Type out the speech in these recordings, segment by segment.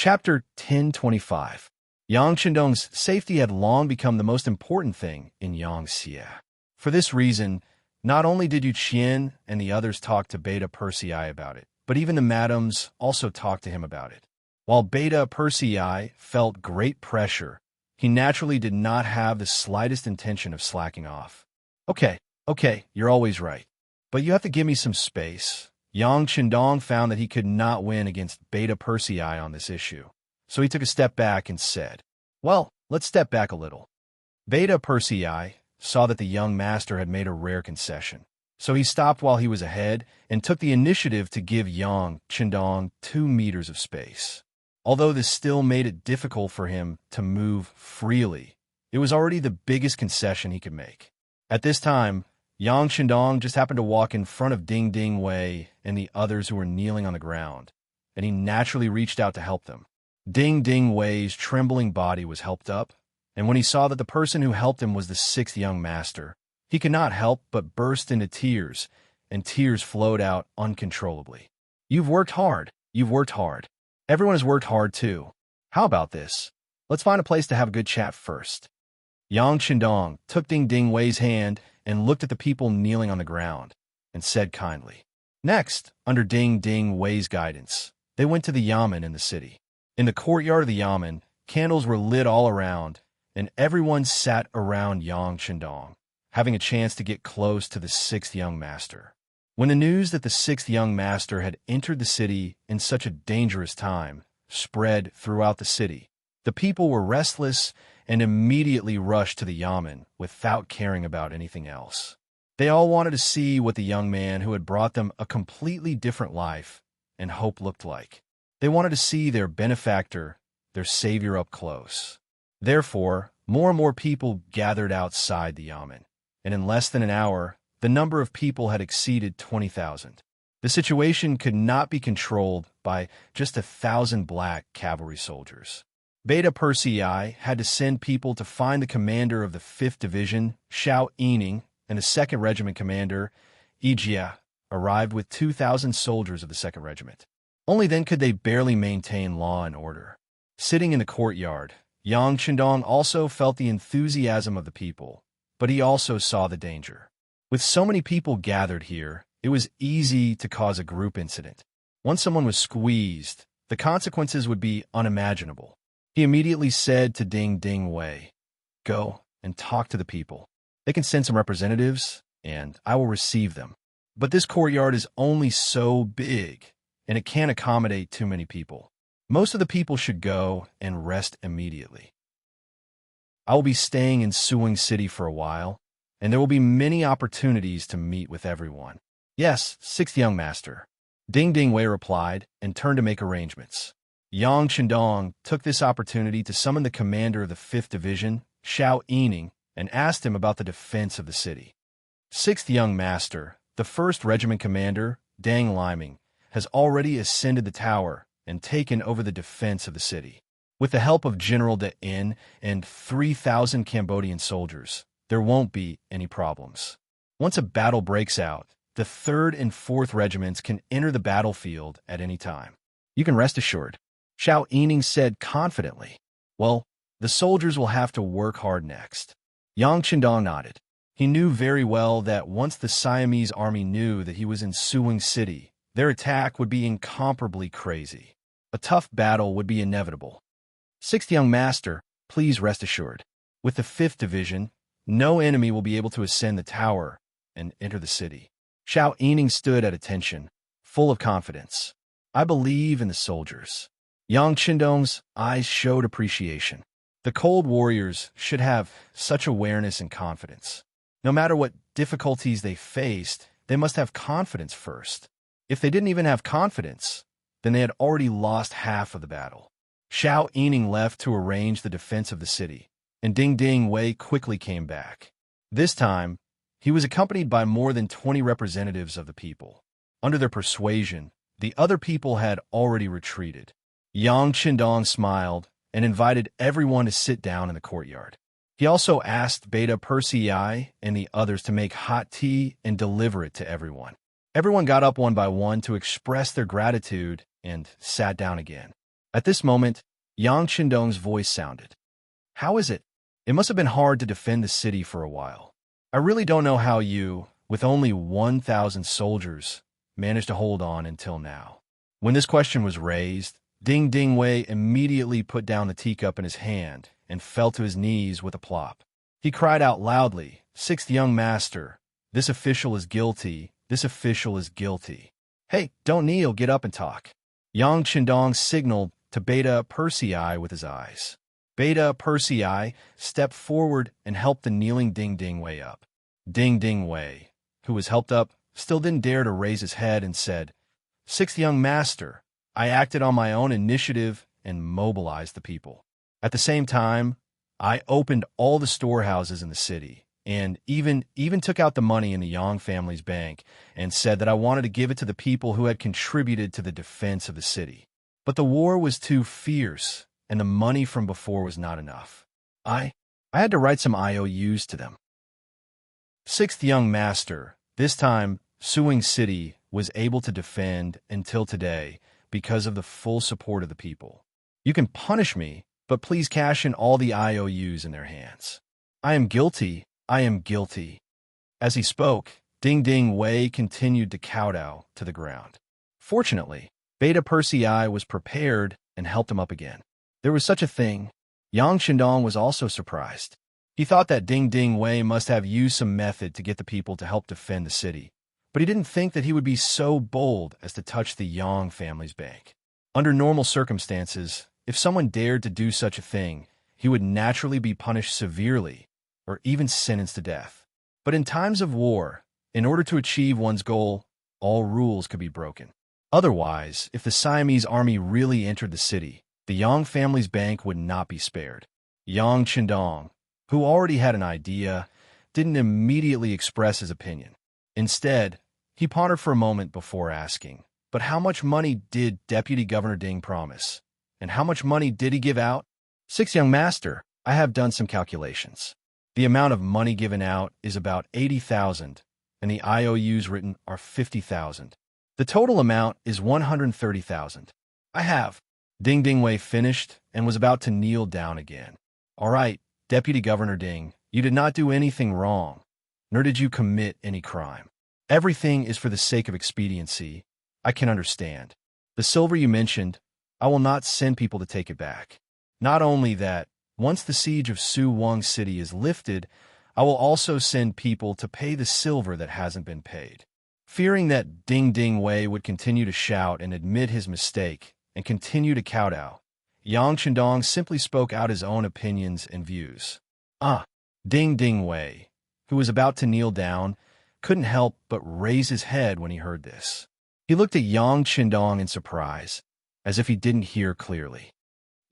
Chapter 1025. Yang Qindong's safety had long become the most important thing in Yangxie. For this reason, not only did Yu Qian and the others talk to Beta Persei about it, but even the madams also talked to him about it. While Beta Persei felt great pressure, he naturally did not have the slightest intention of slacking off. Okay, you're always right. But you have to give me some space. Yang Qindong found that he could not win against Beta Persei on this issue. So he took a step back and said, "Well, let's step back a little." Beta Persei saw that the young master had made a rare concession. So he stopped while he was ahead and took the initiative to give Yang Qindong 2 meters of space. Although this still made it difficult for him to move freely, it was already the biggest concession he could make. At this time, Yang Qindong just happened to walk in front of Ding Ding Wei and the others who were kneeling on the ground, and he naturally reached out to help them. Ding Ding Wei's trembling body was helped up, and when he saw that the person who helped him was the 6th young master, he could not help but burst into tears, and tears flowed out uncontrollably. You've worked hard. Everyone has worked hard too. How about this? Let's find a place to have a good chat first. Yang Qindong took Ding Ding Wei's hand and looked at the people kneeling on the ground, and said kindly. Next, under Ding Ding Wei's guidance, they went to the yamen in the city. In the courtyard of the yamen, candles were lit all around, and everyone sat around Yang Qindong, having a chance to get close to the 6th young master. When the news that the 6th young master had entered the city in such a dangerous time spread throughout the city, the people were restless and immediately rushed to the yamen without caring about anything else. They all wanted to see what the young man who had brought them a completely different life and hope looked like. They wanted to see their benefactor, their savior, up close. Therefore, more and more people gathered outside the yamen, and in less than an hour, the number of people had exceeded 20,000. The situation could not be controlled by just 1,000 black cavalry soldiers. Beta Persei had to send people to find the commander of the 5th Division, Xiao Yining, and the 2nd Regiment commander, Yijia, arrived with 2,000 soldiers of the 2nd Regiment. Only then could they barely maintain law and order. Sitting in the courtyard, Yang Qindong also felt the enthusiasm of the people, but he also saw the danger. With so many people gathered here, it was easy to cause a group incident. Once someone was squeezed, the consequences would be unimaginable. He immediately said to Ding Ding Wei, "Go and talk to the people. They can send some representatives, and I will receive them. But this courtyard is only so big, and it can't accommodate too many people. Most of the people should go and rest immediately. I will be staying in Suing City for a while, and there will be many opportunities to meet with everyone." "Yes, 6th young master," Ding Ding Wei replied and turned to make arrangements. Yang Qindong took this opportunity to summon the commander of the 5th Division, Xiao Yining, and asked him about the defense of the city. 6th young master, the 1st Regiment commander, Dang Liming, has already ascended the tower and taken over the defense of the city. With the help of General De In and 3,000 Cambodian soldiers, there won't be any problems. Once a battle breaks out, the 3rd and 4th regiments can enter the battlefield at any time. You can rest assured, Xiao Yining said confidently. Well, the soldiers will have to work hard next. Yang Qindong nodded. He knew very well that once the Siamese army knew that he was in Suing City, their attack would be incomparably crazy. A tough battle would be inevitable. 6th young master, please rest assured. With the 5th Division, no enemy will be able to ascend the tower and enter the city. Xiao Yining stood at attention, full of confidence. I believe in the soldiers. Yang Qindong's eyes showed appreciation. The cold warriors should have such awareness and confidence. No matter what difficulties they faced, they must have confidence first. If they didn't even have confidence, then they had already lost half of the battle. Xiao Yining left to arrange the defense of the city, and Ding Ding Wei quickly came back. This time, he was accompanied by more than 20 representatives of the people. Under their persuasion, the other people had already retreated. Yang Qindong smiled and invited everyone to sit down in the courtyard. He also asked Beta Persei and the others to make hot tea and deliver it to everyone. Everyone got up one by one to express their gratitude and sat down again. At this moment, Yang Qindong's voice sounded. How is it? It must have been hard to defend the city for a while. I really don't know how you, with only 1,000 soldiers, managed to hold on until now. When this question was raised, Ding Ding Wei immediately put down the teacup in his hand and fell to his knees with a plop. He cried out loudly, "Sixth young master, this official is guilty, this official is guilty." "Hey, don't kneel, get up and talk." Yang Qindong signaled to Beta Persei with his eyes. Beta Persei stepped forward and helped the kneeling Ding Ding Wei up. Ding Ding Wei, who was helped up, still didn't dare to raise his head and said, "Sixth young master, I acted on my own initiative and mobilized the people. At the same time, I opened all the storehouses in the city and even took out the money in the Yang family's bank and said that I wanted to give it to the people who had contributed to the defense of the city. But the war was too fierce, and the money from before was not enough. I had to write some IOUs to them." Sixth young master, this time, Suing City was able to defend until today because of the full support of the people. You can punish me, but please cash in all the IOUs in their hands. I am guilty. I am guilty. As he spoke, Ding Ding Wei continued to kowtow to the ground. Fortunately, Beta Persei was prepared and helped him up again. There was such a thing. Yang Qindong was also surprised. He thought that Ding Ding Wei must have used some method to get the people to help defend the city, but he didn't think that he would be so bold as to touch the Yang family's bank. Under normal circumstances, if someone dared to do such a thing, he would naturally be punished severely or even sentenced to death. But in times of war, in order to achieve one's goal, all rules could be broken. Otherwise, if the Siamese army really entered the city, the Yang family's bank would not be spared. Yang Qindong, who already had an idea, didn't immediately express his opinion. Instead, he pondered for a moment before asking, "But how much money did Deputy Governor Ding promise? And how much money did he give out?" "Sixth young master, I have done some calculations. The amount of money given out is about 80,000, and the IOUs written are 50,000. The total amount is 130,000. I have." Ding Ding Wei finished and was about to kneel down again. "All right, Deputy Governor Ding, you did not do anything wrong, nor did you commit any crime. Everything is for the sake of expediency. I can understand. The silver you mentioned, I will not send people to take it back. Not only that, once the siege of Su Wang City is lifted, I will also send people to pay the silver that hasn't been paid." Fearing that Ding Ding Wei would continue to shout and admit his mistake and continue to kowtow, Yang Qindong simply spoke out his own opinions and views. Ding Ding Wei, who was about to kneel down, couldn't help but raise his head when he heard this. He looked at Yang Qindong in surprise, as if he didn't hear clearly.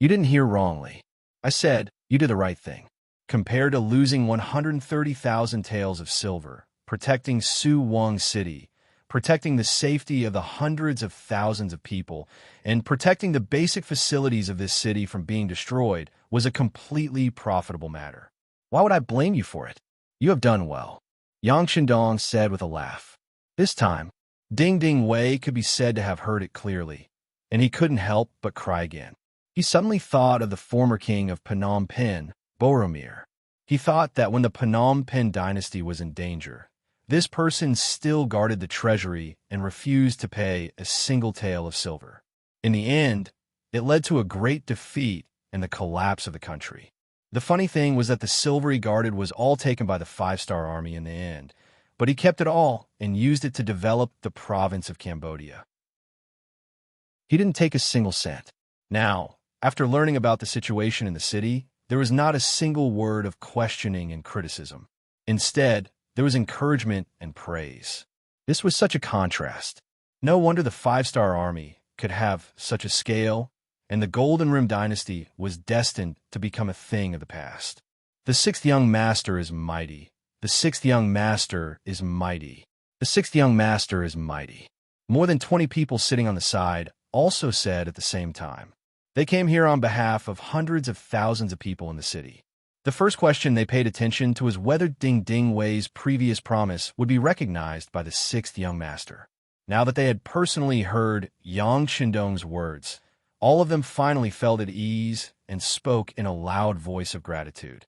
"You didn't hear wrongly. I said you did the right thing. Compared to losing 130,000 taels of silver, protecting Su Wang City, protecting the safety of the hundreds of thousands of people, and protecting the basic facilities of this city from being destroyed was a completely profitable matter. Why would I blame you for it? You have done well," Yang Qindong said with a laugh. This time, Ding Ding Wei could be said to have heard it clearly, and he couldn't help but cry again. He suddenly thought of the former king of Phnom Penh, Boromir. He thought that when the Phnom Penh dynasty was in danger, this person still guarded the treasury and refused to pay a single tael of silver. In the end, it led to a great defeat and the collapse of the country. The funny thing was that the silver he guarded was all taken by the five-star army in the end, but he kept it all and used it to develop the province of Cambodia. He didn't take a single cent. Now, after learning about the situation in the city, there was not a single word of questioning and criticism. Instead, there was encouragement and praise. This was such a contrast. No wonder the five-star army could have such a scale, and the Golden Rim dynasty was destined to become a thing of the past. The sixth young master is mighty. The sixth young master is mighty. The sixth young master is mighty. More than 20 people sitting on the side also said at the same time. They came here on behalf of hundreds of thousands of people in the city. The first question they paid attention to was whether Ding Ding Wei's previous promise would be recognized by the sixth young master. Now that they had personally heard Yang Qindong's words, All of them finally felt at ease and spoke in a loud voice of gratitude.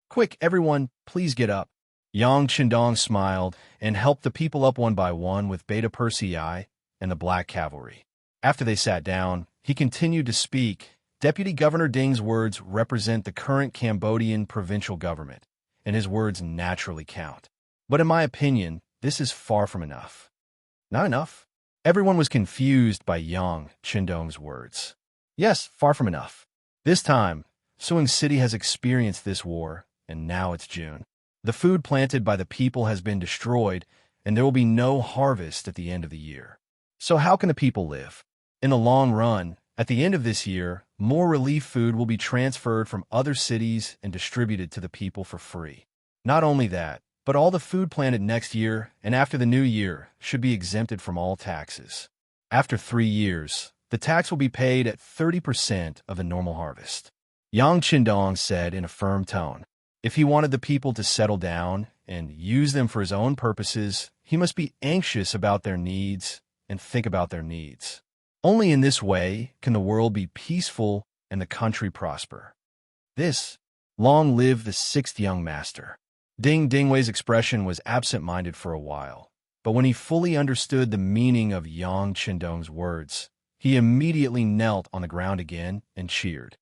"Quick, everyone, please get up." Yang Qindong smiled and helped the people up one by one with Beta Persei and the Black Cavalry. After they sat down, he continued to speak. Deputy Governor Ding's words represent the current Cambodian provincial government, and his words naturally count. But in my opinion, this is far from enough. Not enough? Everyone was confused by Yang Qindong's words. Yes, far from enough. This time, Suwon City has experienced this war, and now it's June. The food planted by the people has been destroyed, and there will be no harvest at the end of the year. So how can the people live? In the long run, at the end of this year, more relief food will be transferred from other cities and distributed to the people for free. Not only that, but all the food planted next year and after the new year should be exempted from all taxes. After 3 years, the tax will be paid at 30% of the normal harvest. Yang Qindong said in a firm tone. If he wanted the people to settle down and use them for his own purposes, he must be anxious about their needs and think about their needs. Only in this way can the world be peaceful and the country prosper. Long live the sixth young master. Ding Dingwei's expression was absent-minded for a while, but when he fully understood the meaning of Yang Qindong's words, he immediately knelt on the ground again and cheered.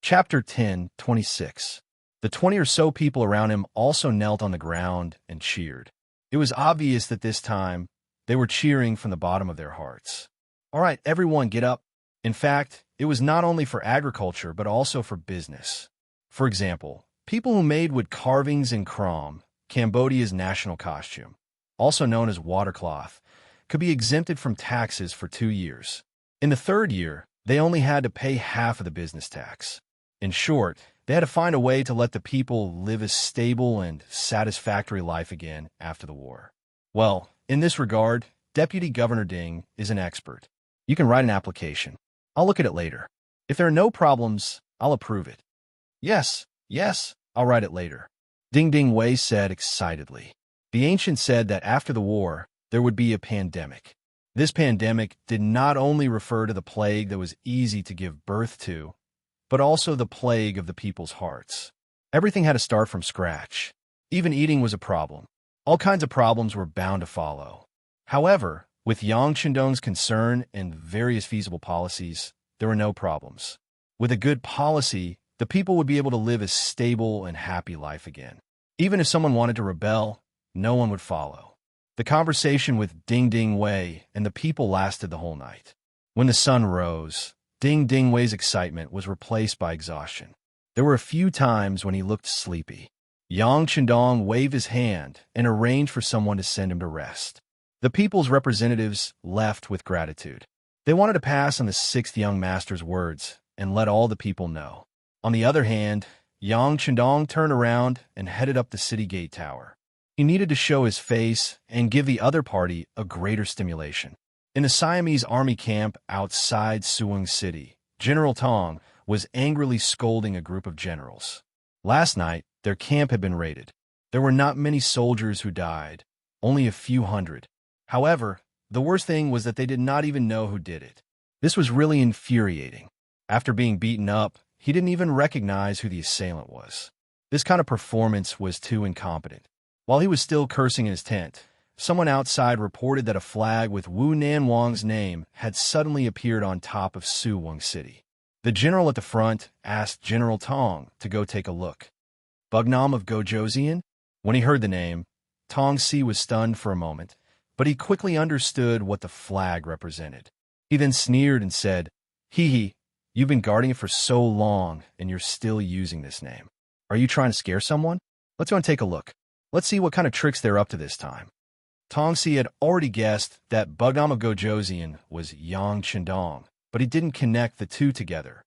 Chapter 10:26. The 20 or so people around him also knelt on the ground and cheered. It was obvious that this time they were cheering from the bottom of their hearts. All right, everyone, get up. In fact, it was not only for agriculture, but also for business. For example, people who made wood carvings in krom, Cambodia's national costume, also known as watercloth, could be exempted from taxes for 2 years. In the 3rd year, they only had to pay half of the business tax. In short, they had to find a way to let the people live a stable and satisfactory life again after the war. Well, in this regard, Deputy Governor Ding is an expert. You can write an application. I'll look at it later. If there are no problems, I'll approve it. Yes, I'll write it later. Ding Dingwei said excitedly. The ancient said that after the war, there would be a pandemic. This pandemic did not only refer to the plague that was easy to give birth to, but also the plague of the people's hearts. Everything had to start from scratch. Even eating was a problem. All kinds of problems were bound to follow. However, with Yang Qindong's concern and various feasible policies, there were no problems. With a good policy, the people would be able to live a stable and happy life again. Even if someone wanted to rebel, no one would follow. The conversation with Ding Dingwei and the people lasted the whole night. When the sun rose, Ding Dingwei's excitement was replaced by exhaustion. There were a few times when he looked sleepy. Yang Qindong waved his hand and arranged for someone to send him to rest. The people's representatives left with gratitude. They wanted to pass on the sixth young master's words and let all the people know. On the other hand, Yang Qindong turned around and headed up the city gate tower. He needed to show his face and give the other party a greater stimulation. In the Siamese army camp outside Suwon City, General Tong was angrily scolding a group of generals. Last night, their camp had been raided. There were not many soldiers who died, only a few hundred. However, the worst thing was that they did not even know who did it. This was really infuriating. After being beaten up, he didn't even recognize who the assailant was. This kind of performance was too incompetent. While he was still cursing in his tent, someone outside reported that a flag with Wu Nanwang's name had suddenly appeared on top of Suwon City. The general at the front asked General Tong to go take a look. Bugnam of Gojoseon? When he heard the name, Tong Si was stunned for a moment, but he quickly understood what the flag represented. He then sneered and said, "Hee, you've been guarding it for so long, and you're still using this name. Are you trying to scare someone? Let's go and take a look. Let's see what kind of tricks they're up to this time." Tong Si had already guessed that Bugnam of Gojoseon was Yang Qindong, but he didn't connect the two together.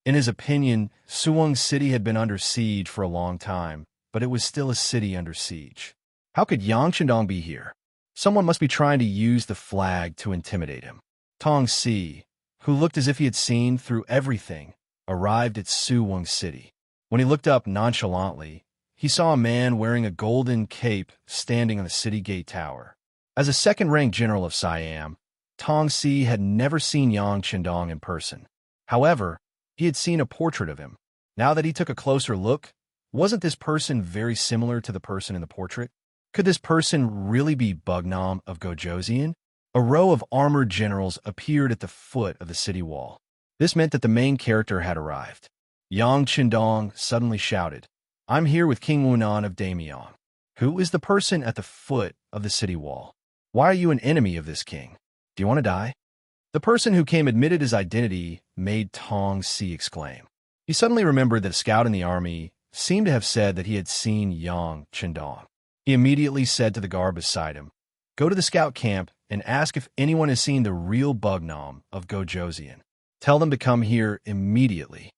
In his opinion, Suwon City had been under siege for a long time, but it was still a city under siege. How could Yang Qindong be here? Someone must be trying to use the flag to intimidate him. Tong Si, who looked as if he had seen through everything, arrived at Suwon City. When he looked up nonchalantly, he saw a man wearing a golden cape standing on the city gate tower. As a second-rank general of Siam, Tong Si had never seen Yang Chendong in person. However, he had seen a portrait of him. Now that he took a closer look, wasn't this person very similar to the person in the portrait? Could this person really be Bugnam of Gojoseon? A row of armored generals appeared at the foot of the city wall. This meant that the main character had arrived. Yang Chendong suddenly shouted, "I'm here with King Wunan of Daemyeong." Who is the person at the foot of the city wall? Why are you an enemy of this king? Do you want to die? The person who came admitted his identity made Tong Si exclaim. He suddenly remembered that a scout in the army seemed to have said that he had seen Yang Chendong. He immediately said to the guard beside him, "Go to the scout camp and ask if anyone has seen the real Bugnam of Gojoseon. Tell them to come here immediately."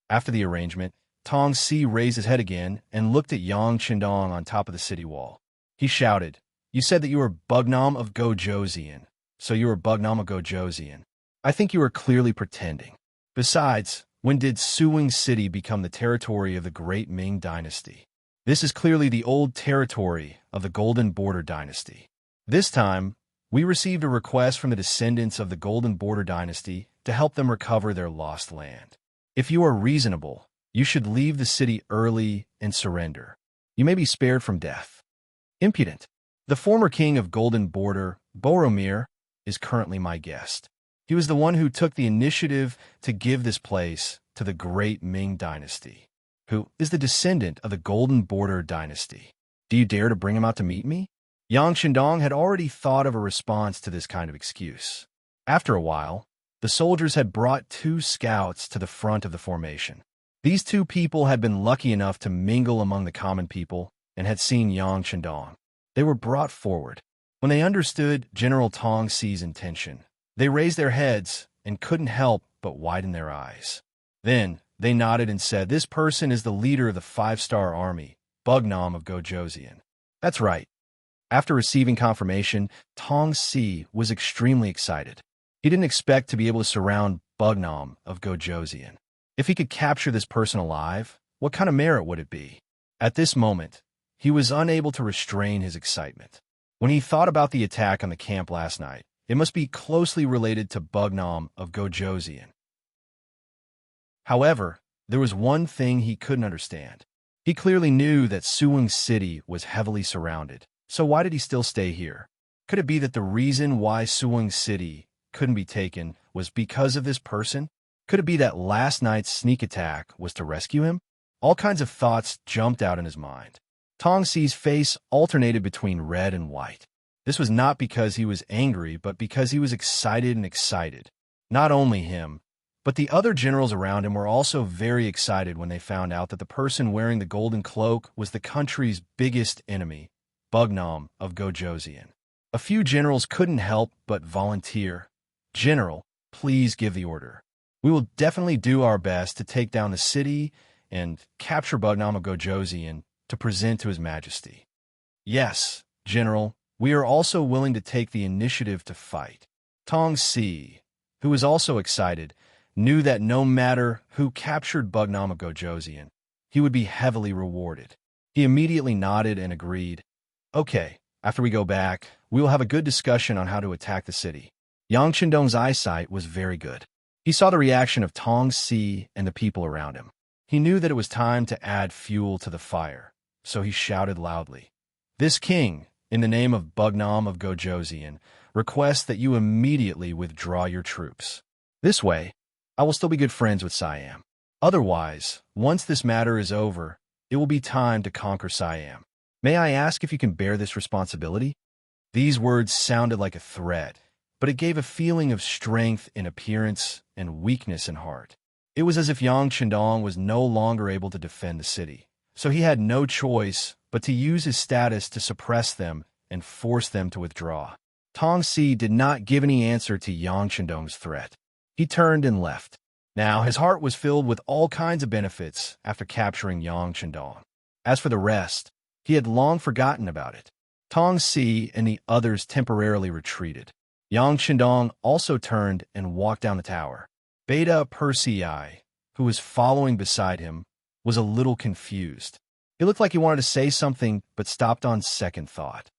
After the arrangement, Tong Si raised his head again and looked at Yang Chendong on top of the city wall. He shouted, "You said that you were Bugnam of Gojoseon, so you were Bugnam of Gojoseon. I think you are clearly pretending. Besides, when did Suwing City become the territory of the Great Ming Dynasty? This is clearly the old territory of the Golden Border Dynasty. This time, we received a request from the descendants of the Golden Border Dynasty to help them recover their lost land. If you are reasonable, you should leave the city early and surrender. You may be spared from death." Impudent. The former king of Golden Border, Boromir, is currently my guest. He was the one who took the initiative to give this place to the Great Ming Dynasty, who is the descendant of the Golden Border Dynasty. Do you dare to bring him out to meet me? Yang Chendong had already thought of a response to this kind of excuse. After a while, the soldiers had brought 2 scouts to the front of the formation. These 2 people had been lucky enough to mingle among the common people and had seen Yang Chendong. They were brought forward. When they understood General Tong Si's intention, they raised their heads and couldn't help but widen their eyes. Then they nodded and said, "This person is the leader of the 5-star army, Bugnam of Gojoseon." That's right. After receiving confirmation, Tong Si was extremely excited. He didn't expect to be able to surround Bugnam of Gojoseon. If he could capture this person alive, what kind of merit would it be? At this moment, he was unable to restrain his excitement. When he thought about the attack on the camp last night, it must be closely related to Bugnam of Gojoseon. However, there was one thing he couldn't understand. He clearly knew that Suwing City was heavily surrounded, so why did he still stay here? Could it be that the reason why Suwing City couldn't be taken was because of this person? Could it be that last night's sneak attack was to rescue him? All kinds of thoughts jumped out in his mind. Tong Si's face alternated between red and white. This was not because he was angry, but because he was excited and excited. Not only him, but the other generals around him were also very excited when they found out that the person wearing the golden cloak was the country's biggest enemy, Bugnam of Gojoseon. A few generals couldn't help but volunteer. "General, please give the order. We will definitely do our best to take down the city and capture Bugnam of Gojoseon to present to His Majesty." "Yes, General, we are also willing to take the initiative to fight." Tong Si, who was also excited, knew that no matter who captured Bugnam of Gojoseon, he would be heavily rewarded. He immediately nodded and agreed. "Okay, after we go back, we will have a good discussion on how to attack the city." Yang Chendong's eyesight was very good. He saw the reaction of Tong Si and the people around him. He knew that it was time to add fuel to the fire, so he shouted loudly, "This king, in the name of Bugnam of Gojoseon, requests that you immediately withdraw your troops. This way, I will still be good friends with Siam. Otherwise, once this matter is over, it will be time to conquer Siam. May I ask if you can bear this responsibility?" These words sounded like a threat, but it gave a feeling of strength in appearance and weakness in heart. It was as if Yang Chendong was no longer able to defend the city, so he had no choice but to use his status to suppress them and force them to withdraw. Tong Si did not give any answer to Yang Chendong's threat. He turned and left. Now his heart was filled with all kinds of benefits after capturing Yang Chendong. As for the rest, he had long forgotten about it. Tong Si and the others temporarily retreated. Yang Chendong also turned and walked down the tower. Beta Persei, who was following beside him, was a little confused. He looked like he wanted to say something, but stopped on second thought.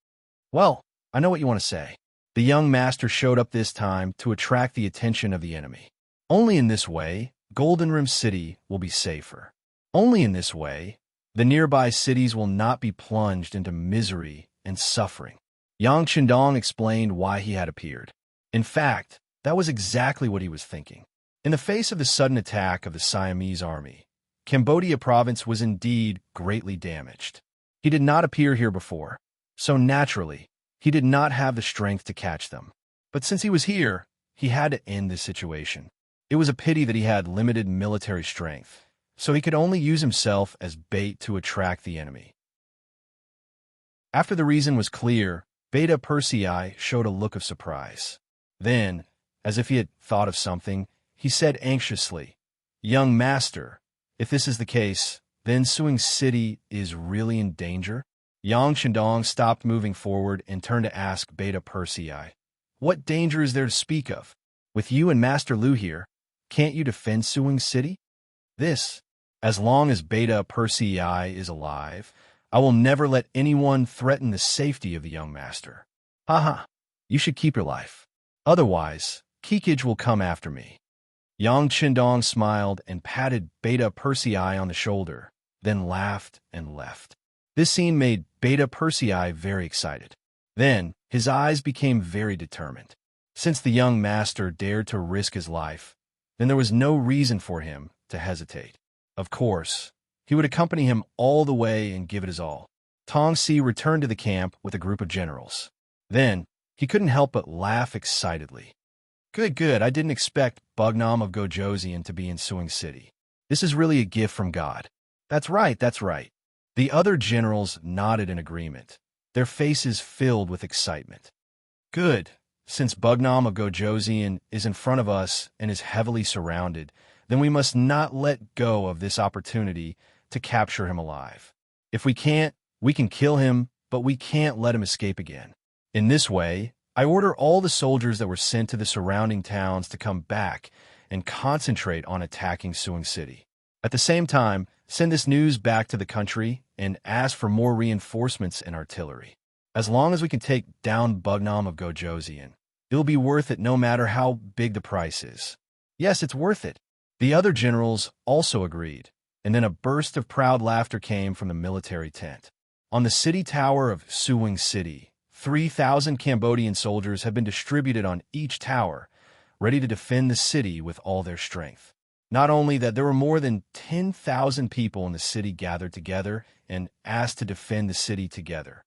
"Well, I know what you want to say. The young master showed up this time to attract the attention of the enemy. Only in this way, Golden Rim City will be safer. Only in this way, the nearby cities will not be plunged into misery and suffering. Yang Chendong explained why he had appeared. In fact, that was exactly what he was thinking. In the face of the sudden attack of the Siamese army, Cambodia province was indeed greatly damaged. He did not appear here before, so naturally, he did not have the strength to catch them. But since he was here, he had to end this situation. It was a pity that he had limited military strength, so he could only use himself as bait to attract the enemy. After the reason was clear, Beta Persei showed a look of surprise. Then, as if he had thought of something, he said anxiously, "Young master, if this is the case, then Suing City is really in danger?" Yang Chendong stopped moving forward and turned to ask Beta Persei, "What danger is there to speak of? With you and Master Lu here, can't you defend Suing City?" As long as Beta Persei is alive, I will never let anyone threaten the safety of the young master. Haha, you should keep your life. Otherwise, Kikij will come after me. Yang Chendong smiled and patted Beta Persei on the shoulder, then laughed and left. This scene made Beta Persei very excited. Then, his eyes became very determined. Since the young master dared to risk his life, then there was no reason for him to hesitate. Of course, he would accompany him all the way and give it his all. Tong Si returned to the camp with a group of generals. Then, he couldn't help but laugh excitedly. Good, I didn't expect Bugnam of Gojoseon to be in Suing City. This is really a gift from God. That's right. The other generals nodded in agreement, their faces filled with excitement. Good. Since Bugnam of Gojoseon is in front of us and is heavily surrounded, then we must not let go of this opportunity to capture him alive. If we can't, we can kill him, but we can't let him escape again. In this way, I order all the soldiers that were sent to the surrounding towns to come back and concentrate on attacking Suing City. At the same time, send this news back to the country and ask for more reinforcements and artillery. As long as we can take down Bugnam of Gojoseon, it'll be worth it no matter how big the price is. Yes, it's worth it. The other generals also agreed, and then a burst of proud laughter came from the military tent. On the city tower of Suing City, 3,000 Cambodian soldiers had been distributed on each tower, ready to defend the city with all their strength. Not only that, there were more than 10,000 people in the city gathered together and asked to defend the city together.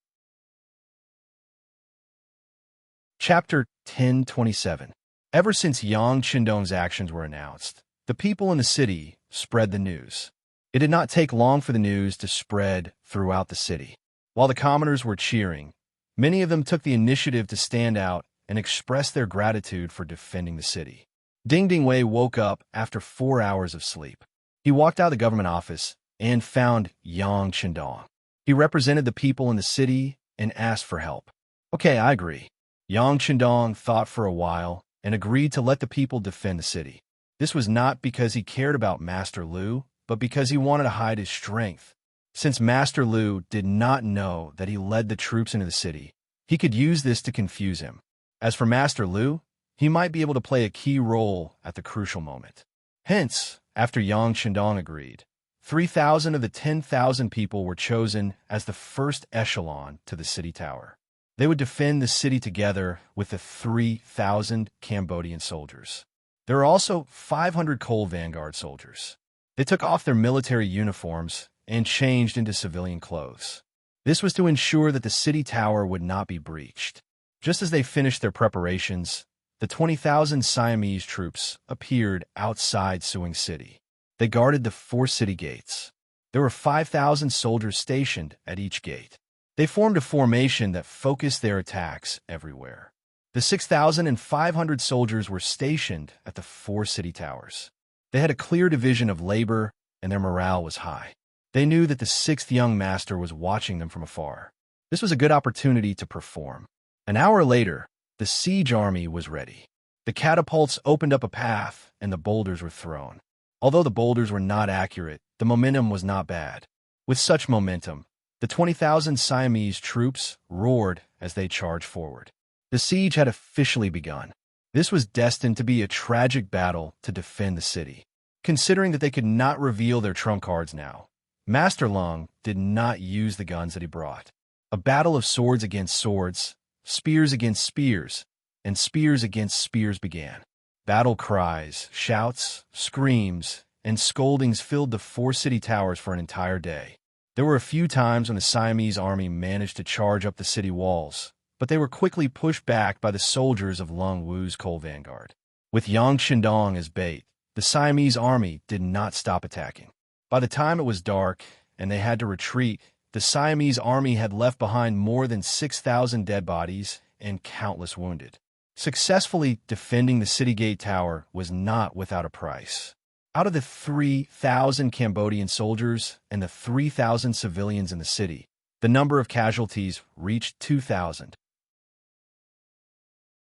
Chapter 1027. Ever since Yang Chendong's actions were announced, the people in the city spread the news. It did not take long for the news to spread throughout the city. While the commoners were cheering, many of them took the initiative to stand out and express their gratitude for defending the city. Ding Ding Wei woke up after 4 hours of sleep. He walked out of the government office and found Yang Chendong. He represented the people in the city and asked for help. Okay, I agree. Yang Chendong thought for a while and agreed to let the people defend the city. This was not because he cared about Master Lu, but because he wanted to hide his strength. Since Master Lu did not know that he led the troops into the city, he could use this to confuse him. As for Master Lu, he might be able to play a key role at the crucial moment. Hence, after Yang Chendong agreed, 3,000 of the 10,000 people were chosen as the first echelon to the city tower. They would defend the city together with the 3,000 Cambodian soldiers. There were also 500 Coal Vanguard soldiers. They took off their military uniforms and changed into civilian clothes. This was to ensure that the city tower would not be breached. Just as they finished their preparations, the 20,000 Siamese troops appeared outside Suing City. They guarded the 4 city gates. There were 5,000 soldiers stationed at each gate. They formed a formation that focused their attacks everywhere. The 6,500 soldiers were stationed at the 4 city towers. They had a clear division of labor, and their morale was high. They knew that the 6th young master was watching them from afar. This was a good opportunity to perform. An hour later, the siege army was ready. The catapults opened up a path, and the boulders were thrown. Although the boulders were not accurate, the momentum was not bad. With such momentum, the 20,000 Siamese troops roared as they charged forward. The siege had officially begun. This was destined to be a tragic battle to defend the city. Considering that they could not reveal their trump cards now, Master Lung did not use the guns that he brought. A battle of swords against swords, spears against spears, and spears against spears began. Battle cries, shouts, screams, and scoldings filled the 4 city towers for an entire day. There were a few times when the Siamese army managed to charge up the city walls, but they were quickly pushed back by the soldiers of Lung Wu's coal vanguard. With Yang Qindong as bait, the Siamese army did not stop attacking. By the time it was dark and they had to retreat, the Siamese army had left behind more than 6,000 dead bodies and countless wounded. Successfully defending the city gate tower was not without a price. Out of the 3,000 Cambodian soldiers and the 3,000 civilians in the city, the number of casualties reached 2,000.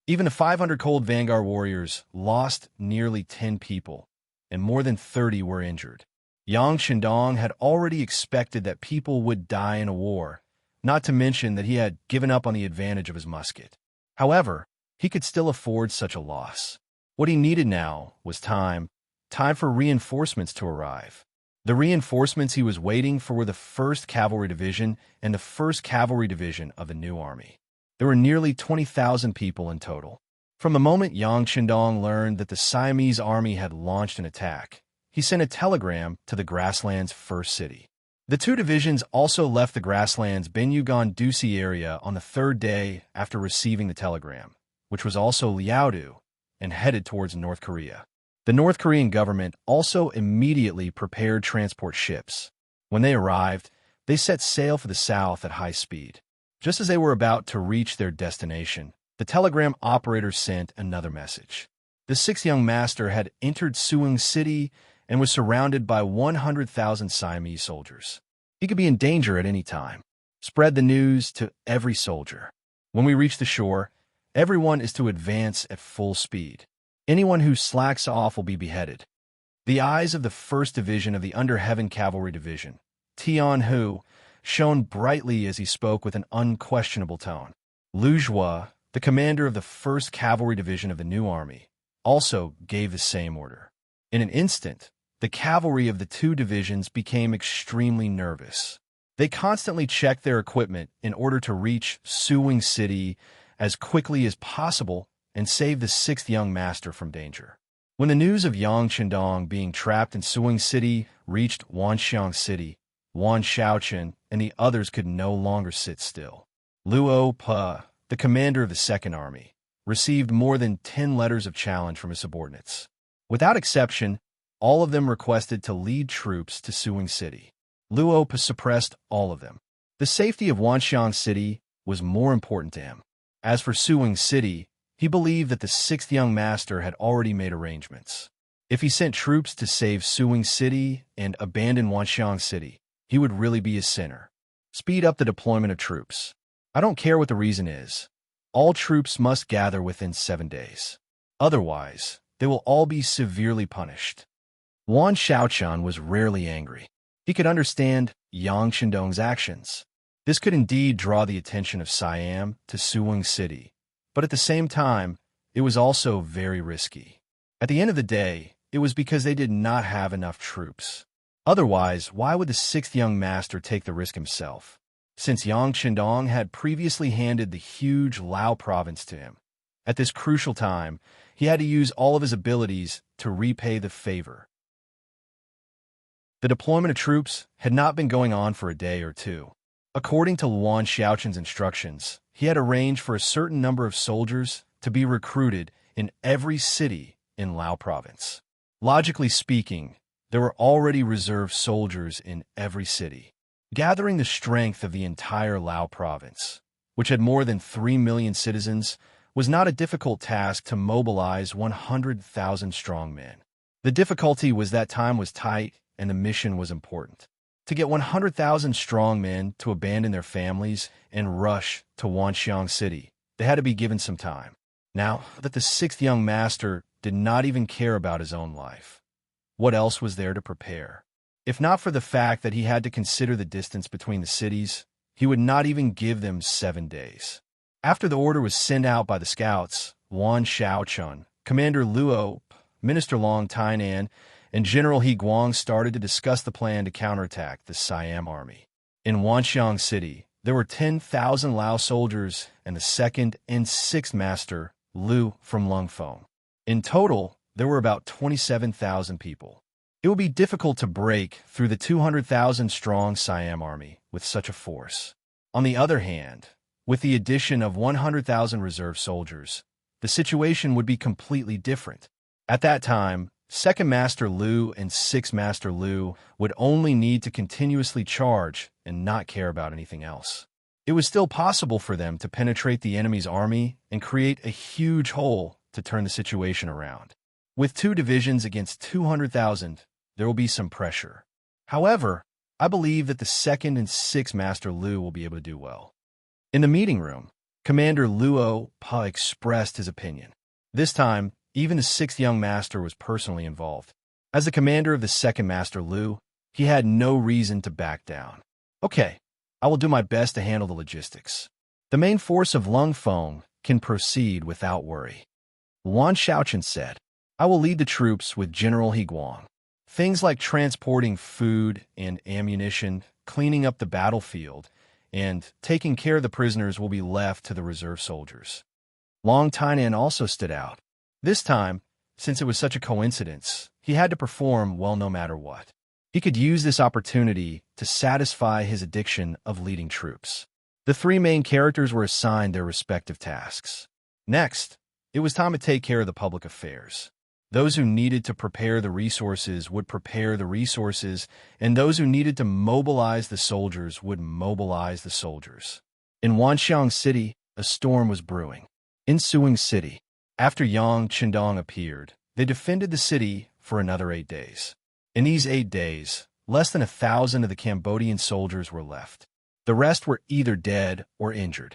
Even the 500 cold vanguard warriors lost nearly 10 people, and more than 30 were injured. Yang Qindong had already expected that people would die in a war, not to mention that he had given up on the advantage of his musket. However, he could still afford such a loss. What he needed now was time for reinforcements to arrive. The reinforcements he was waiting for were the 1st Cavalry Division and the 1st Cavalry Division of the new army. There were nearly 20,000 people in total. From the moment Yang Qindong learned that the Siamese army had launched an attack, he sent a telegram to the grasslands' 1st city. The 2 divisions also left the grasslands Benyugan Dusi area on the 3rd day after receiving the telegram, which was also Liaodu, and headed towards North Korea. The North Korean government also immediately prepared transport ships. When they arrived, they set sail for the south at high speed. Just as they were about to reach their destination, the telegram operator sent another message. The 6th young master had entered Suwon City and was surrounded by 100,000 Siamese soldiers. He could be in danger at any time. Spread the news to every soldier. When we reach the shore, everyone is to advance at full speed. Anyone who slacks off will be beheaded. The eyes of the 1st Division of the Under Heaven Cavalry Division, Tian Hu, shone brightly as he spoke with an unquestionable tone. Lu Zhua, the commander of the 1st Cavalry Division of the new army, also gave the same order. In an instant, the cavalry of the 2 divisions became extremely nervous. They constantly checked their equipment in order to reach Suwon City as quickly as possible and save the 6th young master from danger. When the news of Yang Qindong being trapped in Suwon City reached Wanxiang City, Wan Shaochen and the others could no longer sit still. Luo Pa, the commander of the 2nd Army, received more than 10 letters of challenge from his subordinates. Without exception, all of them requested to lead troops to Suwon City. Luo Pa suppressed all of them. The safety of Wanxiang City was more important to him. As for Suwon City, he believed that the 6th young master had already made arrangements. If he sent troops to save Suwon City and abandon Wanxiang City, he would really be a sinner. Speed up the deployment of troops. I don't care what the reason is. All troops must gather within 7 days. Otherwise, they will all be severely punished. Wan Shaochan was rarely angry. He could understand Yang Qindong's actions. This could indeed draw the attention of Siam to Suwon City, but at the same time, it was also very risky. At the end of the day, it was because they did not have enough troops. Otherwise, why would the 6th young master take the risk himself? Since Yang Qindong had previously handed the huge Lao province to him, at this crucial time, he had to use all of his abilities to repay the favor. The deployment of troops had not been going on for a day or two. According to Wan Shaochen's instructions, he had arranged for a certain number of soldiers to be recruited in every city in Lao province. Logically speaking, there were already reserve soldiers in every city. Gathering the strength of the entire Lao province, which had more than 3 million citizens, was not a difficult task to mobilize 100,000 strong men. The difficulty was that time was tight and the mission was important. To get 100,000 strong men to abandon their families and rush to Wanxiang City, they had to be given some time. Now that the 6th young master did not even care about his own life, what else was there to prepare? If not for the fact that he had to consider the distance between the cities, he would not even give them 7 days. After the order was sent out by the scouts, Wan Xiaochun, Commander Luo, Minister Long Tainan, and General He Guang started to discuss the plan to counterattack the Siam army. In Wanxiang City, there were 10,000 Lao soldiers and the 2nd and 6th Master, Lu, from Lungfeng. In total, there were about 27,000 people. It would be difficult to break through the 200,000-strong Siam army with such a force. On the other hand, with the addition of 100,000 reserve soldiers, the situation would be completely different. At that time, 2nd Master Lu and 6th Master Lu would only need to continuously charge and not care about anything else. It was still possible for them to penetrate the enemy's army and create a huge hole to turn the situation around. With 2 divisions against 200,000, there will be some pressure. However, I believe that the 2nd and 6th Master Lu will be able to do well. In the meeting room, Commander Luo Pa expressed his opinion. This time, even the 6th young master was personally involved. As the commander of the 2nd Master Lu, he had no reason to back down. Okay, I will do my best to handle the logistics. The main force of Lungfeng can proceed without worry. Wan Xiaochun said, I will lead the troops with General He Guang. Things like transporting food and ammunition, cleaning up the battlefield, and taking care of the prisoners will be left to the reserve soldiers. Long Tainan also stood out. This time, since it was such a coincidence, he had to perform well no matter what. He could use this opportunity to satisfy his addiction of leading troops. The 3 main characters were assigned their respective tasks. Next, it was time to take care of the public affairs. Those who needed to prepare the resources would prepare the resources, and those who needed to mobilize the soldiers would mobilize the soldiers. In Wanxiang City, a storm was brewing. In Suing City, after Yang Qindong appeared, they defended the city for another 8 days. In these 8 days, less than 1,000 of the Cambodian soldiers were left. The rest were either dead or injured.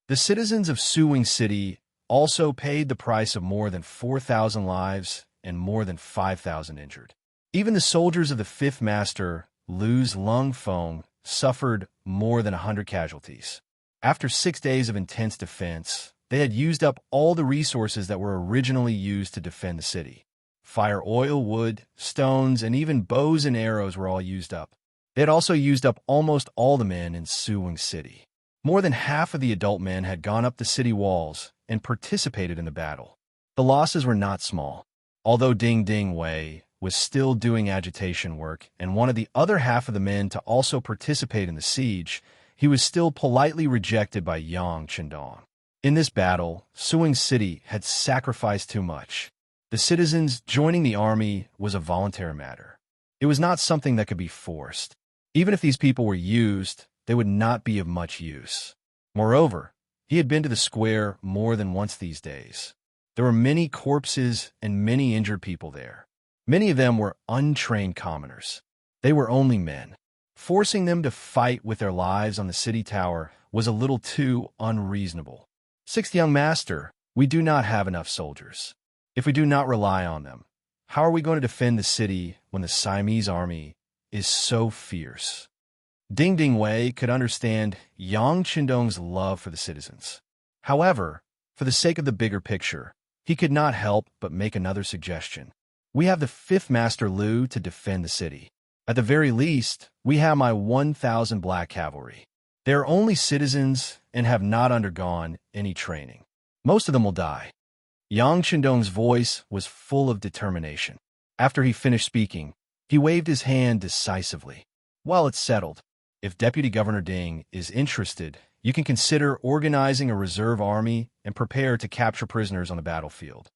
The citizens of Suing City also paid the price of more than 4,000 lives and more than 5,000 injured. Even the soldiers of the 5th Master, Lu's Lungfeng, suffered more than 100 casualties. After 6 days of intense defense, they had used up all the resources that were originally used to defend the city. Fire, oil, wood, stones, and even bows and arrows were all used up. They had also used up almost all the men in Suing City. More than half of the adult men had gone up the city walls and participated in the battle. The losses were not small. Although Ding Ding Wei was still doing agitation work and wanted the other half of the men to also participate in the siege, he was still politely rejected by Yang Qindong. In this battle, Suing City had sacrificed too much. The citizens joining the army was a voluntary matter. It was not something that could be forced. Even if these people were used, they would not be of much use. Moreover, he had been to the square more than once these days. There were many corpses and many injured people there. Many of them were untrained commoners. They were only men. Forcing them to fight with their lives on the city tower was a little too unreasonable. 6th young master, we do not have enough soldiers. If we do not rely on them, how are we going to defend the city when the Siamese army is so fierce? Ding Ding Wei could understand Yang Qindong's love for the citizens. However, for the sake of the bigger picture, he could not help but make another suggestion. We have the 5th Master Lu to defend the city. At the very least, we have my 1,000 black cavalry. They are only citizens and have not undergone any training. Most of them will die. Yang Qindong's voice was full of determination. After he finished speaking, he waved his hand decisively. Well, it's settled. If Deputy Governor Ding is interested, you can consider organizing a reserve army and prepare to capture prisoners on the battlefield.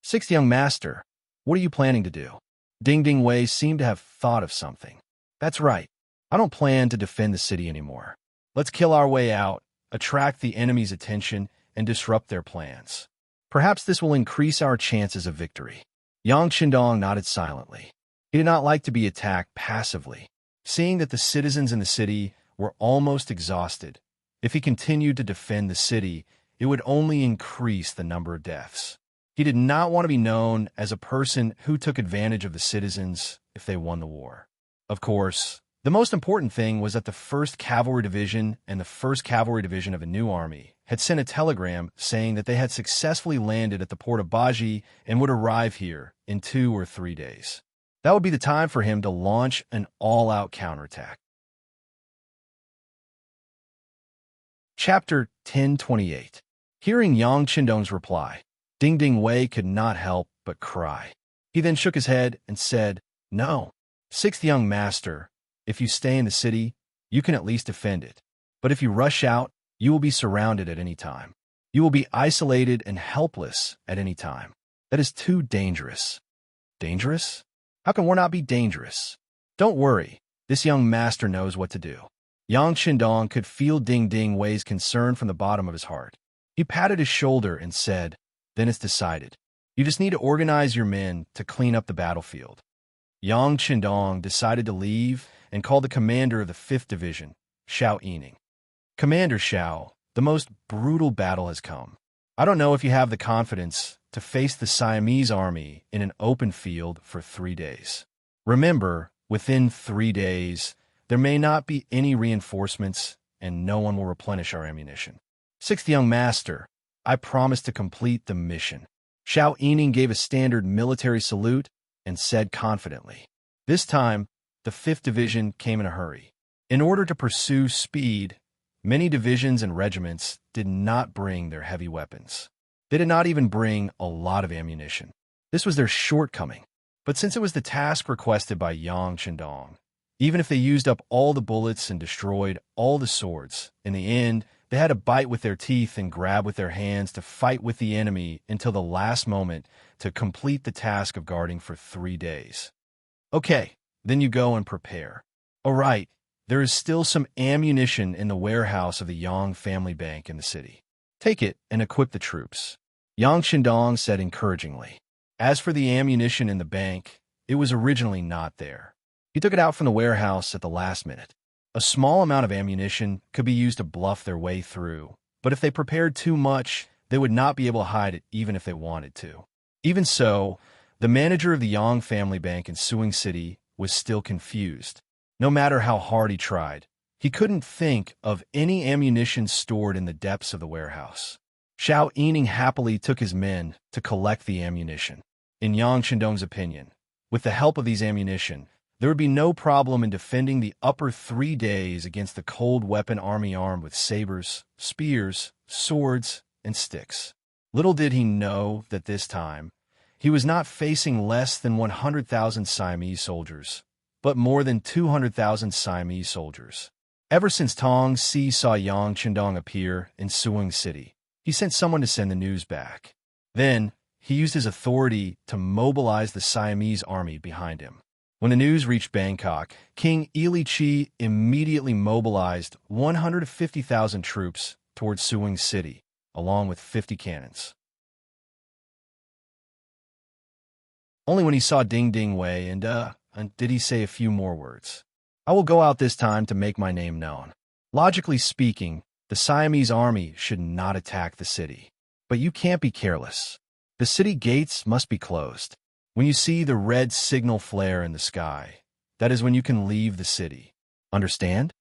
6th young master, what are you planning to do? Ding Ding Wei seemed to have thought of something. That's right. I don't plan to defend the city anymore. Let's kill our way out, attract the enemy's attention, and disrupt their plans. Perhaps this will increase our chances of victory. Yang Qindong nodded silently. He did not like to be attacked passively. Seeing that the citizens in the city were almost exhausted, if he continued to defend the city, it would only increase the number of deaths. He did not want to be known as a person who took advantage of the citizens if they won the war. Of course, The most important thing was that the 1st Cavalry Division and the 1st Cavalry Division of a new army had sent a telegram saying that they had successfully landed at the port of Baji and would arrive here in 2 or 3 days. That would be the time for him to launch an all-out counterattack. Chapter 1028. Hearing Yang Qindong's reply, Ding Ding Wei could not help but cry. He then shook his head and said, "No, 6th young master, if you stay in the city, you can at least defend it. But if you rush out, you will be surrounded at any time. You will be isolated and helpless at any time. That is too dangerous." Dangerous? How can war not be dangerous? Don't worry, this young master knows what to do. Yang Qindong could feel Ding Ding Wei's concern from the bottom of his heart. He patted his shoulder and said, "Then it's decided. You just need to organize your men to clean up the battlefield." Yang Qindong decided to leave and called the commander of the 5th Division, Xiao Yining. "Commander Xiao, the most brutal battle has come. I don't know if you have the confidence to face the Siamese army in an open field for 3 days. Remember, within 3 days, there may not be any reinforcements and no one will replenish our ammunition. 6th young master, I promise to complete the mission." Xiao Yining gave a standard military salute and said confidently. This time, the 5th Division came in a hurry. In order to pursue speed, many divisions and regiments did not bring their heavy weapons. They did not even bring a lot of ammunition. This was their shortcoming. But since it was the task requested by Yang Qindong, even if they used up all the bullets and destroyed all the swords, in the end, they had to bite with their teeth and grab with their hands to fight with the enemy until the last moment to complete the task of guarding for 3 days. Okay, then you go and prepare. All right, there is still some ammunition in the warehouse of the Yang family bank in the city. Take it and equip the troops. Yang Qindong said encouragingly. As for the ammunition in the bank, it was originally not there. He took it out from the warehouse at the last minute. A small amount of ammunition could be used to bluff their way through, but if they prepared too much, they would not be able to hide it even if they wanted to. Even so, the manager of the Yang family bank in Suing City was still confused. No matter how hard he tried, he couldn't think of any ammunition stored in the depths of the warehouse. Xiao Yining happily took his men to collect the ammunition. In Yang Qindong's opinion, with the help of these ammunition, there would be no problem in defending the upper 3 days against the cold weapon army armed with sabers, spears, swords, and sticks. Little did he know that this time, he was not facing less than 100,000 Siamese soldiers, but more than 200,000 Siamese soldiers. Ever since Tong Si saw Yang Qindong appear in Suing City, he sent someone to send the news back. Then, he used his authority to mobilize the Siamese army behind him. When the news reached Bangkok, King Ili Chi immediately mobilized 150,000 troops towards Suing City, along with 50 cannons. Only when he saw Ding Ding Wei and did he say a few more words. "I will go out this time to make my name known. Logically speaking, the Siamese army should not attack the city. But you can't be careless. The city gates must be closed. When you see the red signal flare in the sky, that is when you can leave the city. Understand?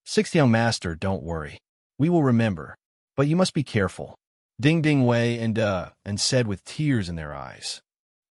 6th young master, don't worry. We will remember. But you must be careful." Ding Ding Wei and said with tears in their eyes.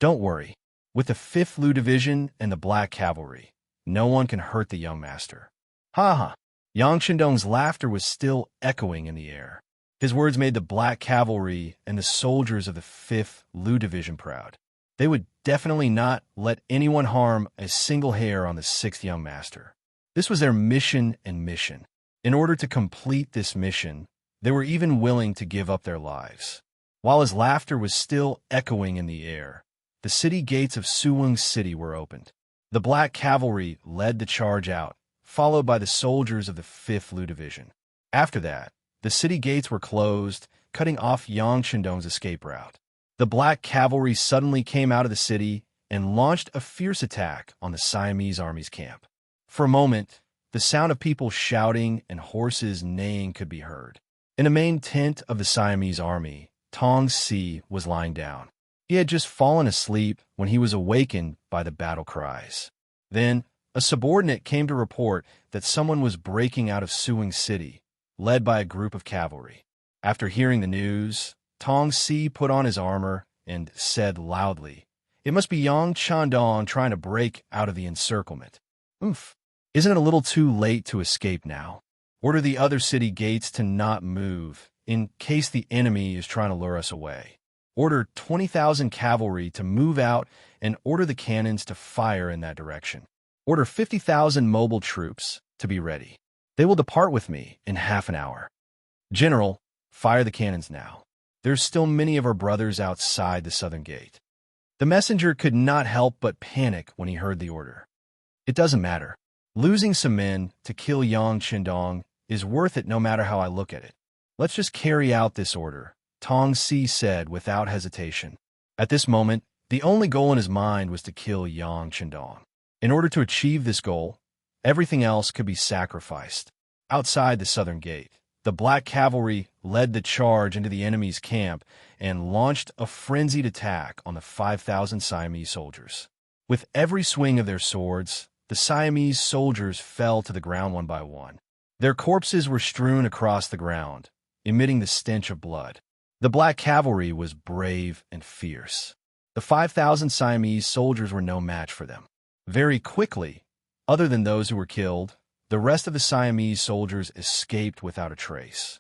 "Don't worry. With the 5th Lu Division and the Black Cavalry, no one can hurt the young master." Ha ha! Yang Qindong's laughter was still echoing in the air. His words made the Black Cavalry and the soldiers of the 5th Lu Division proud. They would definitely not let anyone harm a single hair on the 6th young master. This was their mission and mission. In order to complete this mission, they were even willing to give up their lives. While his laughter was still echoing in the air, the city gates of Suwung City were opened. The Black Cavalry led the charge out, followed by the soldiers of the 5th Lu Division. After that, the city gates were closed, cutting off Yang Qindong's escape route. The Black Cavalry suddenly came out of the city and launched a fierce attack on the Siamese army's camp. For a moment, the sound of people shouting and horses neighing could be heard. In the main tent of the Siamese army, Tong Si was lying down. He had just fallen asleep when he was awakened by the battle cries. Then, A subordinate came to report that someone was breaking out of Suing City, led by a group of cavalry. After hearing the news, Tong Si put on his armor and said loudly, "It must be Yang Chandong trying to break out of the encirclement. Oof. Isn't it a little too late to escape now? Order the other city gates to not move, in case the enemy is trying to lure us away. Order 20,000 cavalry to move out and order the cannons to fire in that direction. Order 50,000 mobile troops to be ready. They will depart with me in half an hour. General, fire the cannons now. There's still many of our brothers outside the southern gate." The messenger could not help but panic when he heard the order. It doesn't matter. Losing some men to kill Yang Chandong is worth it no matter how I look at it. Let's just carry out this order, Tong Si said without hesitation. At this moment, the only goal in his mind was to kill Yang Chandong. In order to achieve this goal, everything else could be sacrificed. Outside the southern gate, the Black Cavalry led the charge into the enemy's camp and launched a frenzied attack on the 5,000 Siamese soldiers. With every swing of their swords, the Siamese soldiers fell to the ground one by one. Their corpses were strewn across the ground, emitting the stench of blood. The Black Cavalry was brave and fierce. The 5,000 Siamese soldiers were no match for them. Very quickly, other than those who were killed, the rest of the Siamese soldiers escaped without a trace.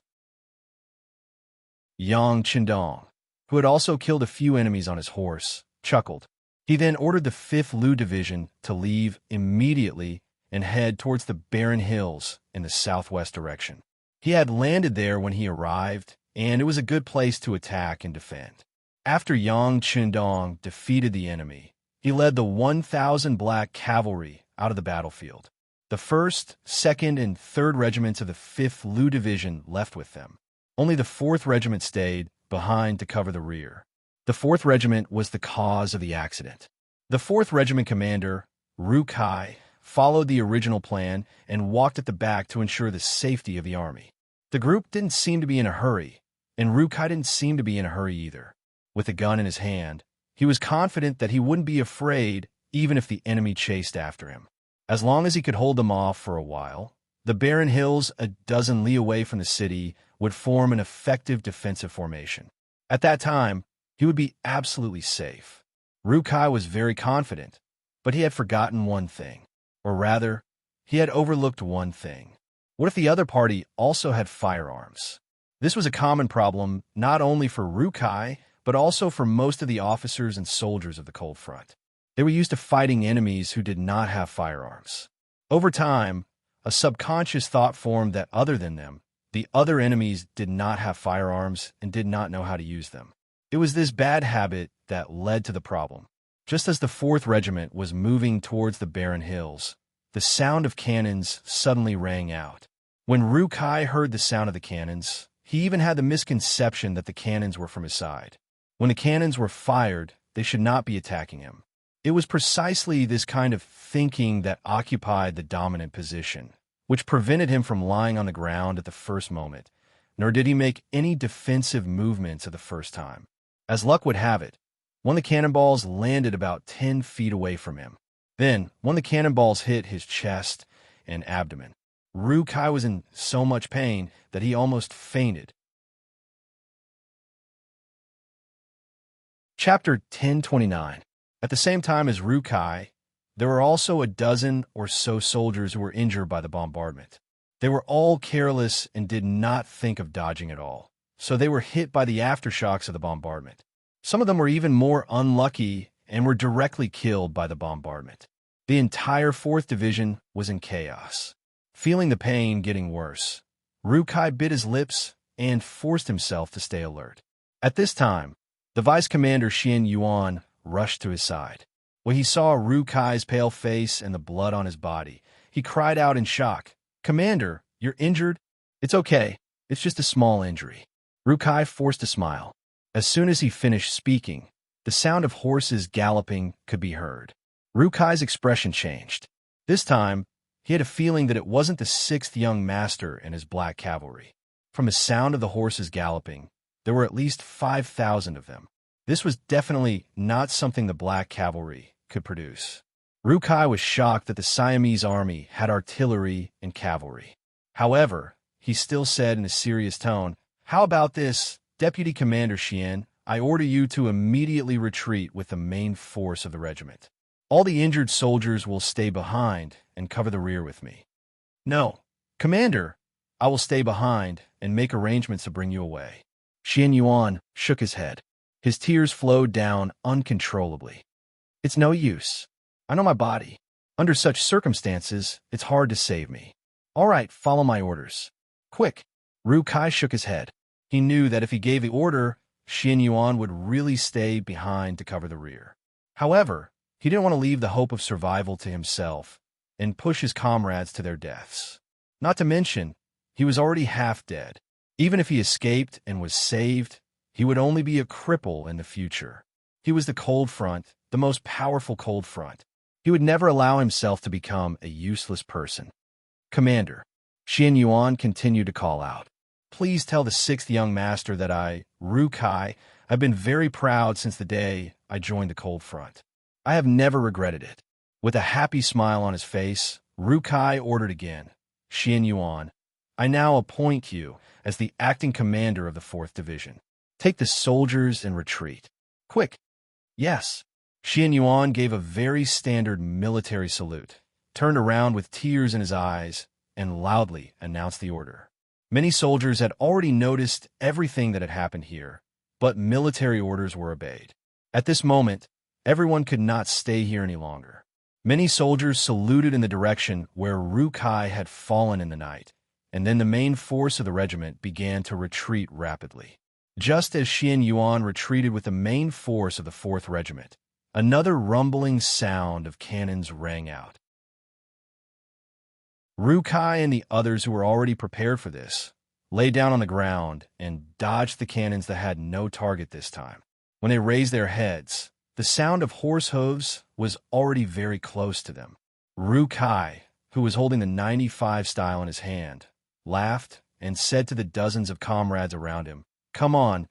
Yang Chandong, who had also killed a few enemies on his horse, chuckled. He then ordered the 5th Lu Division to leave immediately and head towards the barren hills in the southwest direction. He had landed there when he arrived, and it was a good place to attack and defend. After Yang Chandong defeated the enemy, he led the 1,000 Black Cavalry out of the battlefield. The 1st, 2nd, and 3rd regiments of the 5th Lu Division left with them. Only the 4th Regiment stayed behind to cover the rear. The 4th Regiment was the cause of the accident. The 4th Regiment commander, Ru Kai, followed the original plan and walked at the back to ensure the safety of the army. The group didn't seem to be in a hurry, and Ru Kai didn't seem to be in a hurry either. With a gun in his hand, he was confident that he wouldn't be afraid even if the enemy chased after him. As long as he could hold them off for a while, the barren hills a dozen li away from the city would form an effective defensive formation. At that time, he would be absolutely safe. Ru Kai was very confident, but he had forgotten one thing. Or rather, he had overlooked one thing. What if the other party also had firearms? This was a common problem not only for Ru Kai, but also for most of the officers and soldiers of the Cold Front. They were used to fighting enemies who did not have firearms. Over time, a subconscious thought formed that other than them, the other enemies did not have firearms and did not know how to use them. It was this bad habit that led to the problem. Just as the 4th Regiment was moving towards the barren hills, the sound of cannons suddenly rang out. When Ru Kai heard the sound of the cannons, he even had the misconception that the cannons were from his side. When the cannons were fired, they should not be attacking him. It was precisely this kind of thinking that occupied the dominant position, which prevented him from lying on the ground at the first moment, nor did he make any defensive movements at the first time. As luck would have it, one of the cannonballs landed about 10 feet away from him. Then, one of the cannonballs hit his chest and abdomen. Ru Kai was in so much pain that he almost fainted. Chapter 1029. At the same time as Ru Kai, there were also a dozen or so soldiers who were injured by the bombardment. They were all careless and did not think of dodging at all, so they were hit by the aftershocks of the bombardment. Some of them were even more unlucky and were directly killed by the bombardment. The entire 4th Division was in chaos. Feeling the pain getting worse, Ru Kai bit his lips and forced himself to stay alert. At this time, the Vice Commander Xian Yuan rushed to his side. When he saw Ru Kai's pale face and the blood on his body, he cried out in shock, "Commander, you're injured?" "It's okay. It's just a small injury." Ru Kai forced a smile. As soon as he finished speaking, the sound of horses galloping could be heard. Ru Kai's expression changed. This time, he had a feeling that it wasn't the 6th young master and his Black Cavalry. From the sound of the horses galloping, there were at least 5,000 of them. This was definitely not something the Black Cavalry could produce. Rukai was shocked that the Siamese army had artillery and cavalry. However, he still said in a serious tone, "How about this, Deputy Commander Xian? I order you to immediately retreat with the main force of the regiment. All the injured soldiers will stay behind and cover the rear with me." "No, Commander, I will stay behind and make arrangements to bring you away." Xian Yuan shook his head. His tears flowed down uncontrollably. "It's no use. I know my body. Under such circumstances, it's hard to save me. All right, follow my orders. Quick." Rukai shook his head. He knew that if he gave the order, Xian Yuan would really stay behind to cover the rear. However, he didn't want to leave the hope of survival to himself and push his comrades to their deaths. Not to mention, he was already half dead. Even if he escaped and was saved, he would only be a cripple in the future. He was the cold front, the most powerful cold front. He would never allow himself to become a useless person. "Commander," Xian Yuan continued to call out, "please tell the 6th young master that Rukai, I've been very proud since the day I joined the cold front. I have never regretted it." With a happy smile on his face, Rukai ordered again, "Xian Yuan, I now appoint you as the acting commander of the 4th Division. Take the soldiers and retreat. Quick." "Yes." Xian Yuan gave a very standard military salute, turned around with tears in his eyes, and loudly announced the order. Many soldiers had already noticed everything that had happened here, but military orders were obeyed. At this moment, everyone could not stay here any longer. Many soldiers saluted in the direction where Rukai had fallen in the night, and then the main force of the regiment began to retreat rapidly. Just as Xian Yuan retreated with the main force of the 4th Regiment, another rumbling sound of cannons rang out. Rukai and the others who were already prepared for this lay down on the ground and dodged the cannons that had no target this time. When they raised their heads, the sound of horse hooves was already very close to them. Rukai, who was holding the 95 style in his hand, laughed and said to the dozens of comrades around him, "Come on,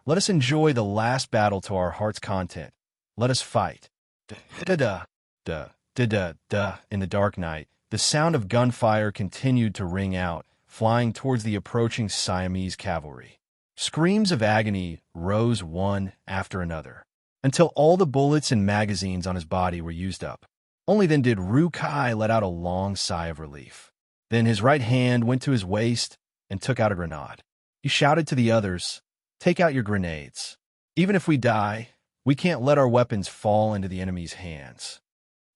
let us enjoy the last battle to our heart's content. Let us fight." Da-da-da-da-da-da. In the dark night, the sound of gunfire continued to ring out, flying towards the approaching Siamese cavalry. Screams of agony rose one after another, until all the bullets and magazines on his body were used up. Only then did Rukai let out a long sigh of relief. Then his right hand went to his waist and took out a grenade. He shouted to the others, "Take out your grenades. Even if we die, we can't let our weapons fall into the enemy's hands."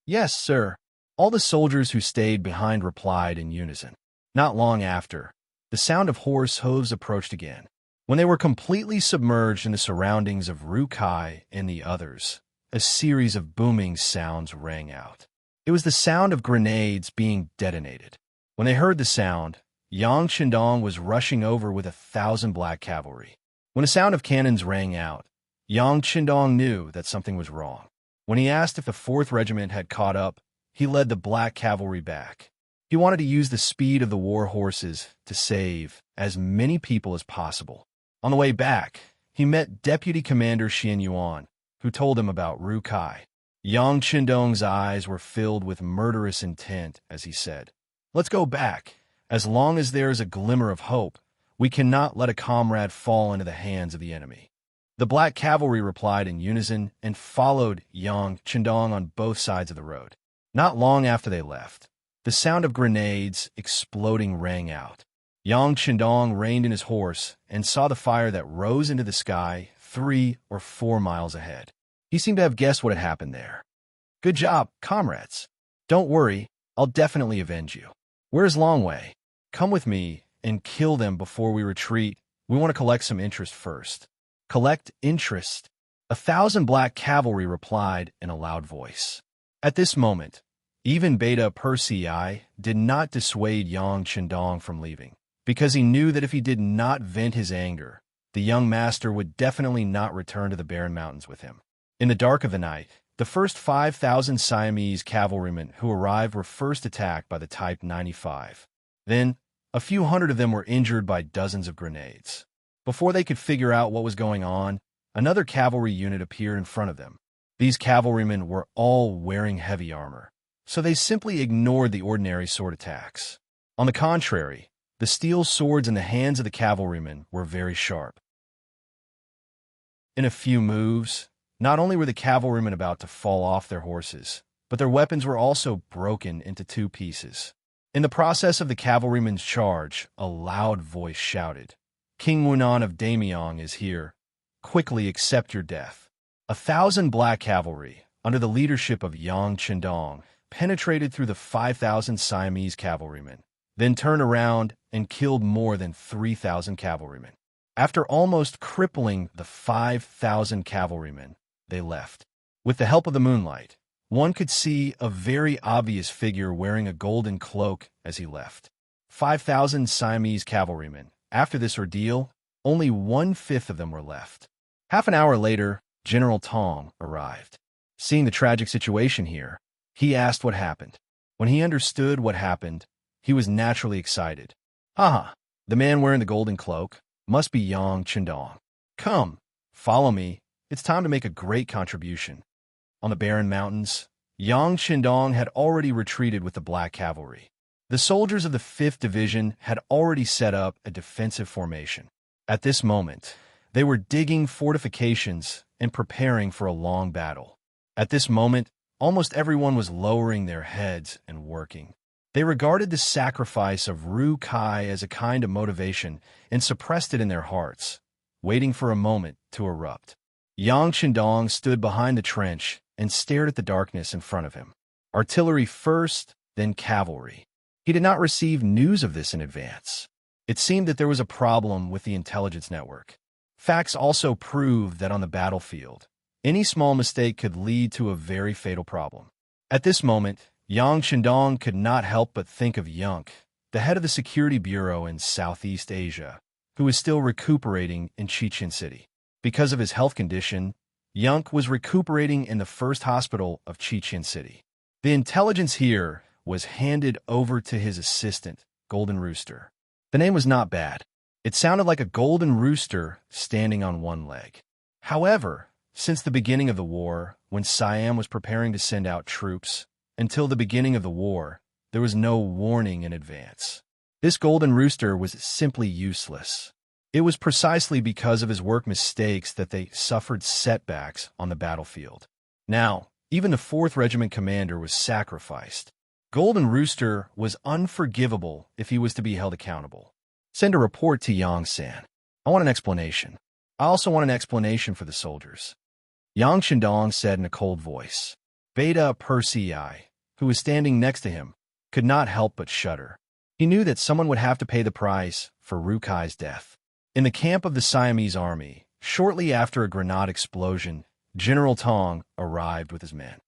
"Yes, sir," all the soldiers who stayed behind replied in unison. Not long after, the sound of horse hooves approached again. When they were completely submerged in the surroundings of Rukai and the others, a series of booming sounds rang out. It was the sound of grenades being detonated. When they heard the sound, Yang Qindong was rushing over with 1,000 black cavalry. When a sound of cannons rang out, Yang Qindong knew that something was wrong. When he asked if the 4th Regiment had caught up, he led the black cavalry back. He wanted to use the speed of the war horses to save as many people as possible. On the way back, he met Deputy Commander Xian Yuan, who told him about Rukai. Yang Qindong's eyes were filled with murderous intent as he said, "Let's go back. As long as there is a glimmer of hope, we cannot let a comrade fall into the hands of the enemy." The black cavalry replied in unison and followed Yang Qindong on both sides of the road. Not long after they left, the sound of grenades exploding rang out. Yang Qindong reined in his horse and saw the fire that rose into the sky 3 or 4 miles ahead. He seemed to have guessed what had happened there. "Good job, comrades. Don't worry, I'll definitely avenge you. Where's Longwei? Come with me and kill them before we retreat. We want to collect some interest first." "Collect interest?" 1,000 black cavalry replied in a loud voice. At this moment, even Beta Persei did not dissuade Yang Qindong from leaving, because he knew that if he did not vent his anger, the young master would definitely not return to the Barren Mountains with him. In the dark of the night, the first 5,000 Siamese cavalrymen who arrived were first attacked by the Type 95. Then, a few hundred of them were injured by dozens of grenades. Before they could figure out what was going on, another cavalry unit appeared in front of them. These cavalrymen were all wearing heavy armor, so they simply ignored the ordinary sword attacks. On the contrary, the steel swords in the hands of the cavalrymen were very sharp. In a few moves, not only were the cavalrymen about to fall off their horses, but their weapons were also broken into two pieces. In the process of the cavalrymen's charge, a loud voice shouted, "King Wunan of Daemyong is here. Quickly accept your death." 1,000 black cavalry, under the leadership of Yang Chendong, penetrated through the 5,000 Siamese cavalrymen, then turned around and killed more than 3,000 cavalrymen. After almost crippling the 5,000 cavalrymen, they left. With the help of the moonlight, one could see a very obvious figure wearing a golden cloak as he left. 5,000 Siamese cavalrymen. After this ordeal, only 1/5 of them were left. Half an hour later, General Tong arrived. Seeing the tragic situation here, he asked what happened. When he understood what happened, he was naturally excited. "Haha, the man wearing the golden cloak must be Yang Chendong. Come, follow me. It's time to make a great contribution." On the barren mountains, Yang Chendong had already retreated with the black cavalry. The soldiers of the 5th Division had already set up a defensive formation. At this moment, they were digging fortifications and preparing for a long battle. At this moment, almost everyone was lowering their heads and working. They regarded the sacrifice of Ru Kai as a kind of motivation and suppressed it in their hearts, waiting for a moment to erupt. Yang Chendong stood behind the trench and stared at the darkness in front of him. Artillery first, then cavalry. He did not receive news of this in advance. It seemed that there was a problem with the intelligence network. Facts also proved that on the battlefield, any small mistake could lead to a very fatal problem. At this moment, Yang Chendong could not help but think of Yunk, the head of the Security Bureau in Southeast Asia, who was still recuperating in Chechen City. Because of his health condition, Yunk was recuperating in the first hospital of Chechen City. The intelligence here was handed over to his assistant, Golden Rooster. The name was not bad. It sounded like a golden rooster standing on one leg. However, since the beginning of the war, when Siam was preparing to send out troops, until the beginning of the war, there was no warning in advance. This golden rooster was simply useless. It was precisely because of his work mistakes that they suffered setbacks on the battlefield. Now, even the 4th Regiment commander was sacrificed. Golden Rooster was unforgivable if he was to be held accountable. Send a report to Yang-san. I want an explanation. I also want an explanation for the soldiers. Yang Chendong said in a cold voice. Beta Persei, who was standing next to him, could not help but shudder. He knew that someone would have to pay the price for Rukai's death. In the camp of the Siamese army, shortly after a grenade explosion, General Tong arrived with his men.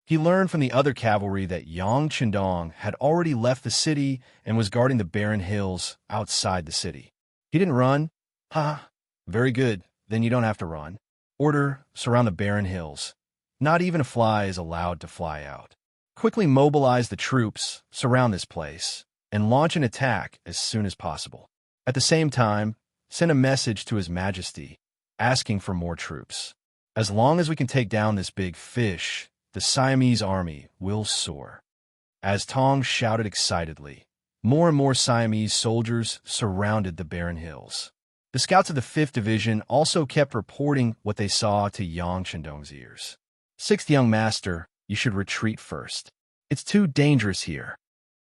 He learned from the other cavalry that Yang Chendong had already left the city and was guarding the barren hills outside the city. He didn't run. Ha! Very good. Then you don't have to run. Order, surround the barren hills. Not even a fly is allowed to fly out. Quickly mobilize the troops, surround this place, and launch an attack as soon as possible. At the same time, send a message to His Majesty, asking for more troops. As long as we can take down this big fish, the Siamese army will soar. As Tong shouted excitedly, more and more Siamese soldiers surrounded the barren hills. The scouts of the 5th Division also kept reporting what they saw to Yang Chendong's ears. 6th Young Master, you should retreat first. It's too dangerous here.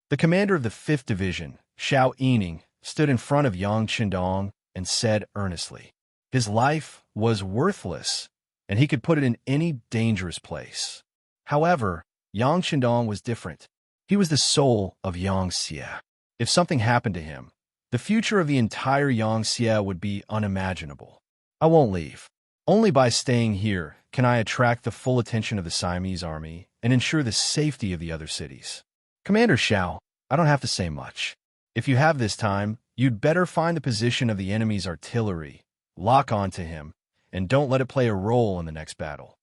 The commander of the 5th Division, Xiao Yining, stood in front of Yang Chendong and said earnestly, his life was worthless, and he could put it in any dangerous place. However, Yang Chendong was different. He was the soul of Yangxia. If something happened to him, the future of the entire Yangxia would be unimaginable. I won't leave. Only by staying here can I attract the full attention of the Siamese army and ensure the safety of the other cities. Commander Xiao, I don't have to say much. If you have this time, you'd better find the position of the enemy's artillery, lock onto him, and don't let it play a role in the next battle.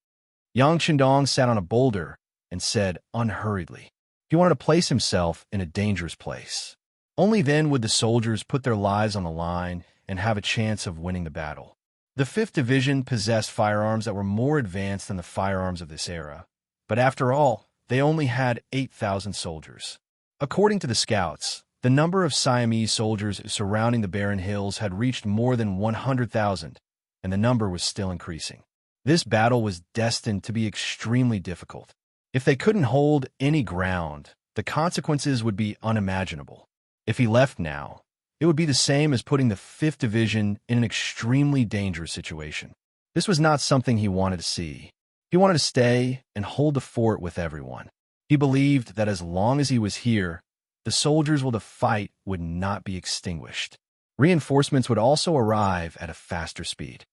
Yang Chendong sat on a boulder and said unhurriedly. He wanted to place himself in a dangerous place. Only then would the soldiers put their lives on the line and have a chance of winning the battle. The 5th Division possessed firearms that were more advanced than the firearms of this era, but after all, they only had 8,000 soldiers. According to the scouts, the number of Siamese soldiers surrounding the barren hills had reached more than 100,000, and the number was still increasing. This battle was destined to be extremely difficult. If they couldn't hold any ground, the consequences would be unimaginable. If he left now, it would be the same as putting the 5th Division in an extremely dangerous situation. This was not something he wanted to see. He wanted to stay and hold the fort with everyone. He believed that as long as he was here, the soldiers will the fight would not be extinguished. Reinforcements would also arrive at a faster speed.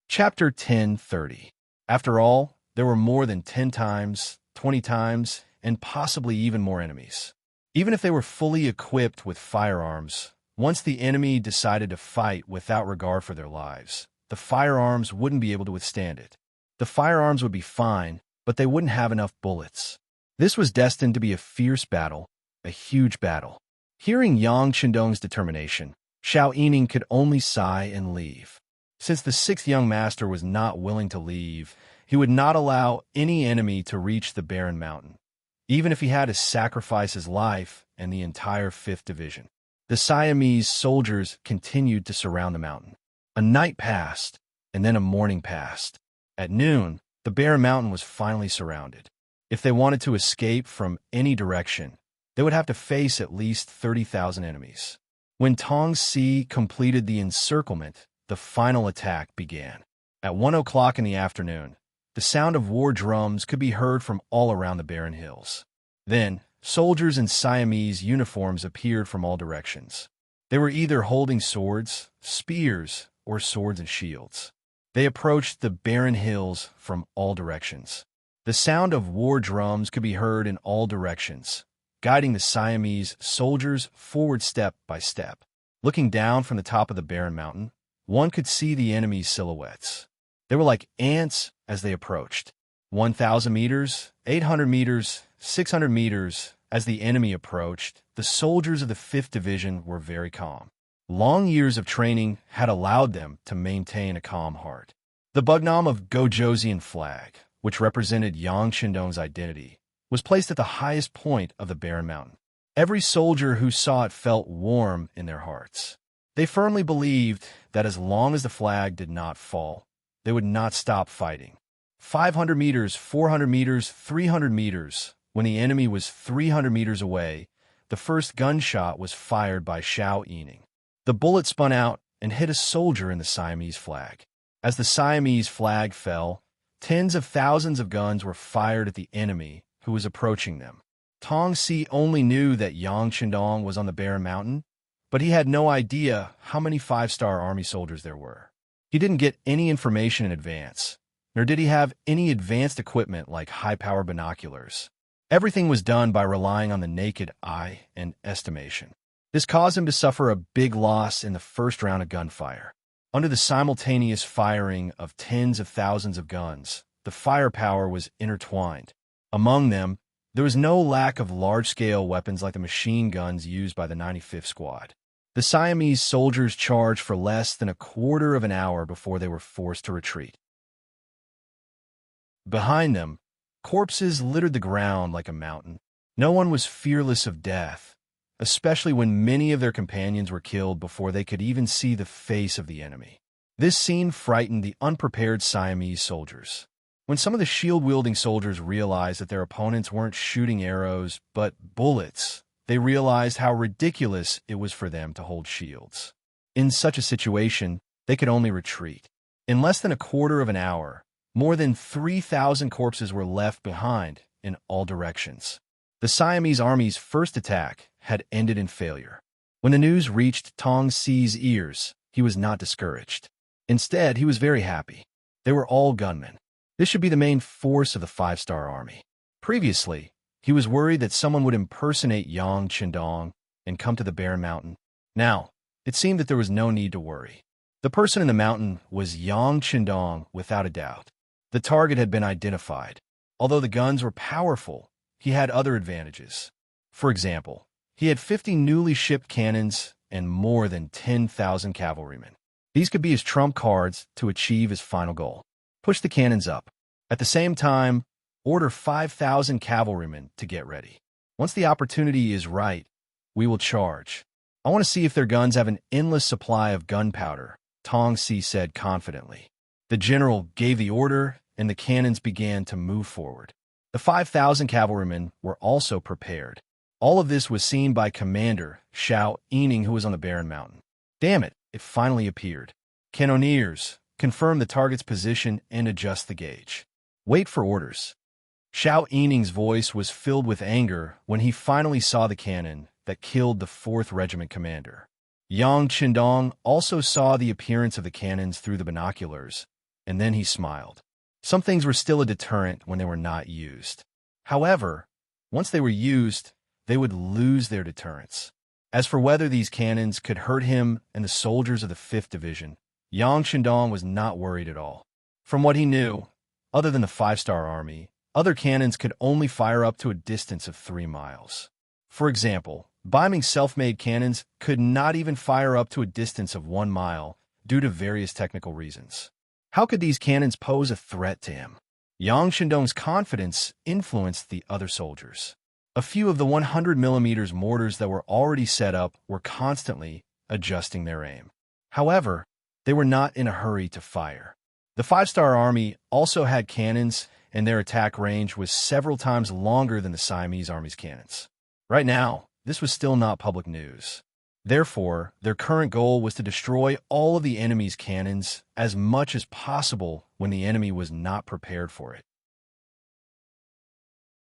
Chapter 10:30. After all, there were more than 10 times, 20 times, and possibly even more enemies. Even if they were fully equipped with firearms, once the enemy decided to fight without regard for their lives, the firearms wouldn't be able to withstand it. The firearms would be fine, but they wouldn't have enough bullets. This was destined to be a fierce battle, a huge battle. Hearing Yang Chendong's determination, Xiao Yining could only sigh and leave. Since the 6th young master was not willing to leave, he would not allow any enemy to reach the barren mountain, even if he had to sacrifice his life and the entire 5th Division. The Siamese soldiers continued to surround the mountain. A night passed, and then a morning passed. At noon, the barren mountain was finally surrounded. If they wanted to escape from any direction, they would have to face at least 30,000 enemies. When Tong Si completed the encirclement, the final attack began. At 1 o'clock in the afternoon, the sound of war drums could be heard from all around the barren hills. Then, soldiers in Siamese uniforms appeared from all directions. They were either holding swords, spears, or swords and shields. They approached the barren hills from all directions. The sound of war drums could be heard in all directions, guiding the Siamese soldiers forward step by step. Looking down from the top of the barren mountain, one could see the enemy's silhouettes. They were like ants as they approached. 1,000 meters, 800 meters, 600 meters. As the enemy approached, the soldiers of the 5th Division were very calm. Long years of training had allowed them to maintain a calm heart. The Bugnam of Gojoseon flag, which represented Yang Chendong's identity, was placed at the highest point of the barren mountain. Every soldier who saw it felt warm in their hearts. They firmly believed that as long as the flag did not fall, they would not stop fighting. 500 meters, 400 meters, 300 meters. When the enemy was 300 meters away, the first gunshot was fired by Xiao Yining. The bullet spun out and hit a soldier in the Siamese flag. As the Siamese flag fell, tens of thousands of guns were fired at the enemy who was approaching them. Tong Si only knew that Yang Chendong was on the barren mountain, but he had no idea how many 5-star army soldiers there were. He didn't get any information in advance, nor did he have any advanced equipment like high-power binoculars. Everything was done by relying on the naked eye and estimation. This caused him to suffer a big loss in the first round of gunfire. Under the simultaneous firing of tens of thousands of guns, the firepower was intertwined. Among them, there was no lack of large-scale weapons like the machine guns used by the 95th Squad. The Siamese soldiers charged for less than a quarter of an hour before they were forced to retreat. Behind them, corpses littered the ground like a mountain. No one was fearless of death, especially when many of their companions were killed before they could even see the face of the enemy. This scene frightened the unprepared Siamese soldiers. When some of the shield-wielding soldiers realized that their opponents weren't shooting arrows, but bullets, they realized how ridiculous it was for them to hold shields. In such a situation, they could only retreat. In less than a quarter of an hour, more than 3,000 corpses were left behind in all directions. The Siamese army's first attack had ended in failure. When the news reached Tong Si's ears, he was not discouraged. Instead, he was very happy. They were all gunmen. This should be the main force of the 5-star army. Previously, he was worried that someone would impersonate Yang Chendong and come to the barren mountain. Now, it seemed that there was no need to worry. The person in the mountain was Yang Chendong without a doubt. The target had been identified. Although the guns were powerful, he had other advantages. For example, he had 50 newly shipped cannons and more than 10,000 cavalrymen. These could be his trump cards to achieve his final goal. Push the cannons up. At the same time, order 5,000 cavalrymen to get ready. Once the opportunity is right, we will charge. I want to see if their guns have an endless supply of gunpowder, Tong Si said confidently. The general gave the order, and the cannons began to move forward. The 5,000 cavalrymen were also prepared. All of this was seen by Commander Xiao Yining, who was on the barren mountain. Damn it, it finally appeared. Cannoneers, confirm the target's position and adjust the gauge. Wait for orders. Xiao Yining's voice was filled with anger when he finally saw the cannon that killed the 4th Regiment commander. Yang Qindong also saw the appearance of the cannons through the binoculars, and then he smiled. Some things were still a deterrent when they were not used. However, once they were used, they would lose their deterrence. As for whether these cannons could hurt him and the soldiers of the 5th Division, Yang Qindong was not worried at all. From what he knew, other than the 5-star army, other cannons could only fire up to a distance of 3 miles. For example, Biming's self-made cannons could not even fire up to a distance of 1 mile due to various technical reasons. How could these cannons pose a threat to him? Yang Qindong's confidence influenced the other soldiers. A few of the 100mm mortars that were already set up were constantly adjusting their aim. However, they were not in a hurry to fire. The 5-star army also had cannons, and their attack range was several times longer than the Siamese army's cannons. Right now, this was still not public news. Therefore, their current goal was to destroy all of the enemy's cannons as much as possible when the enemy was not prepared for it.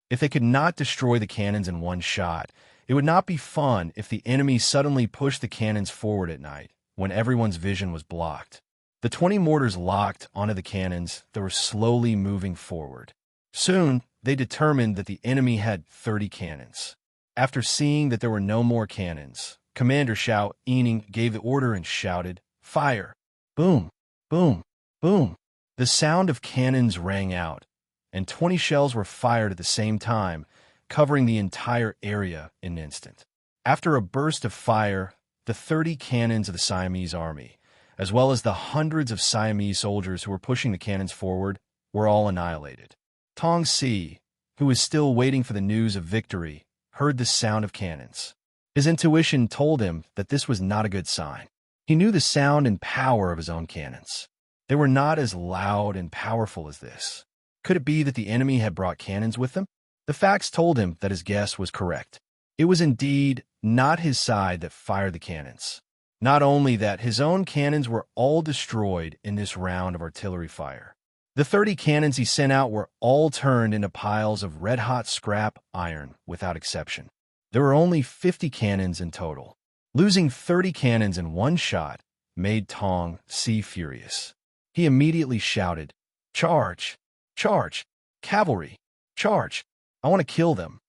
If they could not destroy the cannons in one shot, it would not be fun if the enemy suddenly pushed the cannons forward at night, when everyone's vision was blocked. The 20 mortars locked onto the cannons that were slowly moving forward. Soon, they determined that the enemy had 30 cannons. After seeing that there were no more cannons, Commander Xiao Yining gave the order and shouted, "Fire!" Boom, boom, boom. The sound of cannons rang out, and 20 shells were fired at the same time, covering the entire area in an instant. After a burst of fire, the 30 cannons of the Siamese army, as well as the hundreds of Siamese soldiers who were pushing the cannons forward, were all annihilated. Tong Si, who was still waiting for the news of victory, heard the sound of cannons. His intuition told him that this was not a good sign. He knew the sound and power of his own cannons. They were not as loud and powerful as this. Could it be that the enemy had brought cannons with them? The facts told him that his guess was correct. It was indeed not his side that fired the cannons. Not only that, his own cannons were all destroyed in this round of artillery fire. The 30 cannons he sent out were all turned into piles of red-hot scrap iron without exception. There were only 50 cannons in total. Losing 30 cannons in one shot made Tong Si furious. He immediately shouted, "Charge! Charge! Cavalry! Charge! I want to kill them!"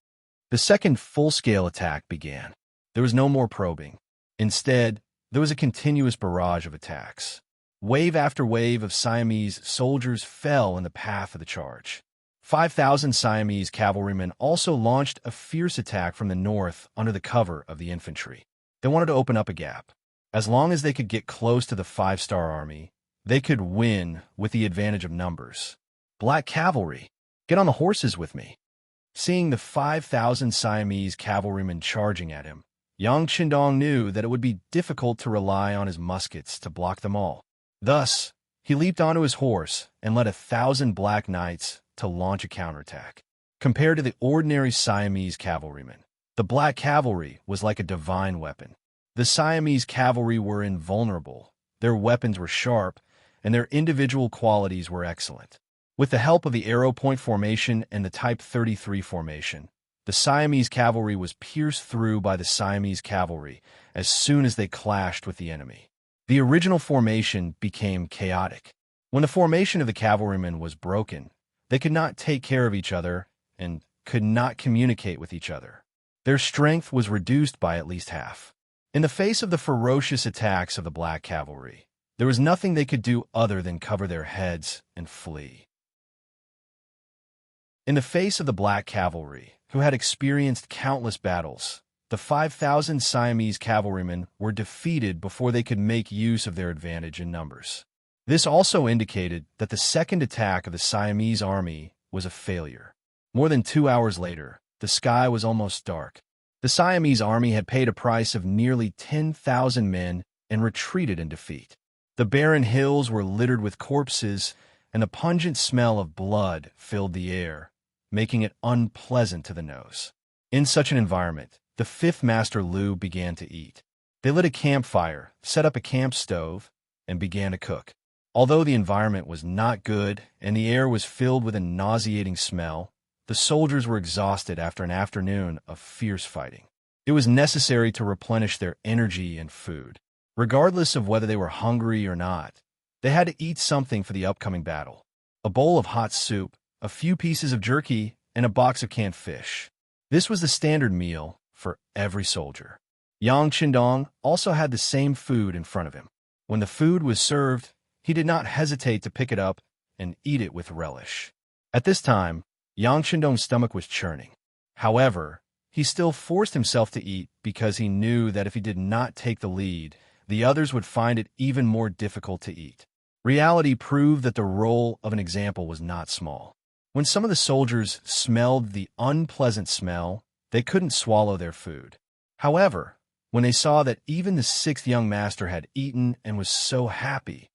The second full-scale attack began. There was no more probing. Instead, there was a continuous barrage of attacks. Wave after wave of Siamese soldiers fell in the path of the charge. 5,000 Siamese cavalrymen also launched a fierce attack from the north under the cover of the infantry. They wanted to open up a gap. As long as they could get close to the 5-star army, they could win with the advantage of numbers. "Black cavalry, get on the horses with me." Seeing the 5,000 Siamese cavalrymen charging at him, Yang Qindong knew that it would be difficult to rely on his muskets to block them all. Thus, he leaped onto his horse and led 1,000 black knights to launch a counterattack. Compared to the ordinary Siamese cavalrymen, the black cavalry was like a divine weapon. The Siamese cavalry were invulnerable, their weapons were sharp, and their individual qualities were excellent. With the help of the arrow point formation and the Type 33 formation, the Siamese cavalry was pierced through by the Siamese cavalry as soon as they clashed with the enemy. The original formation became chaotic. When the formation of the cavalrymen was broken, they could not take care of each other and could not communicate with each other. Their strength was reduced by at least half. In the face of the ferocious attacks of the black cavalry, there was nothing they could do other than cover their heads and flee. In the face of the black cavalry, who had experienced countless battles, the 5,000 Siamese cavalrymen were defeated before they could make use of their advantage in numbers. This also indicated that the second attack of the Siamese army was a failure. More than 2 hours later, the sky was almost dark. The Siamese army had paid a price of nearly 10,000 men and retreated in defeat. The barren hills were littered with corpses, and the pungent smell of blood filled the air, making it unpleasant to the nose. In such an environment, the fifth master Lu began to eat. They lit a campfire, set up a camp stove, and began to cook. Although the environment was not good and the air was filled with a nauseating smell, the soldiers were exhausted after an afternoon of fierce fighting. It was necessary to replenish their energy and food. Regardless of whether they were hungry or not, they had to eat something for the upcoming battle. A bowl of hot soup, a few pieces of jerky, and a box of canned fish. This was the standard meal for every soldier. Yang Qindong also had the same food in front of him. When the food was served, he did not hesitate to pick it up and eat it with relish. At this time, Yang Qindong's stomach was churning. However, he still forced himself to eat because he knew that if he did not take the lead, the others would find it even more difficult to eat. Reality proved that the role of an example was not small. When some of the soldiers smelled the unpleasant smell, they couldn't swallow their food. However, when they saw that even the sixth young master had eaten and was so happy,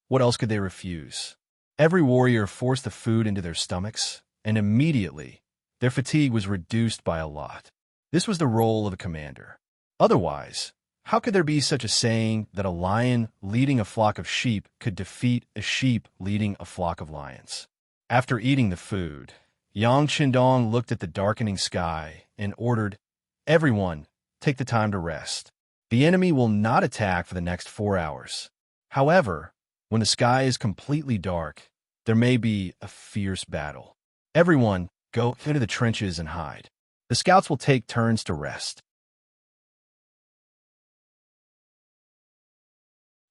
what else could they refuse? Every warrior forced the food into their stomachs, and immediately, their fatigue was reduced by a lot. This was the role of a commander. Otherwise, how could there be such a saying that a lion leading a flock of sheep could defeat a sheep leading a flock of lions? After eating the food, Yang Qindong looked at the darkening sky and ordered, "Everyone, take the time to rest. The enemy will not attack for the next 4 hours. However, when the sky is completely dark, there may be a fierce battle. Everyone, go into the trenches and hide. The scouts will take turns to rest."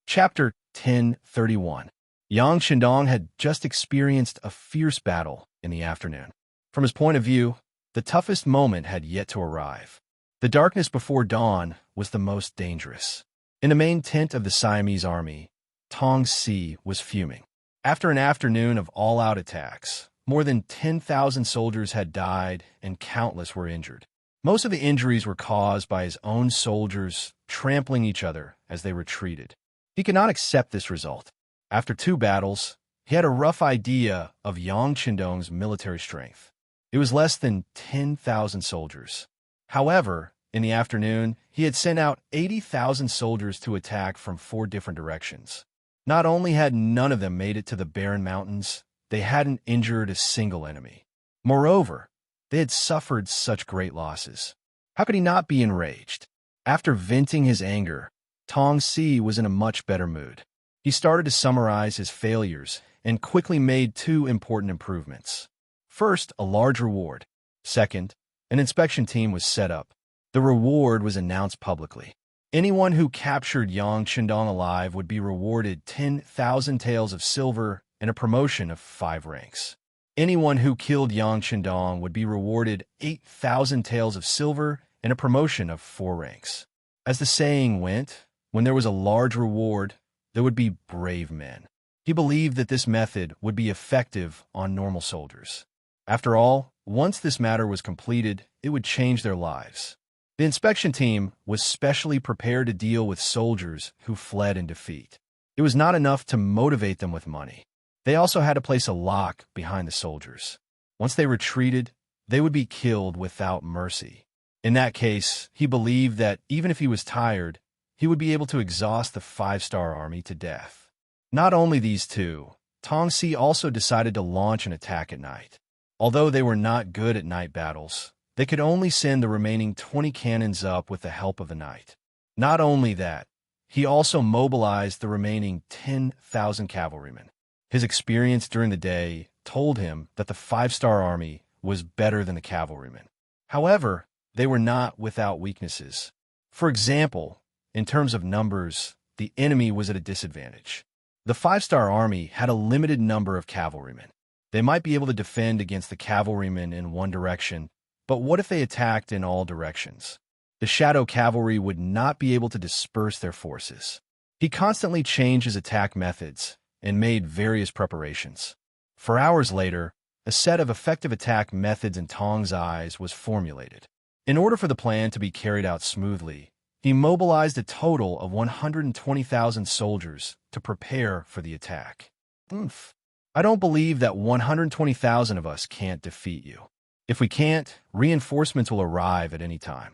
Chapter 10:31. Yang Qindong had just experienced a fierce battle in the afternoon. From his point of view, the toughest moment had yet to arrive. The darkness before dawn was the most dangerous. In the main tent of the Siamese army, Tong Si was fuming. After an afternoon of all-out attacks, more than 10,000 soldiers had died and countless were injured. Most of the injuries were caused by his own soldiers trampling each other as they retreated. He could not accept this result. After 2 battles, he had a rough idea of Yang Qindong's military strength. It was less than 10,000 soldiers. However, in the afternoon, he had sent out 80,000 soldiers to attack from 4 different directions. Not only had none of them made it to the barren mountains, they hadn't injured a single enemy. Moreover, they had suffered such great losses. How could he not be enraged? After venting his anger, Tong Si was in a much better mood. He started to summarize his failures and quickly made 2 important improvements. First, a large reward. Second, an inspection team was set up. The reward was announced publicly. Anyone who captured Yang Qindong alive would be rewarded 10,000 taels of silver and a promotion of 5 ranks. Anyone who killed Yang Qindong would be rewarded 8,000 taels of silver and a promotion of 4 ranks. As the saying went, when there was a large reward, there would be brave men. He believed that this method would be effective on normal soldiers. After all, once this matter was completed, it would change their lives. The inspection team was specially prepared to deal with soldiers who fled in defeat. It was not enough to motivate them with money. They also had to place a lock behind the soldiers. Once they retreated, they would be killed without mercy. In that case, he believed that even if he was tired, he would be able to exhaust the 5-star army to death. Not only these 2, Tong Si also decided to launch an attack at night. Although they were not good at night battles, they could only send the remaining 20 cannons up with the help of the night. Not only that, he also mobilized the remaining 10,000 cavalrymen. His experience during the day told him that the 5-star army was better than the cavalrymen. However, they were not without weaknesses. For example, in terms of numbers, the enemy was at a disadvantage. The 5-star army had a limited number of cavalrymen. They might be able to defend against the cavalrymen in one direction, but what if they attacked in all directions? the Shadow Cavalry would not be able to disperse their forces. He constantly changed his attack methods and made various preparations. For hours later, a set of effective attack methods in Tong's eyes was formulated. In order for the plan to be carried out smoothly, he mobilized a total of 120,000 soldiers to prepare for the attack. I don't believe that 120,000 of us can't defeat you. If we can't, reinforcements will arrive at any time.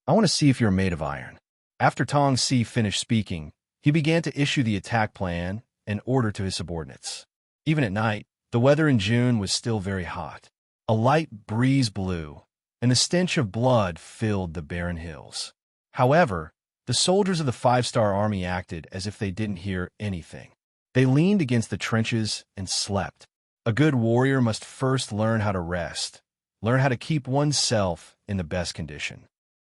I want to see if you're made of iron. After Tong Si finished speaking, he began to issue the attack plan and order to his subordinates. Even at night, the weather in June was still very hot. A light breeze blew, and the stench of blood filled the barren hills. However, the soldiers of the five-star army acted as if they didn't hear anything. They leaned against the trenches and slept. A good warrior must first learn how to rest, learn how to keep oneself in the best condition.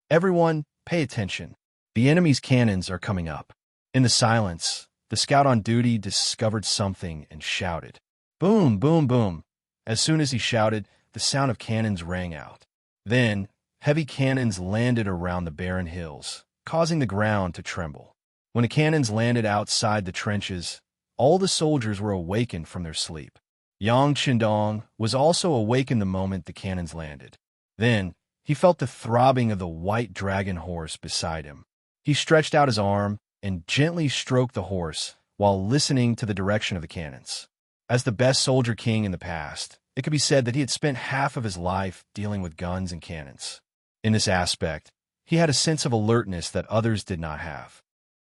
Everyone, pay attention. The enemy's cannons are coming up. In the silence, the scout on duty discovered something and shouted, "Boom, boom, boom." As soon as he shouted, the sound of cannons rang out. Then, heavy cannons landed around the barren hills, causing the ground to tremble. When the cannons landed outside the trenches, all the soldiers were awakened from their sleep. Yang Qindong was also awakened the moment the cannons landed. Then, he felt the throbbing of the white dragon horse beside him. He stretched out his arm and gently stroked the horse while listening to the direction of the cannons. As the best soldier king in the past, it could be said that he had spent half of his life dealing with guns and cannons. In this aspect, he had a sense of alertness that others did not have.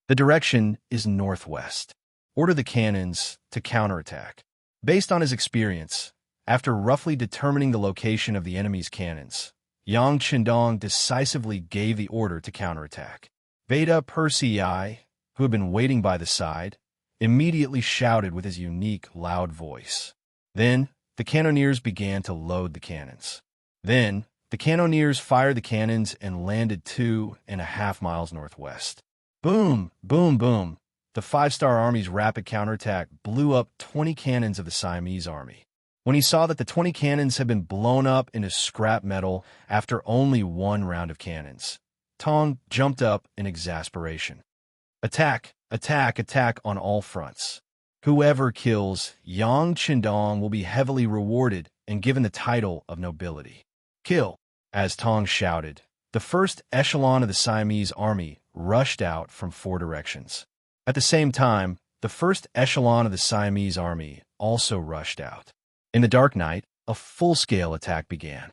The direction is northwest. Order the cannons to counterattack. Based on his experience, after roughly determining the location of the enemy's cannons, Yang Qindong decisively gave the order to counterattack. Beta Persei, who had been waiting by the side, immediately shouted with his unique, loud voice. Then, the cannoneers began to load the cannons. Then, the cannoneers fired the cannons and landed 2.5 miles northwest. Boom, boom, boom. The five-star army's rapid counterattack blew up 20 cannons of the Siamese army. When he saw that the 20 cannons had been blown up into scrap metal after only one round of cannons, Tong jumped up in exasperation. Attack, attack, attack on all fronts. Whoever kills Yang Qindong will be heavily rewarded and given the title of nobility. Kill! As Tong shouted, the first echelon of the Siamese army rushed out from 4 directions. At the same time, the first echelon of the Siamese army also rushed out. In the dark night, a full-scale attack began.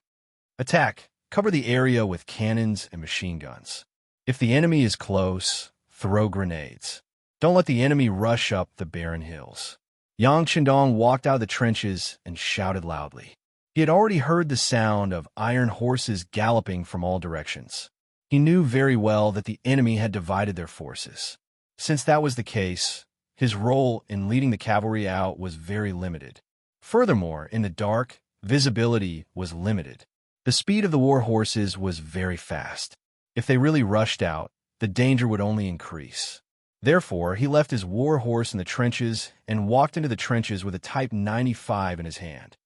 Attack! Cover the area with cannons and machine guns. If the enemy is close, throw grenades. Don't let the enemy rush up the barren hills. Yang Qindong walked out of the trenches and shouted loudly. He had already heard the sound of iron horses galloping from all directions. He knew very well that the enemy had divided their forces. Since that was the case, his role in leading the cavalry out was very limited. Furthermore, in the dark, visibility was limited. The speed of the war horses was very fast. If they really rushed out, the danger would only increase. Therefore, he left his war horse in the trenches and walked into the trenches with a Type 95 in his hand.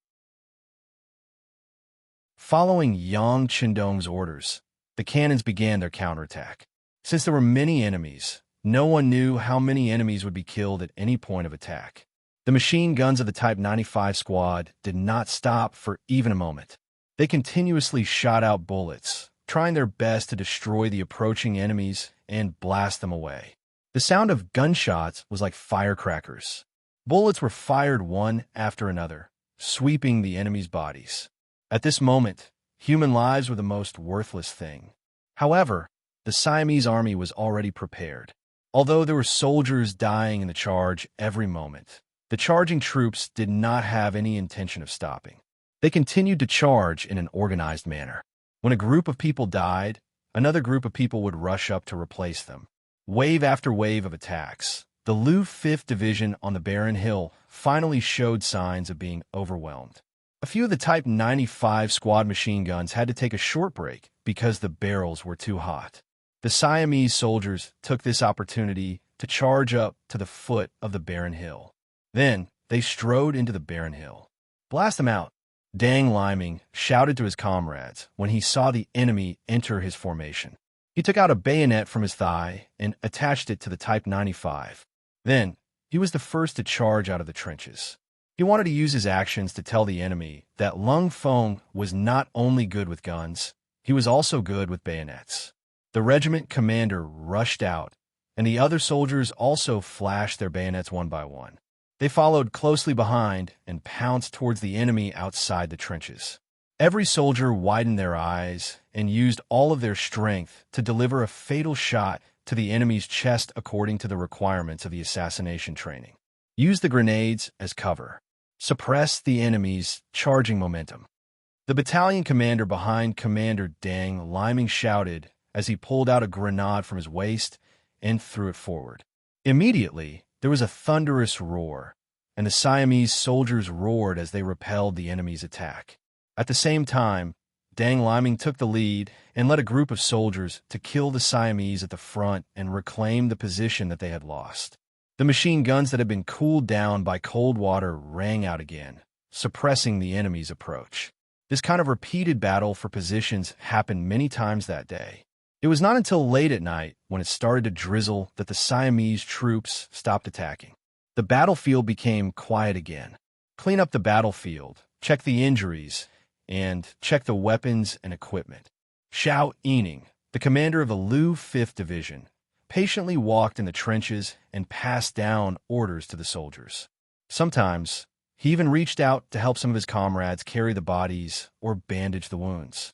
Following Yang Qindong's orders, the cannons began their counterattack. Since there were many enemies, no one knew how many enemies would be killed at any point of attack. The machine guns of the Type 95 squad did not stop for even a moment. They continuously shot out bullets, trying their best to destroy the approaching enemies and blast them away. The sound of gunshots was like firecrackers. Bullets were fired one after another, sweeping the enemy's bodies. At this moment, human lives were the most worthless thing. However, the Siamese army was already prepared. Although there were soldiers dying in the charge every moment, the charging troops did not have any intention of stopping. They continued to charge in an organized manner. When a group of people died, another group of people would rush up to replace them. Wave after wave of attacks, the Lu 5th Division on the barren hill finally showed signs of being overwhelmed. A few of the Type 95 squad machine guns had to take a short break because the barrels were too hot. The Siamese soldiers took this opportunity to charge up to the foot of the barren hill. Then, they strode into the barren hill. Blast them out! Dang Liming shouted to his comrades when he saw the enemy enter his formation. He took out a bayonet from his thigh and attached it to the Type 95. Then, he was the first to charge out of the trenches. He wanted to use his actions to tell the enemy that Lung Feng was not only good with guns, he was also good with bayonets. The regiment commander rushed out, and the other soldiers also flashed their bayonets one by one. They followed closely behind and pounced towards the enemy outside the trenches. Every soldier widened their eyes and used all of their strength to deliver a fatal shot to the enemy's chest according to the requirements of the assassination training. Use the grenades as cover. Suppress the enemy's charging momentum. The battalion commander behind Commander Dang Liming shouted as he pulled out a grenade from his waist and threw it forward. Immediately, there was a thunderous roar, and the Siamese soldiers roared as they repelled the enemy's attack. At the same time, Dang Liming took the lead and led a group of soldiers to kill the Siamese at the front and reclaim the position that they had lost. The machine guns that had been cooled down by cold water rang out again, suppressing the enemy's approach. This kind of repeated battle for positions happened many times that day. It was not until late at night, when it started to drizzle, that the Siamese troops stopped attacking. The battlefield became quiet again. Clean up the battlefield, check the injuries, and check the weapons and equipment. Xiao Yining, the commander of the Lu 5th Division, patiently walked in the trenches and passed down orders to the soldiers. Sometimes, he even reached out to help some of his comrades carry the bodies or bandage the wounds.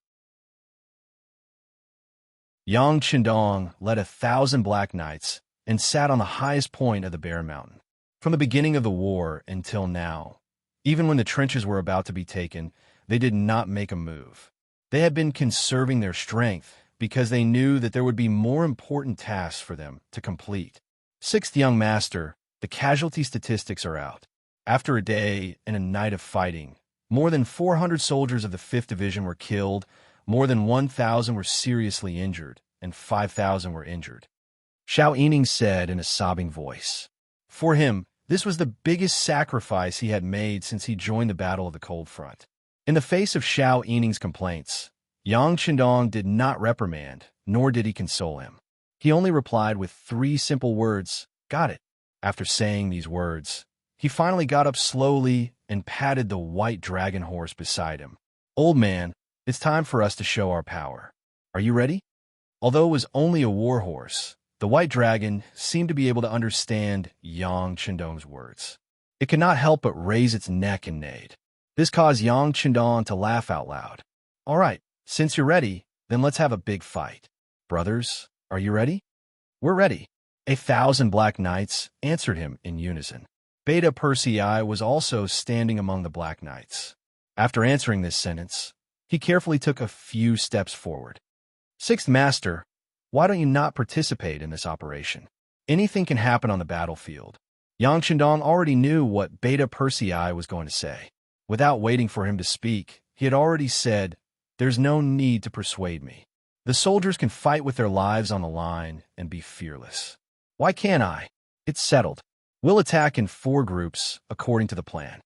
Yang Qindong led 1,000 Black Knights and sat on the highest point of the Bear Mountain. From the beginning of the war until now, even when the trenches were about to be taken, they did not make a move. They had been conserving their strength because they knew that there would be more important tasks for them to complete. 6th Young Master, the casualty statistics are out. After a day and a night of fighting, more than 400 soldiers of the 5th Division were killed, more than 1,000 were seriously injured, and 5,000 were injured. Xiao Yining said in a sobbing voice. For him, this was the biggest sacrifice he had made since he joined the Battle of the Cold Front. In the face of Xiao Yining's complaints, Yang Qindong did not reprimand, nor did he console him. He only replied with 3 simple words, "Got it." After saying these words, he finally got up slowly and patted the white dragon horse beside him. "Old man, it's time for us to show our power. Are you ready?" Although it was only a war horse, the white dragon seemed to be able to understand Yang Qindong's words. It could not help but raise its neck and neighed. This caused Yang Qindong to laugh out loud. "All right, since you're ready, then let's have a big fight. Brothers, are you ready?" "We're ready." 1,000 Black Knights answered him in unison. Beta Persei was also standing among the Black Knights. After answering this sentence, he carefully took a few steps forward. "6th Master, why don't you not participate in this operation? Anything can happen on the battlefield." Yang Qindong already knew what Beta Persei was going to say. Without waiting for him to speak, he had already said, "There's no need to persuade me. The soldiers can fight with their lives on the line and be fearless. Why can't I? It's settled. We'll attack in 4 groups according to the plan."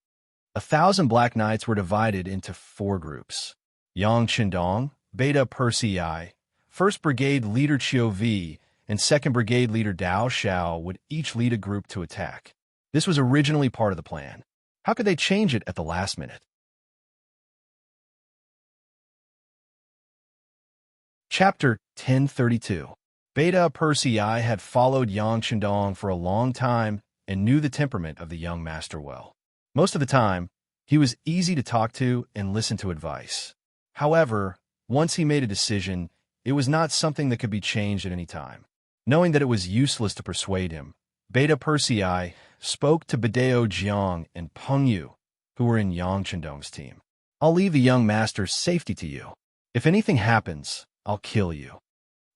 1,000 Black Knights were divided into 4 groups. Yang Qindong, Beta Persei, 1st Brigade Leader Qiu Vi, and 2nd Brigade Leader Dao Xiao would each lead a group to attack. This was originally part of the plan. How could they change it at the last minute? Chapter 1032. Beta Persei had followed Yang Qindong for a long time and knew the temperament of the young master well. Most of the time, he was easy to talk to and listen to advice. However, once he made a decision, it was not something that could be changed at any time. Knowing that it was useless to persuade him, Beta Persei spoke to Badeo Jiang and Peng Yu, who were in Yang Qindong's team. "I'll leave the young master's safety to you. If anything happens, I'll kill you.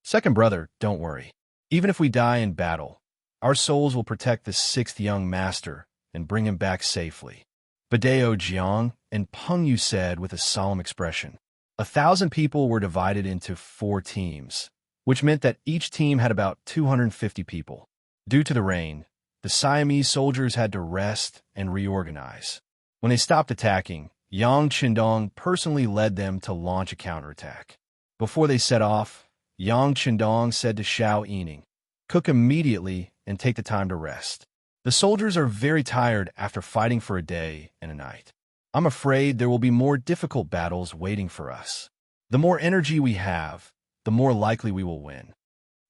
Second brother, don't worry. Even if we die in battle, our souls will protect the 6th young master and bring him back safely." Badeo Jiang and Peng Yu said with a solemn expression. 1,000 people were divided into 4 teams, which meant that each team had about 250 people. Due to the rain, the Siamese soldiers had to rest and reorganize. When they stopped attacking, Yang Qindong personally led them to launch a counterattack. Before they set off, Yang Qindong said to Xiao Yining, "Cook immediately and take the time to rest. The soldiers are very tired after fighting for a day and a night. I'm afraid there will be more difficult battles waiting for us. The more energy we have, the more likely we will win.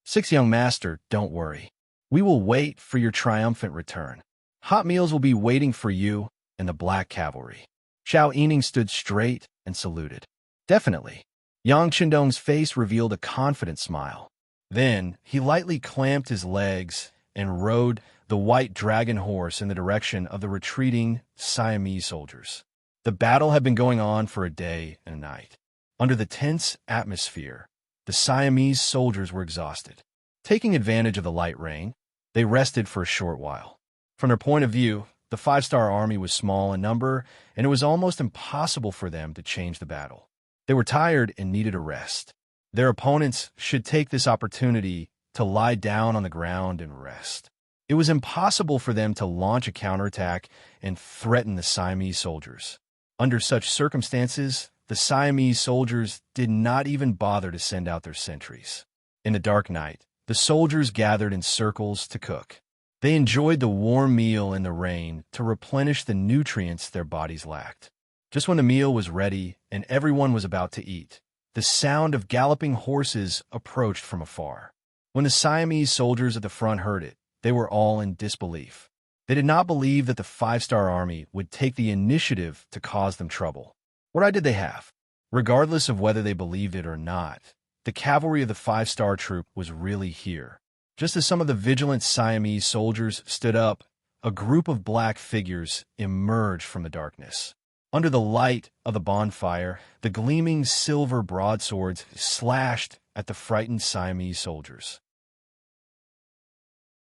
6 young master, don't worry. We will wait for your triumphant return. Hot meals will be waiting for you and the Black Cavalry." Xiao Yining stood straight and saluted. "Definitely." Yang Qindong's face revealed a confident smile. Then he lightly clamped his legs and rode the white dragon horse in the direction of the retreating Siamese soldiers. The battle had been going on for a day and a night. Under the tense atmosphere, the Siamese soldiers were exhausted. Taking advantage of the light rain, they rested for a short while. From their point of view, the 5-star army was small in number, and it was almost impossible for them to change the battle. They were tired and needed a rest. Their opponents should take this opportunity to lie down on the ground and rest. It was impossible for them to launch a counterattack and threaten the Siamese soldiers. Under such circumstances, the Siamese soldiers did not even bother to send out their sentries. In the dark night, the soldiers gathered in circles to cook. They enjoyed the warm meal in the rain to replenish the nutrients their bodies lacked. Just when the meal was ready and everyone was about to eat, the sound of galloping horses approached from afar. When the Siamese soldiers at the front heard it, they were all in disbelief. They did not believe that the 5-star army would take the initiative to cause them trouble. What right did they have? Regardless of whether they believed it or not, the cavalry of the 5-star troop was really here. Just as some of the vigilant Siamese soldiers stood up, a group of black figures emerged from the darkness. Under the light of the bonfire, the gleaming silver broadswords slashed at the frightened Siamese soldiers.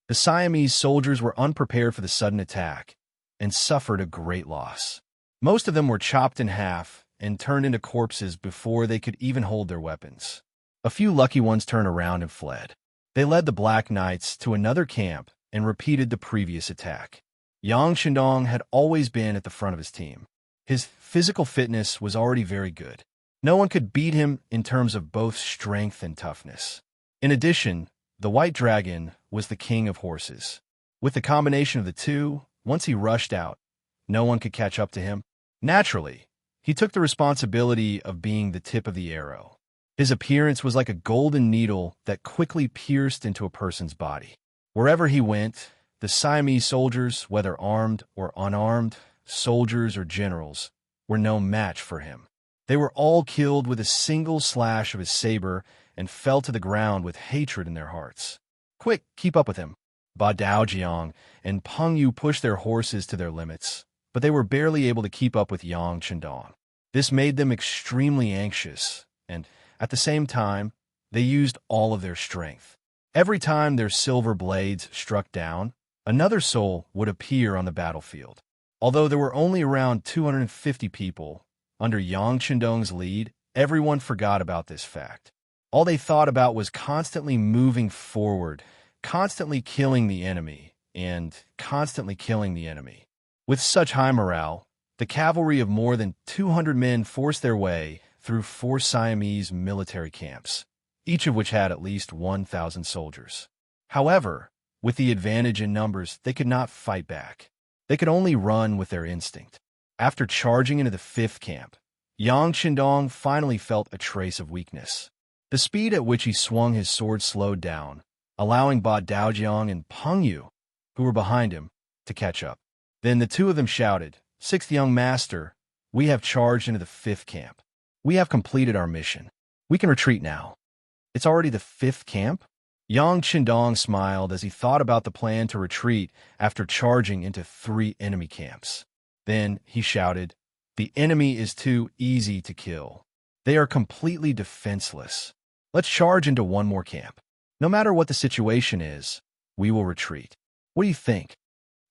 The Siamese soldiers were unprepared for the sudden attack and suffered a great loss. Most of them were chopped in half and turned into corpses before they could even hold their weapons. A few lucky ones turned around and fled. They led the Black Knights to another camp and repeated the previous attack. Yang Qindong had always been at the front of his team. His physical fitness was already very good. No one could beat him in terms of both strength and toughness. In addition, the White Dragon was the king of horses. With the combination of the two, once he rushed out, no one could catch up to him. Naturally, he took the responsibility of being the tip of the arrow. His appearance was like a golden needle that quickly pierced into a person's body. Wherever he went, the Siamese soldiers, whether armed or unarmed, soldiers or generals, were no match for him. They were all killed with a single slash of his saber and fell to the ground with hatred in their hearts. "Quick, keep up with him." Ba Daojiang and Peng Yu pushed their horses to their limits, but they were barely able to keep up with Yang Qindong. This made them extremely anxious, and at the same time, they used all of their strength. Every time their silver blades struck down, another soul would appear on the battlefield. Although there were only around 250 people, under Yang Qindong's lead, everyone forgot about this fact. All they thought about was constantly moving forward, constantly killing the enemy, and constantly killing the enemy. With such high morale, the cavalry of more than 200 men forced their way through 4 Siamese military camps, each of which had at least 1,000 soldiers. However, with the advantage in numbers, they could not fight back. They could only run with their instinct. After charging into the 5th camp, Yang Qindong finally felt a trace of weakness. The speed at which he swung his sword slowed down, allowing Ba Daojiang and Peng Yu, who were behind him, to catch up. Then the two of them shouted, "Sixth young master, we have charged into the 5th camp. We have completed our mission. We can retreat now." "It's already the 5th camp?" Yang Qindong smiled as he thought about the plan to retreat after charging into 3 enemy camps. Then he shouted, "The enemy is too easy to kill. They are completely defenseless. Let's charge into 1 more camp. No matter what the situation is, we will retreat. What do you think?"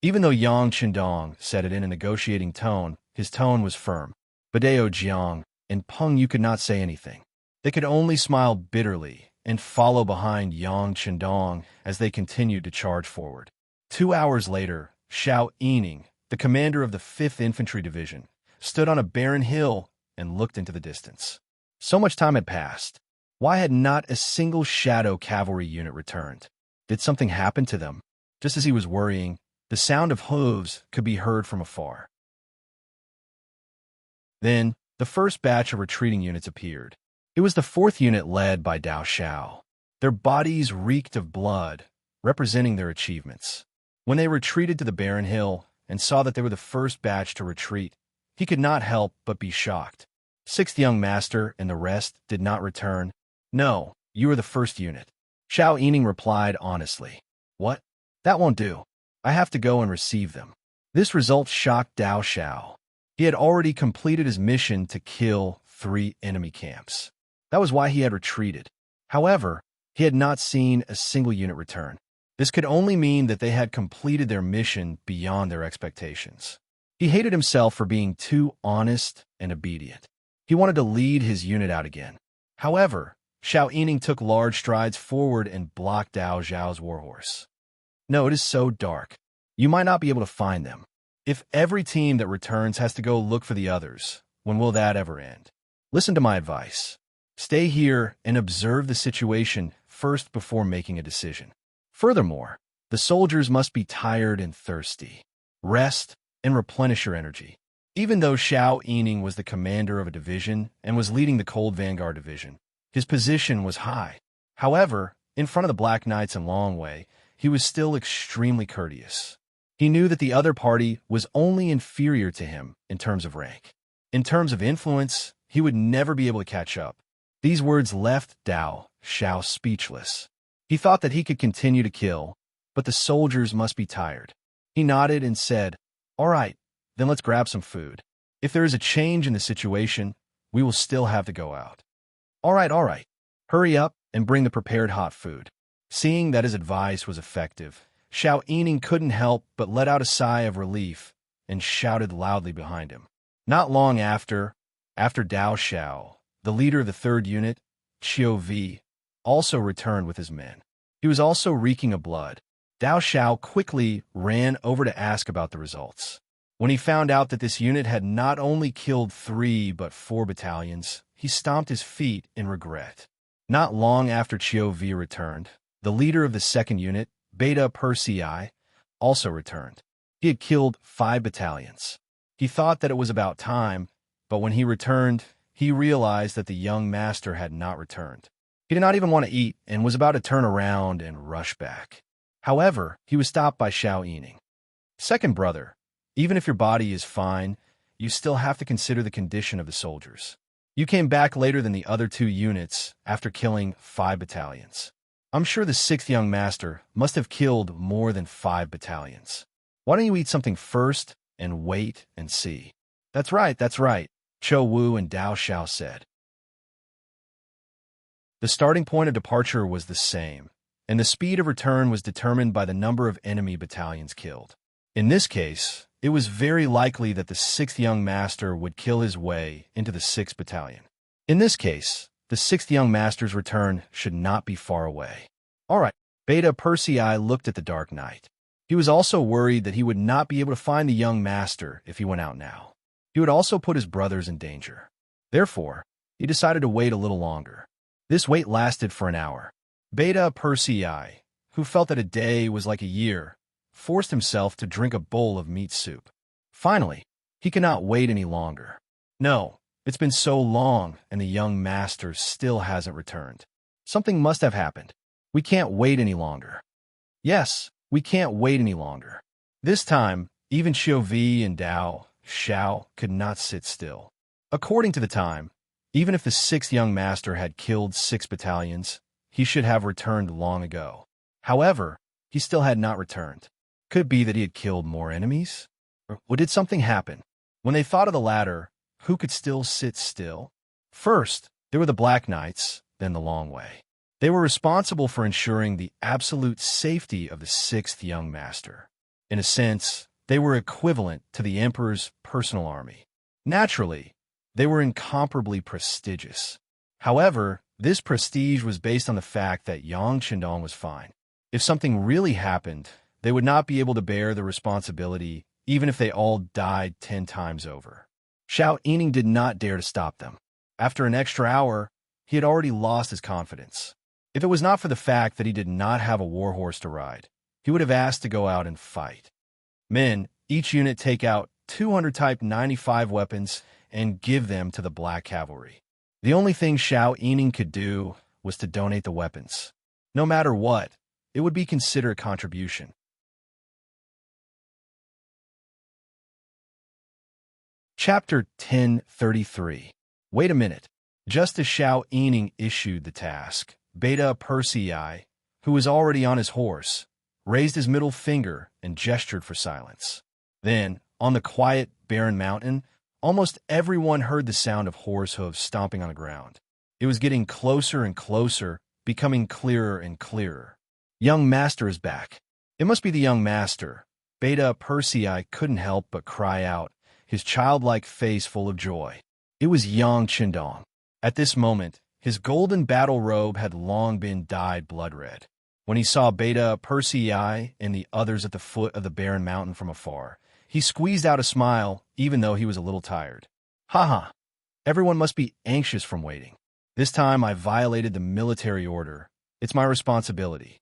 Even though Yang Qindong said it in a negotiating tone, his tone was firm. Badeo Jiang and Peng Yu could not say anything. They could only smile bitterly and follow behind Yang Qindong as they continued to charge forward. 2 hours later, Xiao Yining, the commander of the 5th Infantry Division, stood on a barren hill and looked into the distance. So much time had passed. Why had not a single shadow cavalry unit returned? Did something happen to them? Just as he was worrying, the sound of hooves could be heard from afar. Then, the first batch of retreating units appeared. It was the fourth unit led by Dao Xiao. Their bodies reeked of blood, representing their achievements. When they retreated to the barren hill and saw that they were the first batch to retreat, he could not help but be shocked. Sixth young master and the rest did not return. No, you are the first unit. Xiao Yining replied honestly. What? That won't do. I have to go and receive them. This result shocked Dao Xiao. He had already completed his mission to kill 3 enemy camps. That was why he had retreated. However, he had not seen a single unit return. This could only mean that they had completed their mission beyond their expectations. He hated himself for being too honest and obedient. He wanted to lead his unit out again. However, Xiao Yining took large strides forward and blocked Dao Xiao's warhorse. No, it is so dark. You might not be able to find them. If every team that returns has to go look for the others, when will that ever end? Listen to my advice. Stay here and observe the situation first before making a decision. Furthermore, the soldiers must be tired and thirsty. Rest and replenish your energy. Even though Xiao Yining was the commander of a division and was leading the Cold Vanguard division, his position was high. However, in front of the Black Knights and Longwei, he was still extremely courteous. He knew that the other party was only inferior to him in terms of rank. In terms of influence, he would never be able to catch up. These words left Dao Xiao speechless. He thought that he could continue to kill, but the soldiers must be tired. He nodded and said, "All right, then let's grab some food. If there is a change in the situation, we will still have to go out." All right. Hurry up and bring the prepared hot food." Seeing that his advice was effective, Xiao Yining couldn't help but let out a sigh of relief and shouted loudly behind him. Not long after Dao Xiao, the leader of the 3rd unit, Qiu Vi, also returned with his men. He was also reeking of blood. Dao Xiao quickly ran over to ask about the results. When he found out that this unit had not only killed 3 but 4 battalions, he stomped his feet in regret. Not long after Qiu Vi returned, the leader of the 2nd unit, Beta Persei, also returned. He had killed 5 battalions. He thought that it was about time, but when he returned, he realized that the young master had not returned. He did not even want to eat and was about to turn around and rush back. However, he was stopped by Xiao Yining. "Second brother, even if your body is fine, you still have to consider the condition of the soldiers. You came back later than the other 2 units after killing 5 battalions. I'm sure the 6th young master must have killed more than 5 battalions. Why don't you eat something first and wait and see?" That's right, Chou Wu and Dao Xiao said. The starting point of departure was the same, and the speed of return was determined by the number of enemy battalions killed. In this case, it was very likely that the 6th young master would kill his way into the 6th battalion. In this case, the 6th young master's return should not be far away. All right, Beta Persei looked at the Dark Knight. He was also worried that he would not be able to find the young master if he went out now. He would also put his brothers in danger. Therefore, he decided to wait a little longer. This wait lasted for an hour. Beta Persei, who felt that a day was like a year, forced himself to drink a bowl of meat soup. Finally, he could not wait any longer. No, it's been so long and the young master still hasn't returned. Something must have happened. We can't wait any longer. Yes, we can't wait any longer. This time, even Qiu Vi and Dao Xiao could not sit still. According to the time, even if the 6th young master had killed 6 battalions, he should have returned long ago. However, he still had not returned. Could it be that he had killed more enemies? Or did something happen? When they thought of the latter, who could still sit still? First, there were the Black Knights, then the Longwei. They were responsible for ensuring the absolute safety of the 6th young master. In a sense, they were equivalent to the emperor's personal army. Naturally, they were incomparably prestigious. However, this prestige was based on the fact that Yang Qindong was fine. If something really happened, they would not be able to bear the responsibility even if they all died 10 times over. Xiao Yining did not dare to stop them. After an extra hour, he had already lost his confidence. If it was not for the fact that he did not have a warhorse to ride, he would have asked to go out and fight. Men, each unit take out 200 Type 95 weapons and give them to the Black Cavalry. The only thing Xiao Yining could do was to donate the weapons. No matter what, it would be considered a contribution. Chapter 1033. Wait a minute. Just as Xiao Yining issued the task, Beta Persei, who was already on his horse, raised his middle finger and gestured for silence. Then, on the quiet, barren mountain, almost everyone heard the sound of horse hooves stomping on the ground. It was getting closer and closer, becoming clearer and clearer. Young Master is back. It must be the young master. Beta Persei couldn't help but cry out, his childlike face full of joy. It was Yang Qindong. At this moment, his golden battle robe had long been dyed blood red. When he saw Beta Persei and the others at the foot of the barren mountain from afar, he squeezed out a smile, even though he was a little tired. Haha, everyone must be anxious from waiting. This time I violated the military order. It's my responsibility.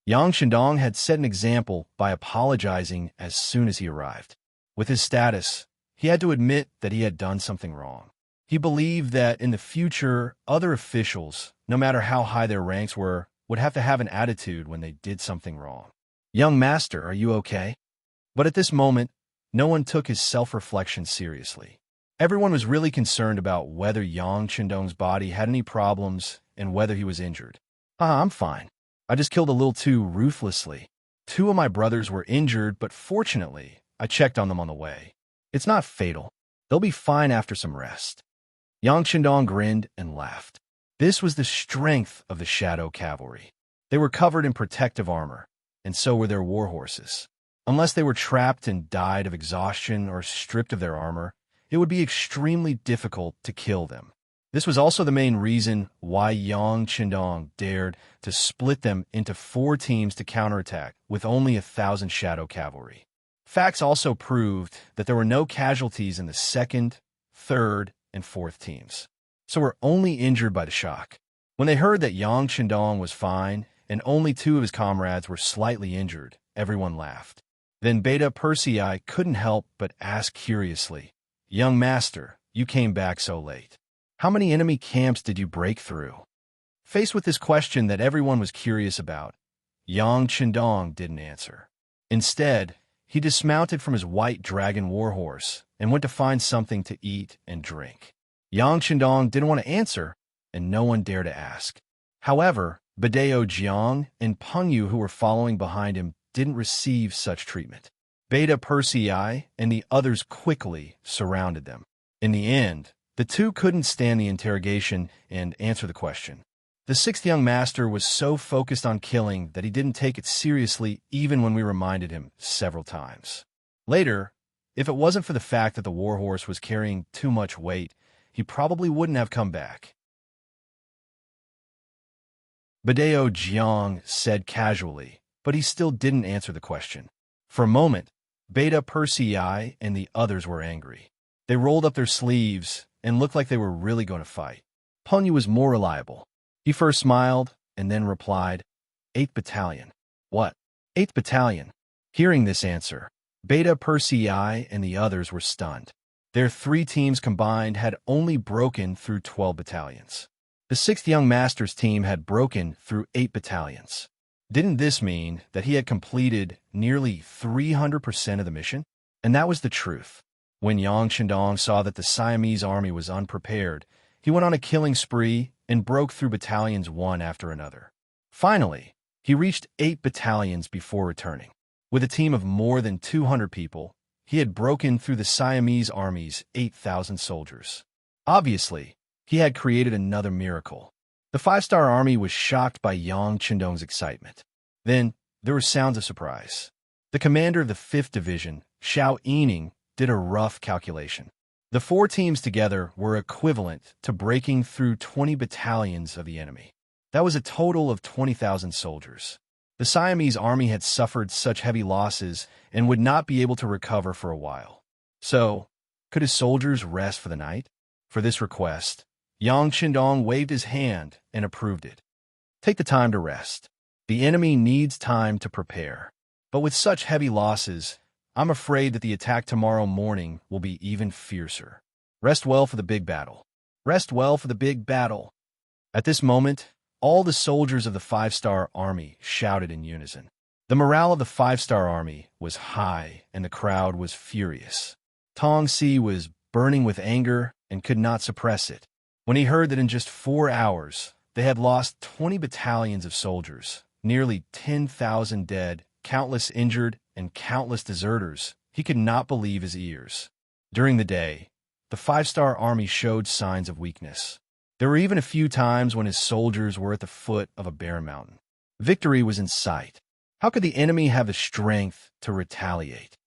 Yang Qindong had set an example by apologizing as soon as he arrived. With his status, he had to admit that he had done something wrong. He believed that in the future, other officials, no matter how high their ranks were, would have to have an attitude when they did something wrong. Young Master, are you okay? But at this moment, no one took his self-reflection seriously. Everyone was really concerned about whether Yang Qindong's body had any problems and whether he was injured. I'm fine. I just killed a little too ruthlessly. 2 of my brothers were injured, but fortunately, I checked on them on the way. It's not fatal. They'll be fine after some rest. Yang Qindong grinned and laughed. This was the strength of the Shadow Cavalry. They were covered in protective armor, and so were their warhorses. Unless they were trapped and died of exhaustion or stripped of their armor, it would be extremely difficult to kill them. This was also the main reason why Yang Qindong dared to split them into 4 teams to counterattack with only 1,000 Shadow Cavalry. Facts also proved that there were no casualties in the 2nd, 3rd, and 4th teams, so were only injured by the shock. When they heard that Yang Qindong was fine and only 2 of his comrades were slightly injured, everyone laughed. Then Beta Persei couldn't help but ask curiously, Young Master, you came back so late. How many enemy camps did you break through? Faced with this question that everyone was curious about, Yang Qindong didn't answer. Instead, he dismounted from his white dragon warhorse and went to find something to eat and drink. Yang Qindong didn't want to answer, and no one dared to ask. However, Badeo Jiang and Pengyu, who were following behind him, didn't receive such treatment. Beta Persei and the others quickly surrounded them. In the end, the 2 couldn't stand the interrogation and answer the question. The 6th young master was so focused on killing that he didn't take it seriously even when we reminded him several times. Later, if it wasn't for the fact that the warhorse was carrying too much weight, he probably wouldn't have come back. Badeo Jiang said casually, but he still didn't answer the question. For a moment, Beta Persei and the others were angry. They rolled up their sleeves and looked like they were really going to fight. Pengyu was more reliable. He first smiled and then replied, 8th Battalion. What? 8th Battalion. Hearing this answer, Beta Persei and the others were stunned. Their 3 teams combined had only broken through 12 battalions. The 6th Young Master's team had broken through 8 battalions. Didn't this mean that he had completed nearly 300% of the mission? And that was the truth. When Yang Qindong saw that the Siamese army was unprepared, he went on a killing spree and broke through battalions one after another. Finally, he reached 8 battalions before returning. With a team of more than 200 people, he had broken through the Siamese army's 8,000 soldiers. Obviously, he had created another miracle. The 5-star army was shocked by Yang Qindong's excitement. Then, there were sounds of surprise. The commander of the 5th Division, Xiao Yining, did a rough calculation. The 4 teams together were equivalent to breaking through 20 battalions of the enemy. That was a total of 20,000 soldiers. The Siamese army had suffered such heavy losses and would not be able to recover for a while. So, Could his soldiers rest for the night? For this request, Yang Qindong waved his hand and approved it. Take the time to rest. The enemy needs time to prepare. But with such heavy losses, I'm afraid that the attack tomorrow morning will be even fiercer. Rest well for the big battle. Rest well for the big battle. At this moment, all the soldiers of the 5-star army shouted in unison. The morale of the 5-star army was high, and the crowd was furious. Tong Si was burning with anger and could not suppress it. When he heard that in just 4 hours, they had lost 20 battalions of soldiers, nearly 10,000 dead, countless injured, and countless deserters, he could not believe his ears. During the day, the 5-star army showed signs of weakness. There were even a few times when his soldiers were at the foot of a barren mountain. Victory was in sight. How could the enemy have the strength to retaliate?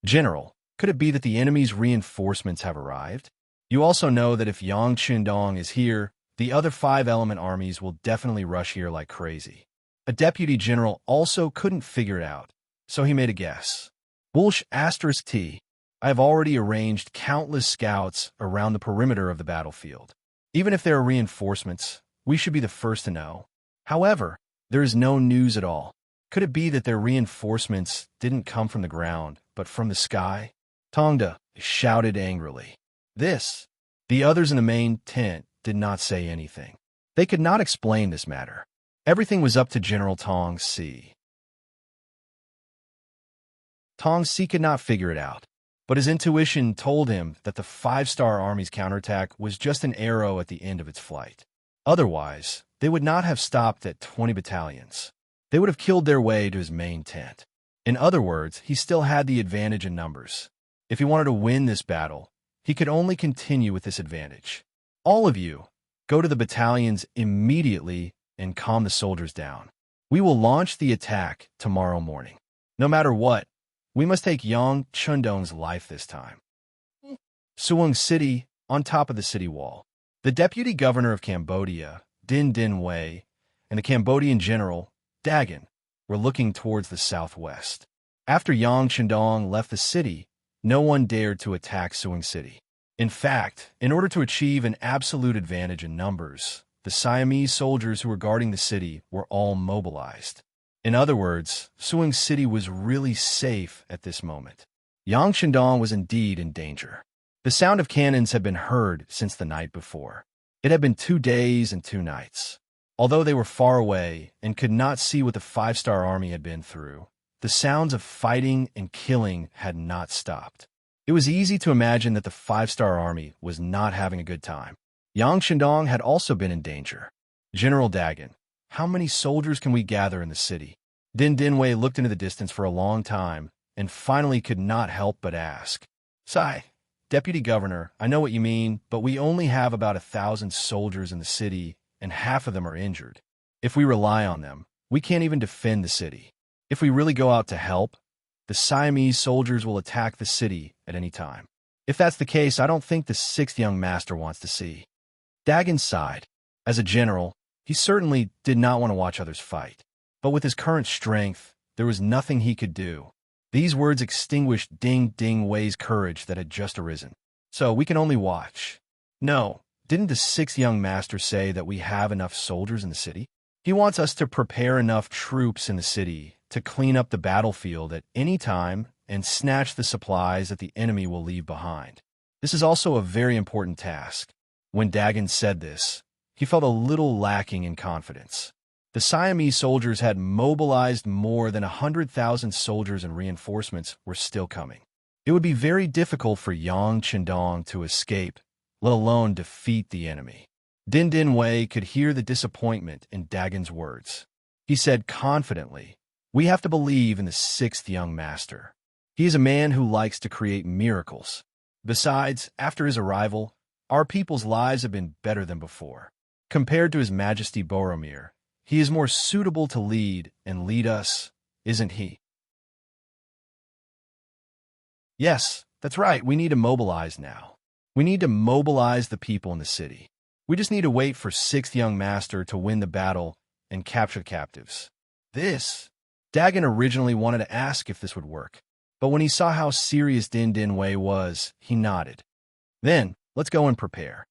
General, could it be that the enemy's reinforcements have arrived? You also know that if Yang Qindong is here, the other 5-element armies will definitely rush here like crazy. A deputy general also couldn't figure it out, so he made a guess. Wolsh *T. I have already arranged countless scouts around the perimeter of the battlefield. Even if there are reinforcements, we should be the first to know. However, there is no news at all. Could it be that their reinforcements didn't come from the ground, but from the sky? Tongda shouted angrily. The others in the main tent did not say anything. They could not explain this matter. Everything was up to General Tong Si. Tong Si could not figure it out, but his intuition told him that the 5-star army's counterattack was just an arrow at the end of its flight. Otherwise, they would not have stopped at 20 battalions. They would have killed their way to his main tent. In other words, he still had the advantage in numbers. If he wanted to win this battle, he could only continue with this advantage. All of you, go to the battalions immediately and calm the soldiers down. We will launch the attack tomorrow morning. No matter what, we must take Yang Qindong's life this time. Suwon City, on top of the city wall. The deputy governor of Cambodia, Din Din Wei, and the Cambodian general, Dagan, were looking towards the southwest. After Yang Qindong left the city, no one dared to attack Suwon City. In fact, in order to achieve an absolute advantage in numbers, the Siamese soldiers who were guarding the city were all mobilized. In other words, Suwon City was really safe at this moment. Yang Qindong was indeed in danger. The sound of cannons had been heard since the night before. It had been 2 days and 2 nights. Although they were far away and could not see what the 5-star army had been through, the sounds of fighting and killing had not stopped. It was easy to imagine that the 5-star army was not having a good time. Yang Qindong had also been in danger. General Dagan, how many soldiers can we gather in the city? Din Din Wei looked into the distance for a long time and finally could not help but ask. Sai, Deputy Governor, I know what you mean, but we only have about 1,000 soldiers in the city and half of them are injured. If we rely on them, we can't even defend the city. If we really go out to help, the Siamese soldiers will attack the city at any time. If that's the case, I don't think the 6th young master wants to see. Dagan sighed. As a general, he certainly did not want to watch others fight. But with his current strength, there was nothing he could do. These words extinguished Ding Ding Wei's courage that had just arisen. So we can only watch. No, didn't the 6th young master say that we have enough soldiers in the city? He wants us to prepare enough troops in the city to clean up the battlefield at any time and snatch the supplies that the enemy will leave behind. This is also a very important task. When Dagan said this, he felt a little lacking in confidence. The Siamese soldiers had mobilized more than 100,000 soldiers and reinforcements were still coming. It would be very difficult for Yang Qindong to escape, let alone defeat the enemy. Din Din Wei could hear the disappointment in Dagan's words. He said confidently, "We have to believe in the 6th young master. He is a man who likes to create miracles. Besides, after his arrival, our people's lives have been better than before. Compared to His Majesty Boromir, he is more suitable to lead and lead us, isn't he?" Yes, that's right. We need to mobilize now. We need to mobilize the people in the city. We just need to wait for 6th young master to win the battle and capture the captives. Dagan originally wanted to ask if this would work, but when he saw how serious Din Din Wei was, he nodded. Then, let's go and prepare.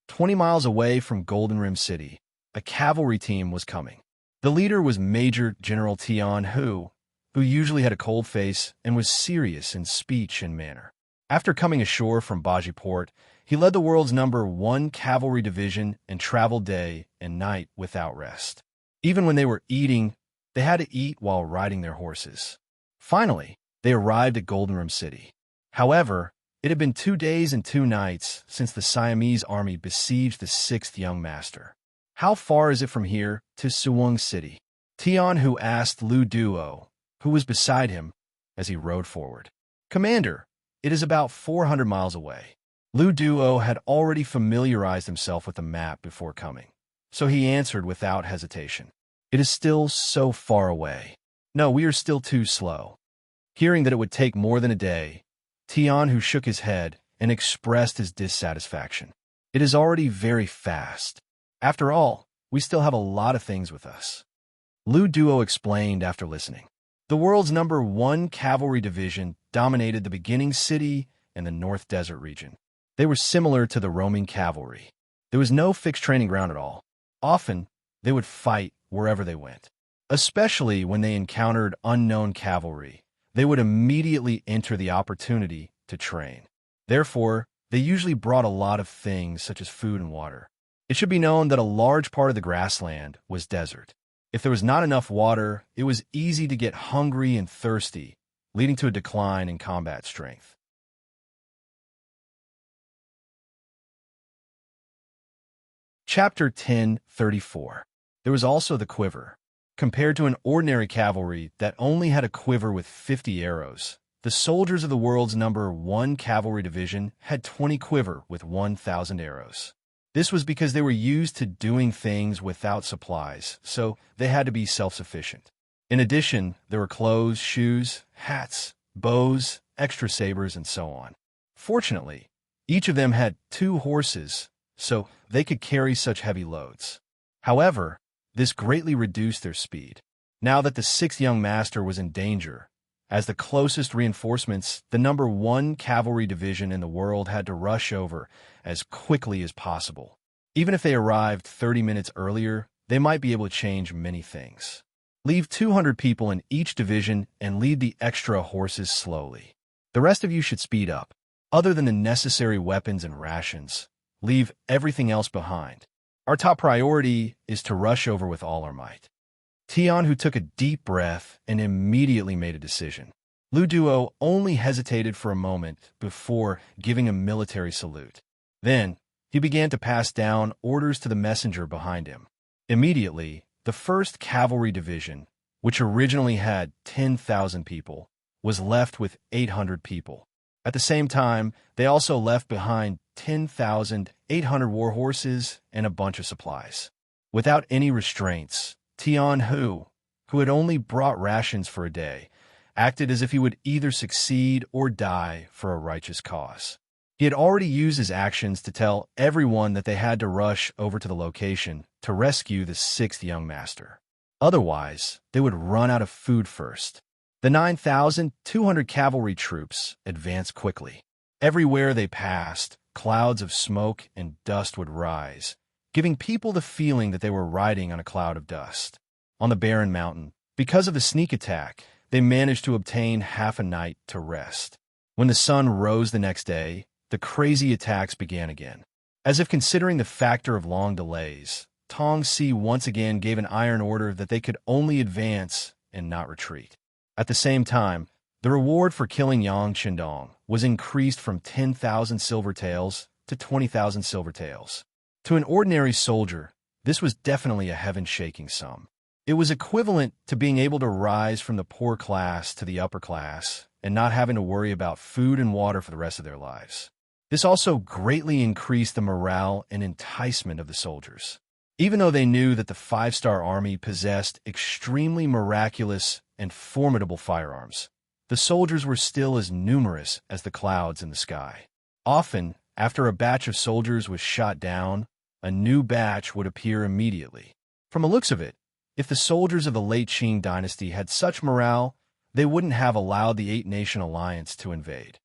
20 miles away from Golden Rim City, a cavalry team was coming. The leader was Major General Tian who usually had a cold face and was serious in speech and manner. After coming ashore from Bajiport, he led the world's #1 cavalry division and traveled day and night without rest. Even when they were eating, they had to eat while riding their horses. Finally, they arrived at Golden Rim City. However, it had been 2 days and 2 nights since the Siamese army besieged the 6th young master. "How far is it from here to Suwon City?" Tian asked Lu Duo, who was beside him, as he rode forward. "Commander, it is about 400 miles away." Lu Duo had already familiarized himself with the map before coming, so he answered without hesitation. "It is still so far away. No, we are still too slow." Hearing that it would take more than a day, Tian shook his head and expressed his dissatisfaction. "It is already very fast. After all, we still have a lot of things with us." Lu Duo explained after listening. The world's #1 cavalry division dominated the beginning city and the North Desert region. They were similar to the roaming cavalry. There was no fixed training ground at all. Often, they would fight wherever they went. Especially when they encountered unknown cavalry, they would immediately enter the opportunity to train. Therefore, they usually brought a lot of things such as food and water. It should be known that a large part of the grassland was desert. If there was not enough water, it was easy to get hungry and thirsty, leading to a decline in combat strength. Chapter 10:34. There was also the quiver. Compared to an ordinary cavalry that only had a quiver with 50 arrows, the soldiers of the world's #1 cavalry division had 20 quiver with 1,000 arrows. This was because they were used to doing things without supplies, so they had to be self-sufficient. In addition, there were clothes, shoes, hats, bows, extra sabers, and so on. Fortunately, each of them had 2 horses, so they could carry such heavy loads. However, this greatly reduced their speed. Now that the 6th young master was in danger, as the closest reinforcements, the #1 cavalry division in the world had to rush over as quickly as possible. Even if they arrived 30 minutes earlier, they might be able to change many things. Leave 200 people in each division and lead the extra horses slowly. The rest of you should speed up. Other than the necessary weapons and rations, leave everything else behind. Our top priority is to rush over with all our might." Tian took a deep breath and immediately made a decision. Lu Duo only hesitated for a moment before giving a military salute. Then, he began to pass down orders to the messenger behind him. Immediately, the 1st Cavalry Division, which originally had 10,000 people, was left with 800 people. At the same time, they also left behind 10,800 war horses and a bunch of supplies. Without any restraints, Tian who had only brought rations for a day, acted as if he would either succeed or die for a righteous cause. He had already used his actions to tell everyone that they had to rush over to the location to rescue the 6th young master. Otherwise, they would run out of food first. The 9,200 cavalry troops advanced quickly. Everywhere they passed, clouds of smoke and dust would rise, giving people the feeling that they were riding on a cloud of dust. On the barren mountain, because of the sneak attack, they managed to obtain half a night to rest. When the sun rose the next day, the crazy attacks began again. As if considering the factor of long delays, Tong Si once again gave an iron order that they could only advance and not retreat. At the same time, the reward for killing Yang Qindong was increased from 10,000 silver taels to 20,000 silver taels. To an ordinary soldier, this was definitely a heaven-shaking sum. It was equivalent to being able to rise from the poor class to the upper class and not having to worry about food and water for the rest of their lives. This also greatly increased the morale and enticement of the soldiers. Even though they knew that the 5-star army possessed extremely miraculous and formidable firearms, the soldiers were still as numerous as the clouds in the sky. Often, after a batch of soldiers was shot down, a new batch would appear immediately. From the looks of it, if the soldiers of the late Qing dynasty had such morale, they wouldn't have allowed the 8-nation alliance to invade.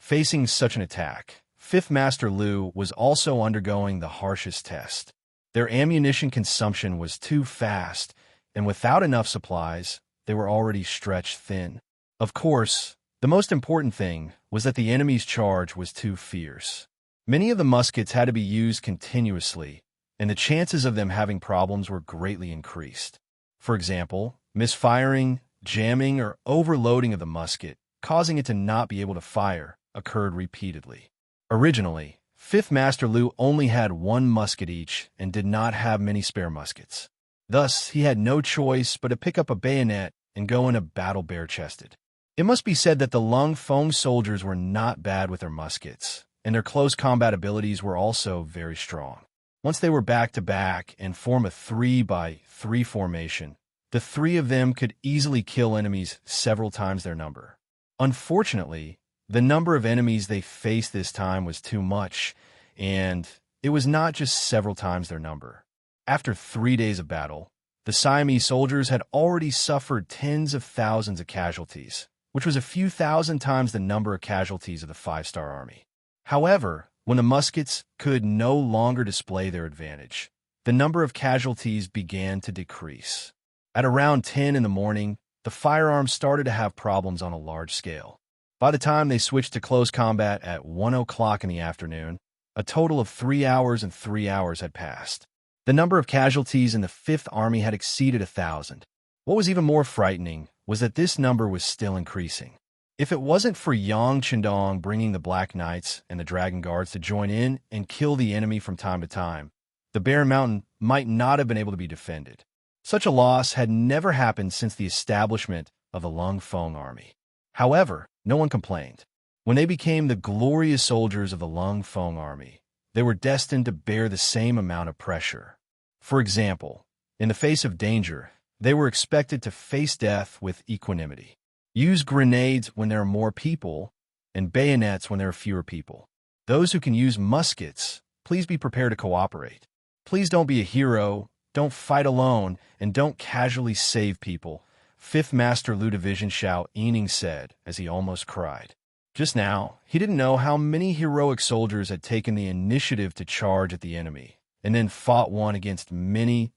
Facing such an attack, 5th Master Lu was also undergoing the harshest test. Their ammunition consumption was too fast, and without enough supplies, they were already stretched thin. Of course, the most important thing was that the enemy's charge was too fierce. Many of the muskets had to be used continuously, and the chances of them having problems were greatly increased. For example, misfiring, jamming, or overloading of the musket, causing it to not be able to fire, occurred repeatedly. Originally, 5th Master Lu only had one musket each and did not have many spare muskets. Thus, he had no choice but to pick up a bayonet and go into battle bare-chested. It must be said that the Lung Feng soldiers were not bad with their muskets, and their close combat abilities were also very strong. Once they were back-to-back and form a 3-by-3 formation, the three of them could easily kill enemies several times their number. Unfortunately, the number of enemies they faced this time was too much, and it was not just several times their number. After 3 days of battle, the Siamese soldiers had already suffered tens of thousands of casualties, which was a few thousand times the number of casualties of the 5-star army. However, when the muskets could no longer display their advantage, the number of casualties began to decrease. At around 10 in the morning, the firearms started to have problems on a large scale. By the time they switched to close combat at 1 o'clock in the afternoon, a total of 3 hours and 3 hours had passed. The number of casualties in the 5th Army had exceeded 1,000. What was even more frightening was that this number was still increasing. If it wasn't for Yang Qindong bringing the Black Knights and the Dragon Guards to join in and kill the enemy from time to time, the Barren Mountain might not have been able to be defended. Such a loss had never happened since the establishment of the Lung Feng army. However, no one complained. When they became the glorious soldiers of the Lung Feng army, they were destined to bear the same amount of pressure. For example, in the face of danger, they were expected to face death with equanimity. Use grenades when there are more people, and bayonets when there are fewer people. Those who can use muskets, please be prepared to cooperate. Please don't be a hero, don't fight alone, and don't casually save people, 5th Master Lu Division Xiao Yining said as he almost cried. Just now, he didn't know how many heroic soldiers had taken the initiative to charge at the enemy, and then fought one against many,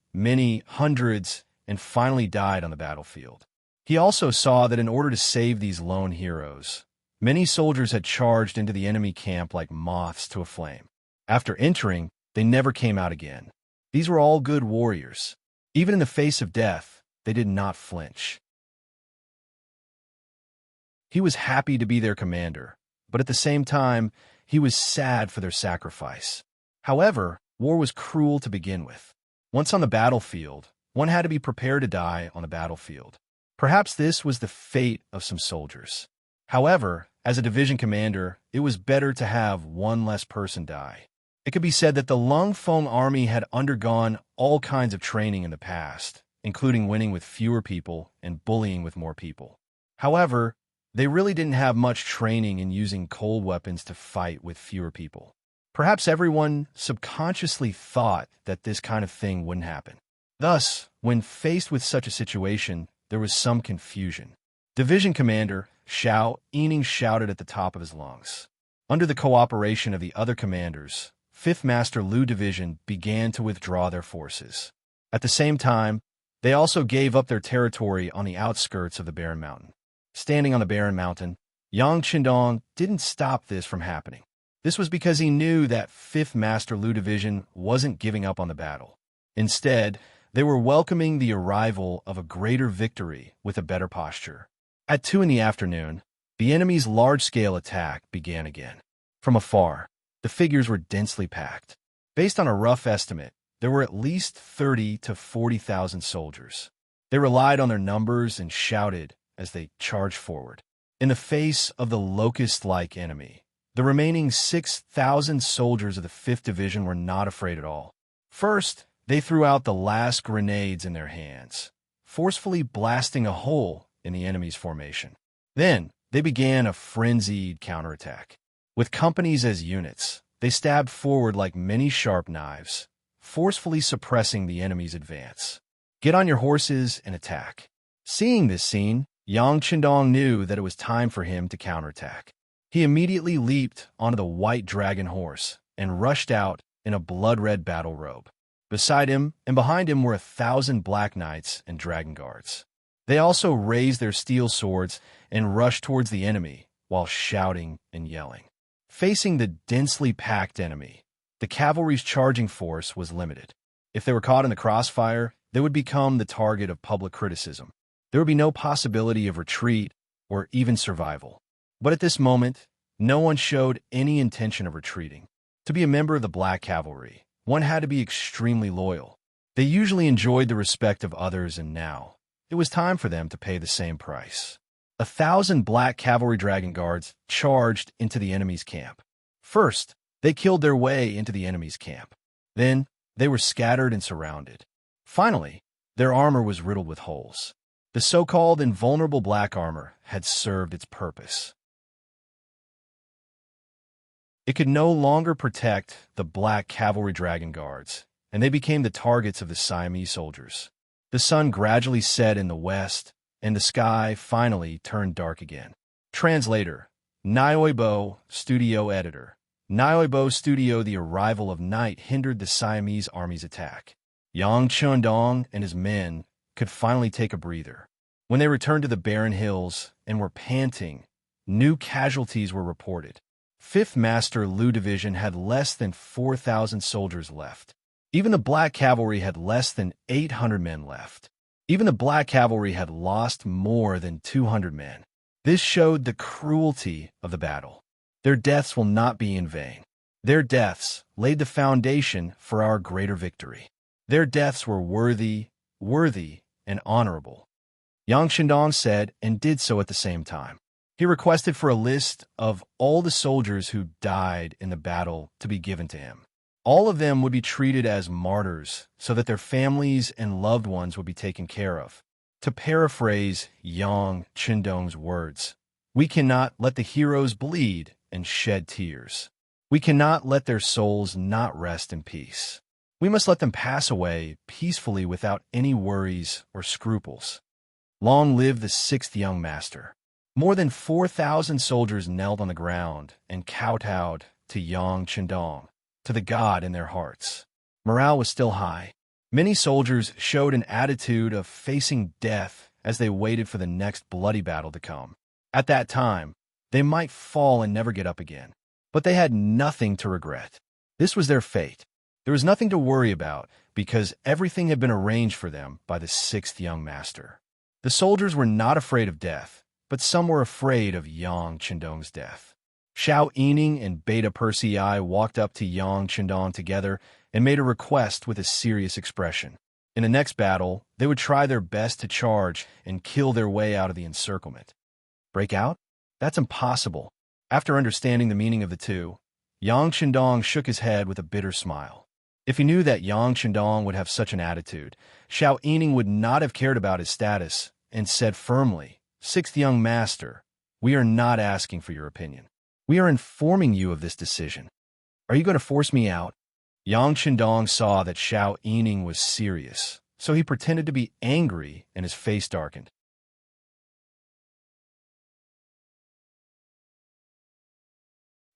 hundreds, and finally died on the battlefield. He also saw that in order to save these lone heroes, many soldiers had charged into the enemy camp like moths to a flame. After entering, they never came out again. These were all good warriors. Even in the face of death, they did not flinch. He was happy to be their commander, but at the same time, he was sad for their sacrifice. However, war was cruel to begin with. Once on the battlefield, one had to be prepared to die on the battlefield. Perhaps this was the fate of some soldiers. However, as a division commander, it was better to have one less person die. It could be said that the Lung Feng army had undergone all kinds of training in the past, including winning with fewer people and bullying with more people. However, they really didn't have much training in using cold weapons to fight with fewer people. Perhaps everyone subconsciously thought that this kind of thing wouldn't happen. Thus, when faced with such a situation, there was some confusion. Division Commander Xiao Yining shouted at the top of his lungs. Under the cooperation of the other commanders, 5th Master Lu Division began to withdraw their forces. At the same time, they also gave up their territory on the outskirts of the Barren Mountain. Standing on the Barren Mountain, Yang Qindong didn't stop this from happening. This was because he knew that 5th Master Lu Division wasn't giving up on the battle. Instead, they were welcoming the arrival of a greater victory with a better posture. At 2 in the afternoon, the enemy's large-scale attack began again. From afar, the figures were densely packed. Based on a rough estimate, there were at least 30 to 40,000 soldiers. They relied on their numbers and shouted as they charged forward. In the face of the locust-like enemy, the remaining 6,000 soldiers of the 5th Division were not afraid at all. First, they threw out the last grenades in their hands, forcefully blasting a hole in the enemy's formation. Then, they began a frenzied counterattack. With companies as units, they stabbed forward like many sharp knives, forcefully suppressing the enemy's advance. Get on your horses and attack. Seeing this scene, Yang Qindong knew that it was time for him to counterattack. He immediately leaped onto the white dragon horse and rushed out in a blood-red battle robe. Beside him and behind him were 1,000 black knights and dragon guards. They also raised their steel swords and rushed towards the enemy while shouting and yelling. Facing the densely packed enemy, the cavalry's charging force was limited. If they were caught in the crossfire, they would become the target of public criticism. There would be no possibility of retreat or even survival. But at this moment, no one showed any intention of retreating. To be a member of the Black Cavalry, one had to be extremely loyal. They usually enjoyed the respect of others, and now it was time for them to pay the same price. 1,000 Black Cavalry Dragon Guards charged into the enemy's camp. First, they killed their way into the enemy's camp. Then, they were scattered and surrounded. Finally, their armor was riddled with holes. The so-called invulnerable black armor had served its purpose. It could no longer protect the Black Cavalry Dragon Guards, and they became the targets of the Siamese soldiers. The sun gradually set in the west, and the sky finally turned dark again. Translator, Nyoibo, Studio Editor. Nyoibo Studio. The arrival of night hindered the Siamese army's attack. Yang Chundong and his men could finally take a breather. When they returned to the barren hills and were panting, new casualties were reported. 5th Master Lu Division had less than 4,000 soldiers left. Even the Black Cavalry had less than 800 men left. Even the Black Cavalry had lost more than 200 men. This showed the cruelty of the battle. Their deaths will not be in vain. Their deaths laid the foundation for our greater victory. Their deaths were worthy, and honorable. Yang Shindong said and did so at the same time. He requested for a list of all the soldiers who died in the battle to be given to him. All of them would be treated as martyrs so that their families and loved ones would be taken care of. To paraphrase Yang Chindong's words, we cannot let the heroes bleed and shed tears. We cannot let their souls not rest in peace. We must let them pass away peacefully without any worries or scruples. Long live the 6th young master. More than 4,000 soldiers knelt on the ground and kowtowed to Yang Chindong, to the god in their hearts. Morale was still high. Many soldiers showed an attitude of facing death as they waited for the next bloody battle to come. At that time, they might fall and never get up again, but they had nothing to regret. This was their fate. There was nothing to worry about because everything had been arranged for them by the 6th young master. The soldiers were not afraid of death, but some were afraid of Yang Chindong's death. Xiao Yining and Beta Persei walked up to Yang Chindong together and made a request with a serious expression. In the next battle, they would try their best to charge and kill their way out of the encirclement. Break out? That's impossible. After understanding the meaning of the two, Yang Chindong shook his head with a bitter smile. If he knew that Yang Chindong would have such an attitude, Xiao Yining would not have cared about his status and said firmly, 6th young master, we are not asking for your opinion. We are informing you of this decision. Are you going to force me out? Yang Chindong saw that Xiao Yining was serious, so he pretended to be angry and his face darkened.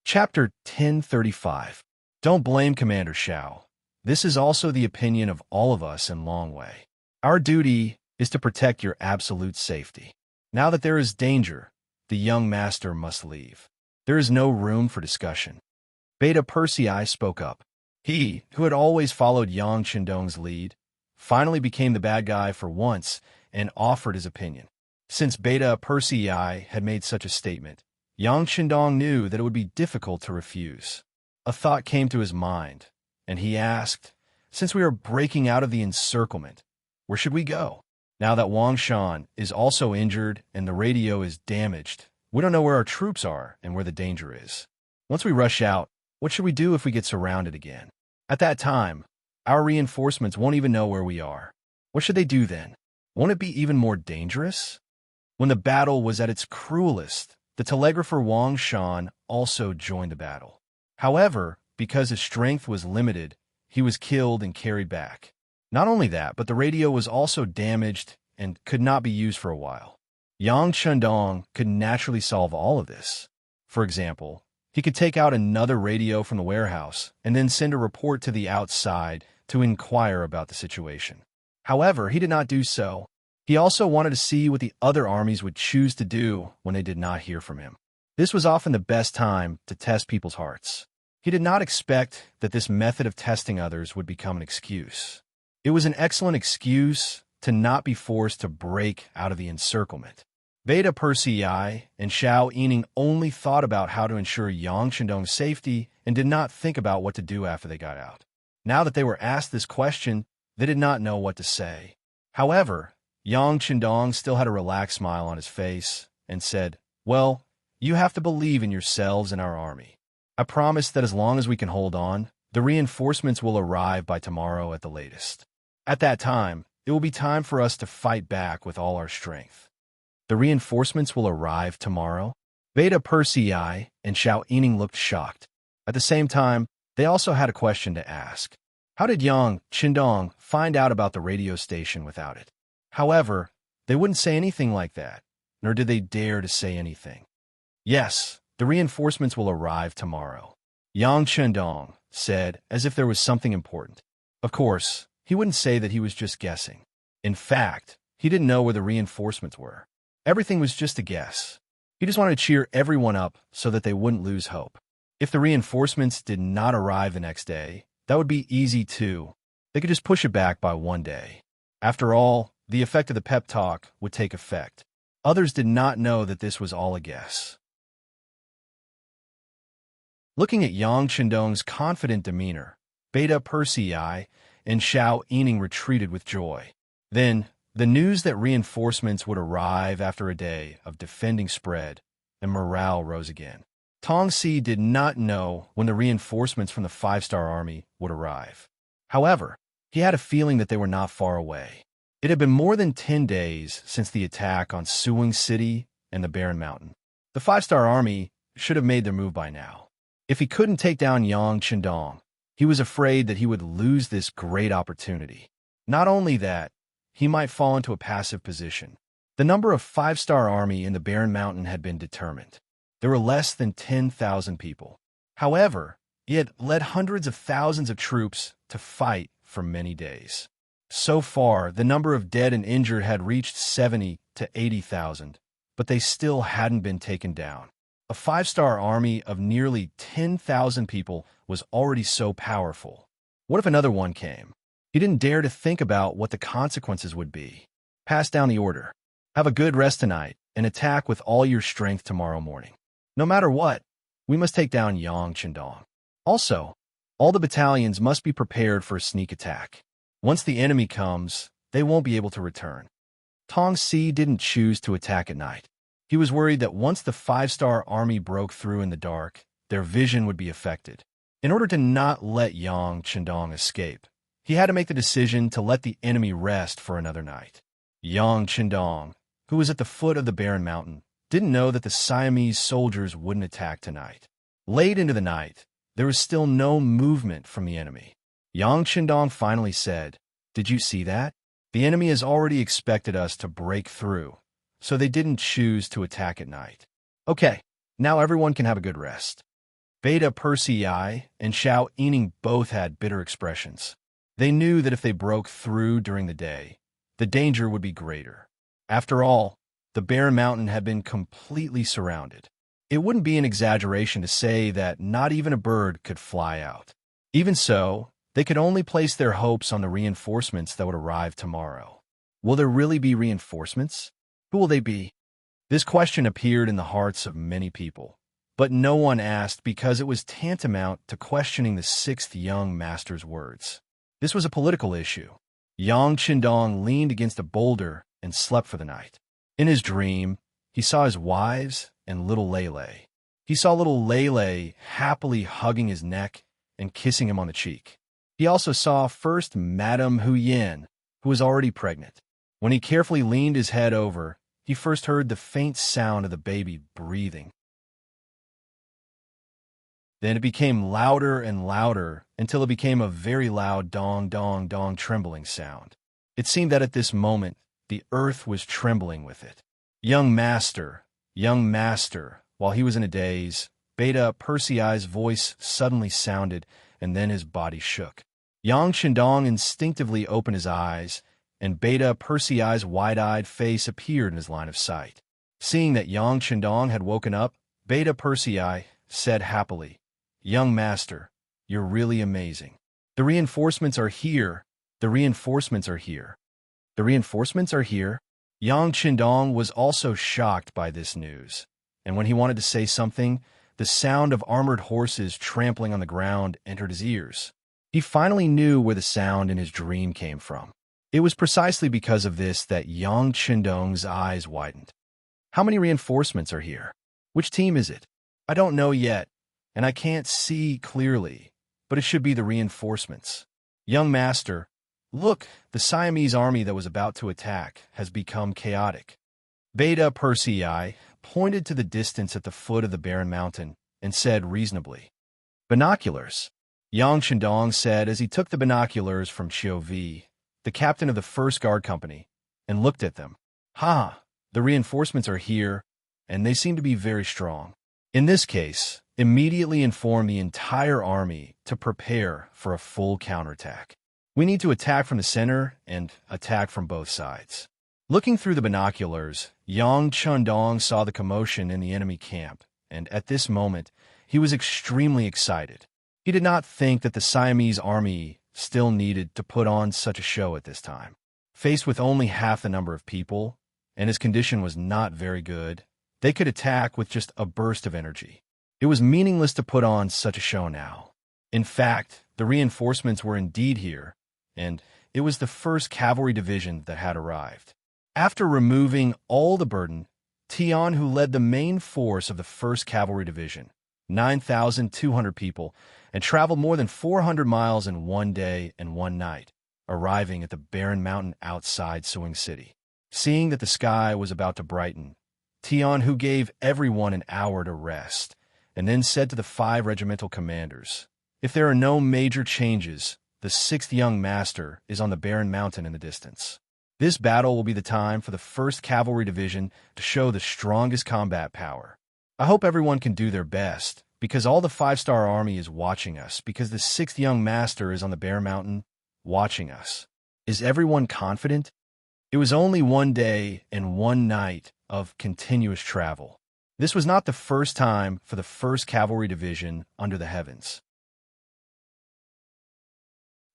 Chapter 1035. Don't blame Commander Xiao. This is also the opinion of all of us in Longwei. Our duty is to protect your absolute safety. Now that there is danger, the young master must leave. There is no room for discussion. Beta Persei spoke up. He, who had always followed Yang Chindong's lead, finally became the bad guy for once and offered his opinion. Since Beta Persei had made such a statement, Yang Chindong knew that it would be difficult to refuse. A thought came to his mind, and he asked, since we are breaking out of the encirclement, where should we go? Now that Wang Shan is also injured and the radio is damaged, we don't know where our troops are and where the danger is. Once we rush out, what should we do if we get surrounded again? At that time, our reinforcements won't even know where we are. What should they do then? Won't it be even more dangerous? When the battle was at its cruelest, the telegrapher Wang Shan also joined the battle. However, because his strength was limited, he was killed and carried back. Not only that, but the radio was also damaged and could not be used for a while. Yang Chundong could naturally solve all of this. For example, he could take out another radio from the warehouse and then send a report to the outside to inquire about the situation. However, he did not do so. He also wanted to see what the other armies would choose to do when they did not hear from him. This was often the best time to test people's hearts. He did not expect that this method of testing others would become an excuse. It was an excellent excuse to not be forced to break out of the encirclement. Beta Persei and Xiao Yining only thought about how to ensure Yang Chendong's safety and did not think about what to do after they got out. Now that they were asked this question, they did not know what to say. However, Yang Chendong still had a relaxed smile on his face and said, "Well, you have to believe in yourselves and our army. I promise that as long as we can hold on, the reinforcements will arrive by tomorrow at the latest. At that time, it will be time for us to fight back with all our strength." The reinforcements will arrive tomorrow? Beta Persei and Xiao Yining looked shocked. At the same time, they also had a question to ask. How did Yang Chendong find out about the radio station without it? However, they wouldn't say anything like that, nor did they dare to say anything. "Yes, the reinforcements will arrive tomorrow," Yang Chendong said, as if there was something important. Of course, he wouldn't say that he was just guessing. In fact, he didn't know where the reinforcements were. Everything was just a guess. He just wanted to cheer everyone up so that they wouldn't lose hope. If the reinforcements did not arrive the next day, that would be easy too. They could just push it back by one day. After all, the effect of the pep talk would take effect. Others did not know that this was all a guess. Looking at Yang Chendong's confident demeanor, Beta Persei and Xiao Yining retreated with joy. Then, the news that reinforcements would arrive after a day of defending spread, and morale rose again. Tongxi did not know when the reinforcements from the 5-star army would arrive. However, he had a feeling that they were not far away. It had been more than 10 days since the attack on Suwing City and the Barren Mountain. The 5-star army should have made their move by now. If he couldn't take down Yang Chendong, he was afraid that he would lose this great opportunity. Not only that, he might fall into a passive position. The number of 5-star army in the Barren Mountain had been determined. There were less than 10,000 people. However, he had led hundreds of thousands of troops to fight for many days. So far, the number of dead and injured had reached 70 to 80,000, but they still hadn't been taken down. A 5-star army of nearly 10,000 people was already so powerful. What if another one came? He didn't dare to think about what the consequences would be. Pass down the order. Have a good rest tonight and attack with all your strength tomorrow morning. No matter what, we must take down Yang Chendong. Also, all the battalions must be prepared for a sneak attack. Once the enemy comes, they won't be able to return. Tongxi didn't choose to attack at night. He was worried that once the 5-star army broke through in the dark, their vision would be affected. In order to not let Yang Chendong escape, he had to make the decision to let the enemy rest for another night. Yang Chendong, who was at the foot of the Barren Mountain, didn't know that the Siamese soldiers wouldn't attack tonight. Late into the night, there was still no movement from the enemy. Yang Chendong finally said, "Did you see that? The enemy has already expected us to break through, so they didn't choose to attack at night. Okay, now everyone can have a good rest." Beta Persei and Xiao Yining both had bitter expressions. They knew that if they broke through during the day, the danger would be greater. After all, the Barren Mountain had been completely surrounded. It wouldn't be an exaggeration to say that not even a bird could fly out. Even so, they could only place their hopes on the reinforcements that would arrive tomorrow. Will there really be reinforcements? Who will they be? This question appeared in the hearts of many people, but no one asked because it was tantamount to questioning the 6th young master's words. This was a political issue. Yang Chendong leaned against a boulder and slept for the night. In his dream, he saw his wives and little Lele. He saw little Lele happily hugging his neck and kissing him on the cheek. He also saw first Madame Huyen, who was already pregnant. When he carefully leaned his head over, he first heard the faint sound of the baby breathing. Then it became louder and louder until it became a very loud dong, dong, dong trembling sound. It seemed that at this moment, the earth was trembling with it. Young master, While he was in a daze, Beta Persei's voice suddenly sounded, and then his body shook. Yang Chendong instinctively opened his eyes, and Beta Persei's wide-eyed face appeared in his line of sight. Seeing that Yang Chendong had woken up, Beta Persei said happily, "Young master, you're really amazing. The reinforcements are here. The reinforcements are here. The reinforcements are here." Yang Chendong was also shocked by this news, and when he wanted to say something, the sound of armored horses trampling on the ground entered his ears. He finally knew where the sound in his dream came from. It was precisely because of this that Yang Chendong's eyes widened. "How many reinforcements are here? Which team is it? I don't know yet, and I can't see clearly, but it should be the reinforcements. Young master, look, the Siamese army that was about to attack has become chaotic." Beta Persei pointed to the distance at the foot of the barren mountain and said reasonably, "Binoculars." Yang Chendong said as he took the binoculars from Xiao Vi, the captain of the first guard company, and looked at them. "Ha! The reinforcements are here, and they seem to be very strong. In this case, immediately inform the entire army to prepare for a full counterattack. We need to attack from the center and attack from both sides." Looking through the binoculars, Yang Chendong saw the commotion in the enemy camp, and at this moment, he was extremely excited. He did not think that the Siamese army still needed to put on such a show at this time. Faced with only half the number of people, and his condition was not very good, they could attack with just a burst of energy. It was meaningless to put on such a show now. In fact, the reinforcements were indeed here, and it was the 1st Cavalry Division that had arrived. After removing all the burden, Tian, who led the main force of the 1st Cavalry Division, 9,200 people, and traveled more than 400 miles in one day and one night, arriving at the barren mountain outside Suing City. Seeing that the sky was about to brighten, Tian, who gave everyone an hour to rest, and then said to the 5 regimental commanders, "If there are no major changes, the 6th young master is on the barren mountain in the distance. This battle will be the time for the 1st Cavalry Division to show the strongest combat power. I hope everyone can do their best, because all the 5-star army is watching us, because the 6th young master is on the bare mountain watching us. Is everyone confident?" It was only one day and one night of continuous travel. This was not the first time for the 1st Cavalry Division under the heavens.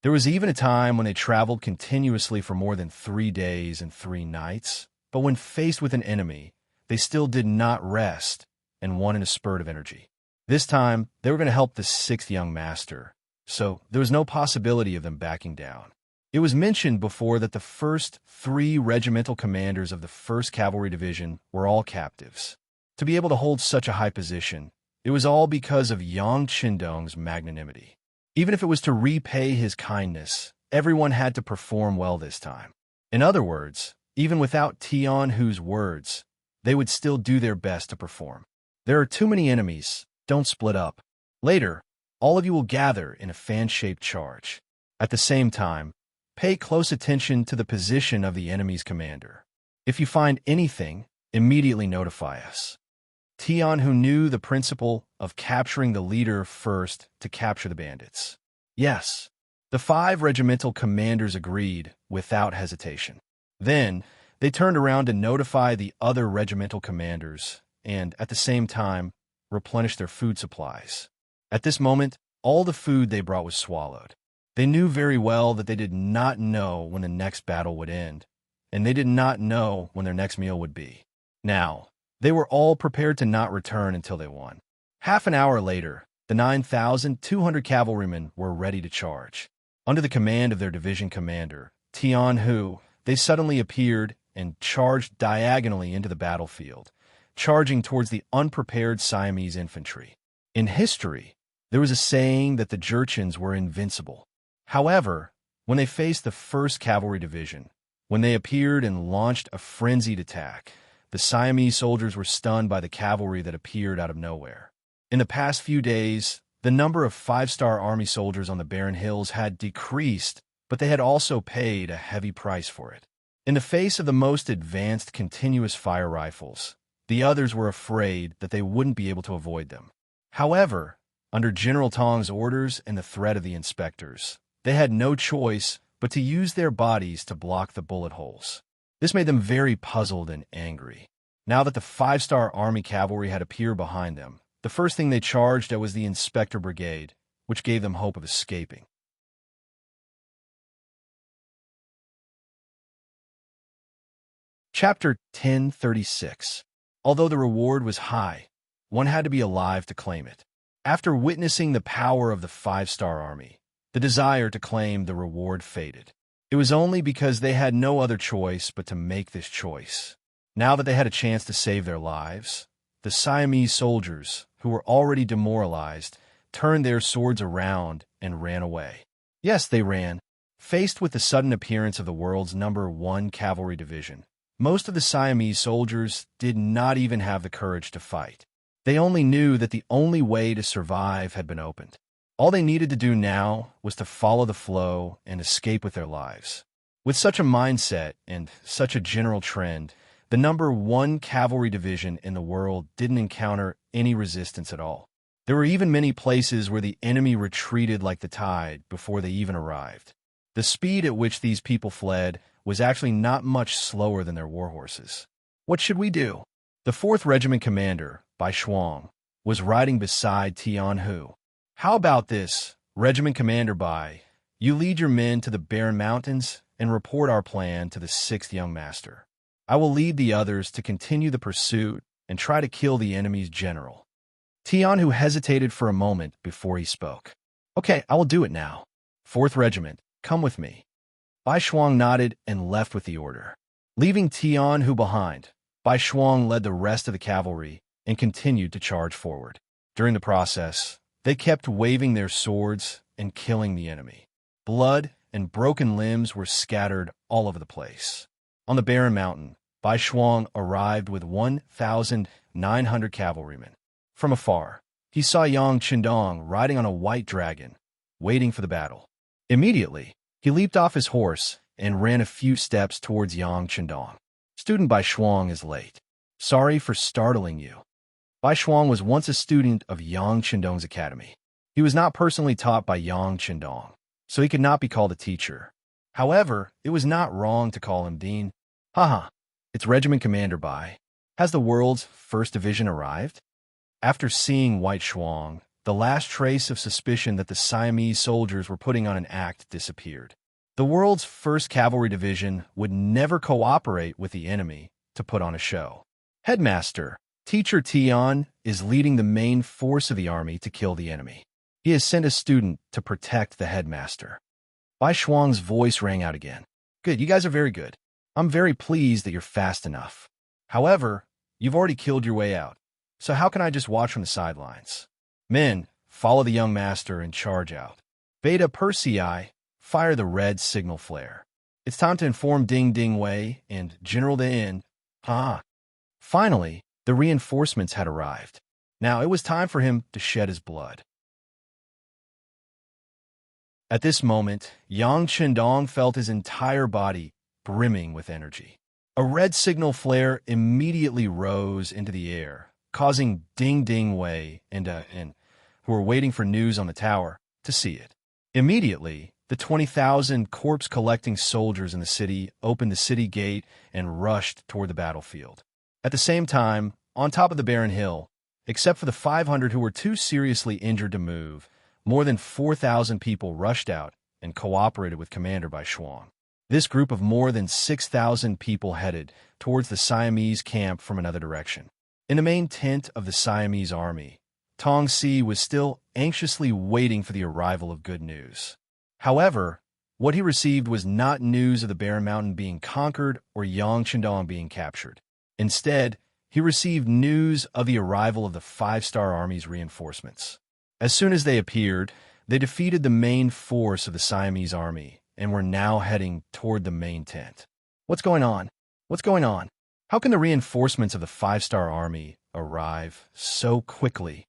There was even a time when they traveled continuously for more than 3 days and 3 nights, but when faced with an enemy, they still did not rest and won in a spurt of energy. This time, they were going to help the 6th young master, so there was no possibility of them backing down. It was mentioned before that the first 3 regimental commanders of the 1st Cavalry Division were all captives. To be able to hold such a high position, it was all because of Yang Chendong's magnanimity. Even if it was to repay his kindness, everyone had to perform well this time. In other words, even without Tian Hu's words, they would still do their best to perform. There are too many enemies. Don't split up. Later, all of you will gather in a fan-shaped charge. At the same time, pay close attention to the position of the enemy's commander. If you find anything, immediately notify us. Tian, who knew the principle of capturing the leader first to capture the bandits. Yes, the 5 regimental commanders agreed without hesitation. Then, they turned around to notify the other regimental commanders and, at the same time, replenish their food supplies. At this moment, all the food they brought was swallowed. They knew very well that they did not know when the next battle would end, and they did not know when their next meal would be. Now, they were all prepared to not return until they won. Half an hour later, the 9,200 cavalrymen were ready to charge. Under the command of their division commander, Tian Hu, they suddenly appeared and charged diagonally into the battlefield, charging towards the unprepared Siamese infantry. In history, there was a saying that the Jurchens were invincible. However, when they faced the 1st Cavalry Division, when they appeared and launched a frenzied attack, the Siamese soldiers were stunned by the cavalry that appeared out of nowhere. In the past few days, the number of 5-star army soldiers on the barren hills had decreased, but they had also paid a heavy price for it. In the face of the most advanced continuous fire rifles, The others were afraid that they wouldn't be able to avoid them. However, under General Tong's orders and the threat of the inspectors, they had no choice but to use their bodies to block the bullet holes. This made them very puzzled and angry. Now that the 5-star army cavalry had appeared behind them, the first thing they charged at was the Inspector Brigade, which gave them hope of escaping. Chapter 1036. Although the reward was high, one had to be alive to claim it. After witnessing the power of the 5-star army, the desire to claim the reward faded. It was only because they had no other choice but to make this choice. Now that they had a chance to save their lives, the Siamese soldiers, who were already demoralized, turned their swords around and ran away. Yes, they ran. Faced with the sudden appearance of the world's #1 cavalry division, most of the Siamese soldiers did not even have the courage to fight. They only knew that the only way to survive had been opened. All they needed to do now was to follow the flow and escape with their lives. With such a mindset and such a general trend, the #1 cavalry division in the world didn't encounter any resistance at all. There were even many places where the enemy retreated like the tide before they even arrived. The speed at which these people fled was actually not much slower than their warhorses. What should we do? The 4th Regiment commander, Bai Shuang, was riding beside Tian Hu. How about this, Regiment Commander Bai? You lead your men to the barren mountains and report our plan to the 6th young master. I will lead the others to continue the pursuit and try to kill the enemy's general. Tian Hu hesitated for a moment before he spoke. Okay, I will do it now. 4th Regiment, come with me. Bai Shuang nodded and left with the order. Leaving Tian Hu behind, Bai Shuang led the rest of the cavalry and continued to charge forward. During the process, they kept waving their swords and killing the enemy. Blood and broken limbs were scattered all over the place. On the barren mountain, Bai Shuang arrived with 1,900 cavalrymen. From afar, he saw Yang Qindong riding on a white dragon, waiting for the battle. Immediately, he leaped off his horse and ran a few steps towards Yang Qindong. Student Bai Shuang is late. Sorry for startling you. Bai Shuang was once a student of Yang Qindong's academy. He was not personally taught by Yang Qindong, so he could not be called a teacher. However, it was not wrong to call him Dean. Haha, it's Regiment Commander Bai. Has the world's 1st Division arrived? After seeing White Shuang, the last trace of suspicion that the Siamese soldiers were putting on an act disappeared. The world's 1st Cavalry Division would never cooperate with the enemy to put on a show. Headmaster, Teacher Tian is leading the main force of the army to kill the enemy. He has sent a student to protect the headmaster. Bai Shuang's voice rang out again. Good, you guys are very good. I'm very pleased that you're fast enough. However, you've already killed your way out, so how can I just watch from the sidelines? Men, follow the young master and charge out. Beta Persei, fire the red signal flare. It's time to inform Ding Ding Wei and General Din. Finally, the reinforcements had arrived. Now it was time for him to shed his blood. At this moment, Yang Qindong felt his entire body brimming with energy. A red signal flare immediately rose into the air, causing Ding Ding Wei and who were waiting for news on the tower, to see it. Immediately, the 20,000 corpse-collecting soldiers in the city opened the city gate and rushed toward the battlefield. At the same time, on top of the barren hill, except for the 500 who were too seriously injured to move, more than 4,000 people rushed out and cooperated with Commander Bai Shuang. This group of more than 6,000 people headed towards the Siamese camp from another direction. In the main tent of the Siamese army, Tong Si was still anxiously waiting for the arrival of good news. However, what he received was not news of the barren mountain being conquered or Yang Qindong being captured. Instead, he received news of the arrival of the 5-star army's reinforcements. As soon as they appeared, they defeated the main force of the Siamese army and were now heading toward the main tent. What's going on? What's going on? How can the reinforcements of the 5-star army arrive so quickly?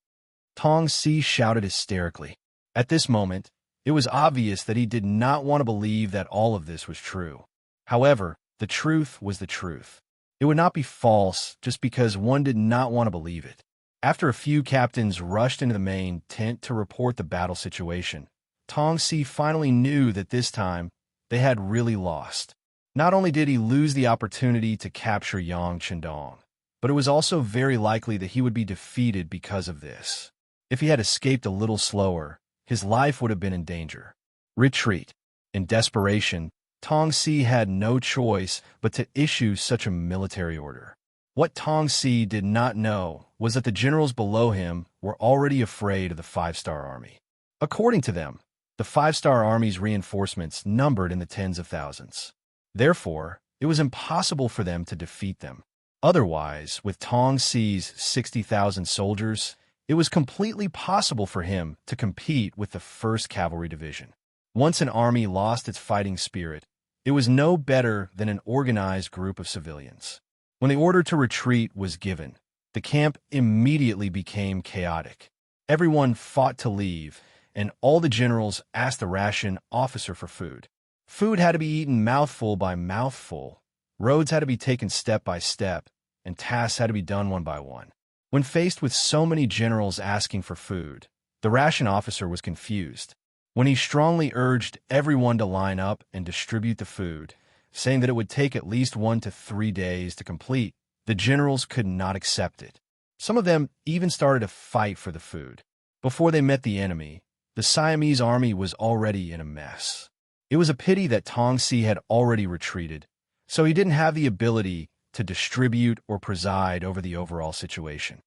Tong Si shouted hysterically. At this moment, it was obvious that he did not want to believe that all of this was true. However, the truth was the truth. It It would not be false just because one did not want to believe it. After a few captains rushed into the main tent to report the battle situation, Tong Si finally knew that this time they had really lost. Not only did he lose the opportunity to capture Yang Chendong, but it was also very likely that he would be defeated because of this. If he had escaped a little slower, his life would have been in danger. Retreat. In desperation, Tong Si had no choice but to issue such a military order. What Tong Si did not know was that the generals below him were already afraid of the five-star army. According to them, the five-star army's reinforcements numbered in the tens of thousands. Therefore, it was impossible for them to defeat them. Otherwise, with Tong Si's 60,000 soldiers, it was completely possible for him to compete with the 1st Cavalry Division. Once an army lost its fighting spirit, it was no better than an organized group of civilians. When the order to retreat was given, the camp immediately became chaotic. Everyone fought to leave, and all the generals asked the ration officer for food. Food had to be eaten mouthful by mouthful, roads had to be taken step by step, and tasks had to be done one by one. When faced with so many generals asking for food, the ration officer was confused. When he strongly urged everyone to line up and distribute the food, saying that it would take at least 1 to 3 days to complete, the generals could not accept it. Some of them even started a fight for the food. Before they met the enemy, the Siamese army was already in a mess. It was a pity that Tong Si had already retreated, so he didn't have the ability to distribute or preside over the overall situation.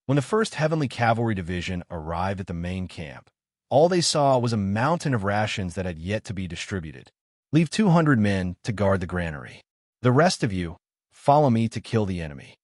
When the 1st Heavenly Cavalry Division arrived at the main camp, all they saw was a mountain of rations that had yet to be distributed. Leave 200 men to guard the granary. The rest of you, follow me to kill the enemy.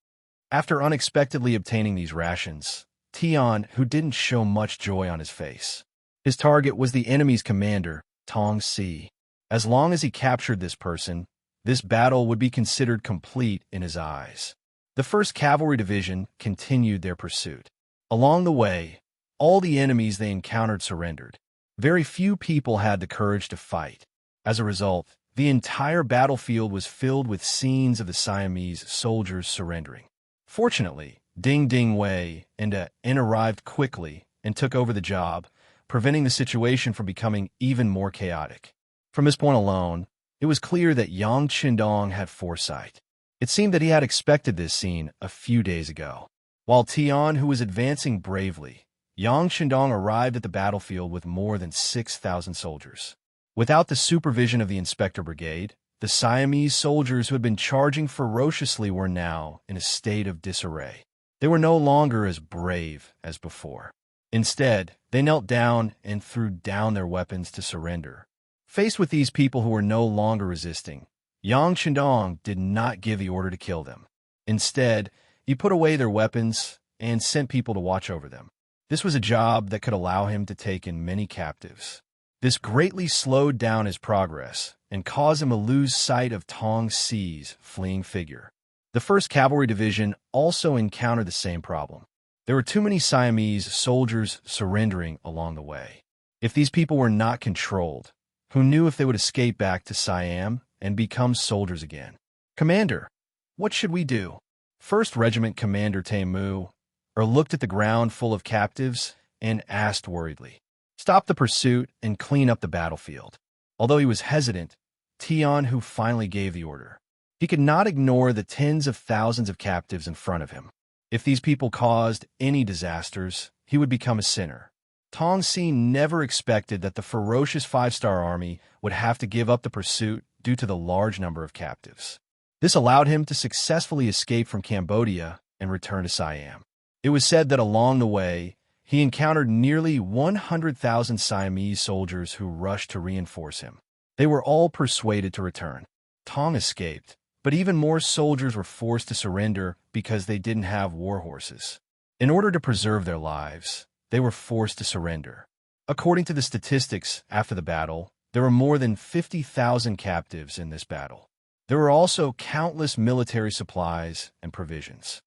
After unexpectedly obtaining these rations, Tian, who didn't show much joy on his face. His target was the enemy's commander, Tong Si. As long as he captured this person, this battle would be considered complete in his eyes. The 1st Cavalry Division continued their pursuit. Along the way, all the enemies they encountered surrendered. Very few people had the courage to fight. As a result, the entire battlefield was filled with scenes of the Siamese soldiers surrendering. Fortunately, Ding Ding Wei and En arrived quickly and took over the job, preventing the situation from becoming even more chaotic. From this point alone, it was clear that Yang Chendong had foresight. It seemed that he had expected this scene a few days ago. While Tian, who was advancing bravely, Yang Chendong arrived at the battlefield with more than 6,000 soldiers. Without the supervision of the Inspector Brigade, the Siamese soldiers who had been charging ferociously were now in a state of disarray. They were no longer as brave as before. Instead, they knelt down and threw down their weapons to surrender. Faced with these people who were no longer resisting, Yang Chendong did not give the order to kill them. Instead, he put away their weapons and sent people to watch over them. This was a job that could allow him to take in many captives. This greatly slowed down his progress and caused him to lose sight of Tong Si's fleeing figure. The 1st Cavalry Division also encountered the same problem. There were too many Siamese soldiers surrendering along the way. If these people were not controlled, who knew if they would escape back to Siam and become soldiers again? Commander, what should we do? 1st Regiment Commander Temu looked at the ground full of captives and asked worriedly. Stop the pursuit and clean up the battlefield. Although he was hesitant, Tian, who finally gave the order. He could not ignore the tens of thousands of captives in front of him. If these people caused any disasters, he would become a sinner. Tong Si never expected that the ferocious 5-star army would have to give up the pursuit due to the large number of captives. This allowed him to successfully escape from Cambodia and return to Siam. It was said that along the way, he encountered nearly 100,000 Siamese soldiers who rushed to reinforce him. They were all persuaded to return. Tong escaped, but even more soldiers were forced to surrender because they didn't have war horses. In order to preserve their lives, they were forced to surrender. According to the statistics after the battle, there were more than 50,000 captives in this battle. There were also countless military supplies and provisions.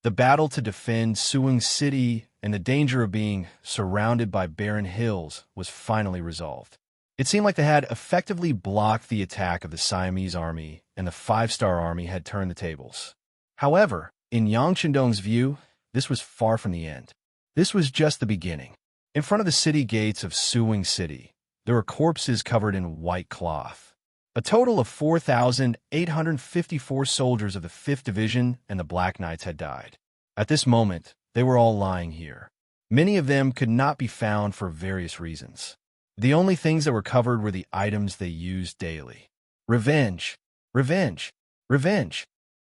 The battle to defend Suing City and the danger of being surrounded by barren hills was finally resolved. It seemed like they had effectively blocked the attack of the Siamese army, and the five-star army had turned the tables. However, in Yang Chendong's view, this was far from the end. This was just the beginning. In front of the city gates of Suwing City, there were corpses covered in white cloth. A total of 4,854 soldiers of the 5th Division and the Black Knights had died. At this moment, they were all lying here. Many of them could not be found for various reasons. The only things that were covered were the items they used daily. Revenge! Revenge! Revenge!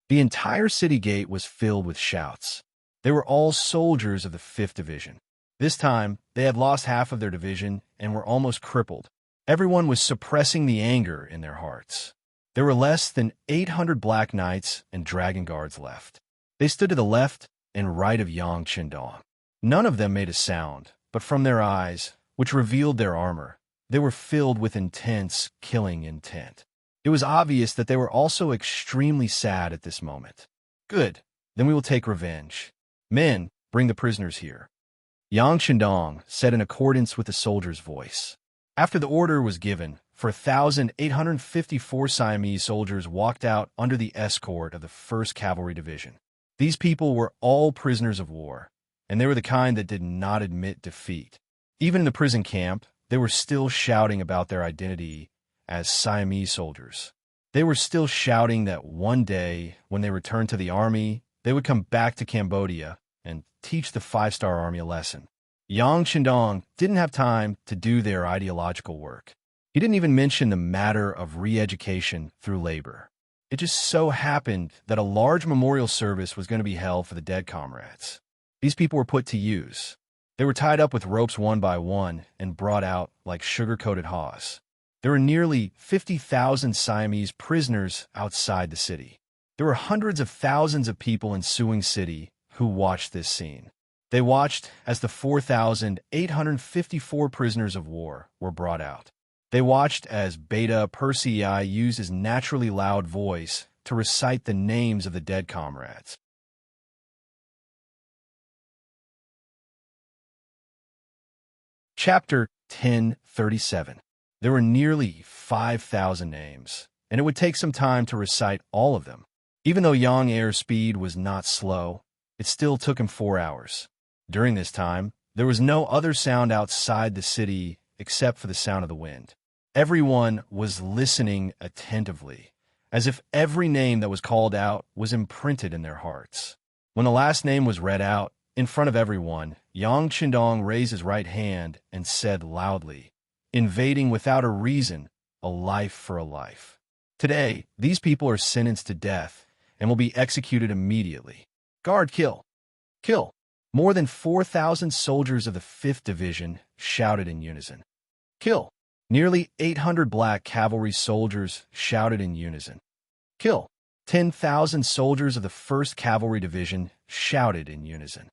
The entire city gate was filled with shouts. They were all soldiers of the 5th Division. This time, they had lost half of their division and were almost crippled. Everyone was suppressing the anger in their hearts. There were less than 800 Black Knights and Dragon Guards left. They stood to the left and right of Yang Chendong. None of them made a sound, but from their eyes, which revealed their armor, they were filled with intense, killing intent. It was obvious that they were also extremely sad at this moment. Good, then we will take revenge. Men, bring the prisoners here. Yang Chendong said in accordance with the soldier's voice. After the order was given, 4,854 Siamese soldiers walked out under the escort of the 1st Cavalry Division. These people were all prisoners of war, and they were the kind that did not admit defeat. Even in the prison camp, they were still shouting about their identity as Siamese soldiers. They were still shouting that one day, when they returned to the army, they would come back to Cambodia and teach the 5-star army a lesson. Yang Chendong didn't have time to do their ideological work. He didn't even mention the matter of re-education through labor. It just so happened that a large memorial service was going to be held for the dead comrades. These people were put to use. They were tied up with ropes one by one and brought out like sugar-coated haws. There were nearly 50,000 Siamese prisoners outside the city. There were hundreds of thousands of people in Suwing City who watched this scene. They watched as the 4,854 prisoners of war were brought out. They watched as Beta Persei used his naturally loud voice to recite the names of the dead comrades. Chapter 1037. There were nearly 5,000 names, and it would take some time to recite all of them. Even though Yang Air's speed was not slow, it still took him 4 hours. During this time, there was no other sound outside the city except for the sound of the wind. Everyone was listening attentively, as if every name that was called out was imprinted in their hearts. When the last name was read out, in front of everyone, Yang Chendong raised his right hand and said loudly, "Invading without a reason, a life for a life. Today, these people are sentenced to death and will be executed immediately. Guard, kill! Kill!" More than 4,000 soldiers of the 5th Division shouted in unison. Kill! Nearly 800 Black Cavalry soldiers shouted in unison. Kill! 10,000 soldiers of the 1st Cavalry Division shouted in unison.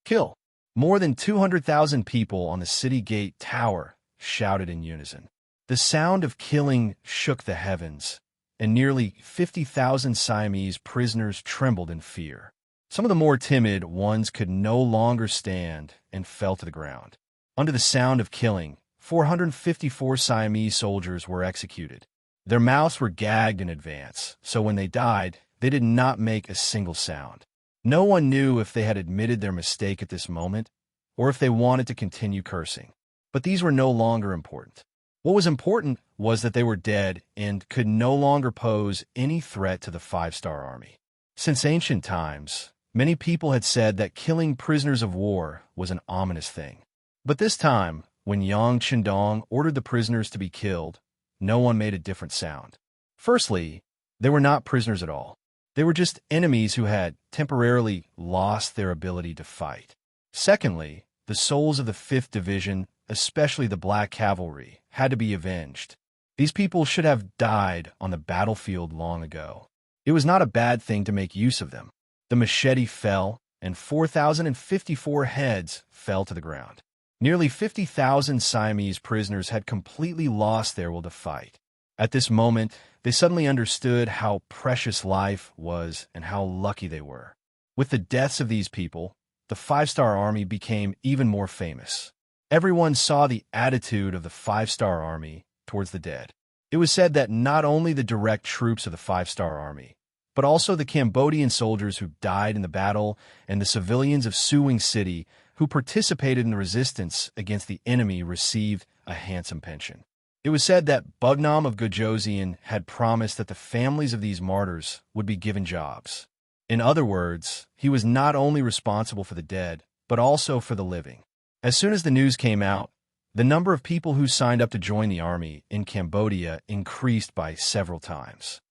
Kill! More than 200,000 people on the city gate tower shouted in unison. The sound of killing shook the heavens, and nearly 50,000 Siamese prisoners trembled in fear. Some of the more timid ones could no longer stand and fell to the ground. Under the sound of killing, 454 Siamese soldiers were executed. Their mouths were gagged in advance, so when they died, they did not make a single sound. No one knew if they had admitted their mistake at this moment, or if they wanted to continue cursing. But these were no longer important. What was important was that they were dead and could no longer pose any threat to the 5-star army. Since ancient times, many people had said that killing prisoners of war was an ominous thing. But this time, when Yang Chendong ordered the prisoners to be killed, no one made a different sound. Firstly, they were not prisoners at all. They were just enemies who had temporarily lost their ability to fight. Secondly, the souls of the 5th Division, especially the Black Cavalry, had to be avenged. These people should have died on the battlefield long ago. It was not a bad thing to make use of them. The machete fell, and 4,054 heads fell to the ground. Nearly 50,000 Siamese prisoners had completely lost their will to fight. At this moment, they suddenly understood how precious life was and how lucky they were. With the deaths of these people, the 5-star army became even more famous. Everyone saw the attitude of the five-star army towards the dead. It was said that not only the direct troops of the five-star army, but also the Cambodian soldiers who died in the battle and the civilians of Suwing City who participated in the resistance against the enemy received a handsome pension. It was said that Bugnam of Gojosian had promised that the families of these martyrs would be given jobs. In other words, he was not only responsible for the dead, but also for the living. As soon as the news came out, the number of people who signed up to join the army in Cambodia increased by several times.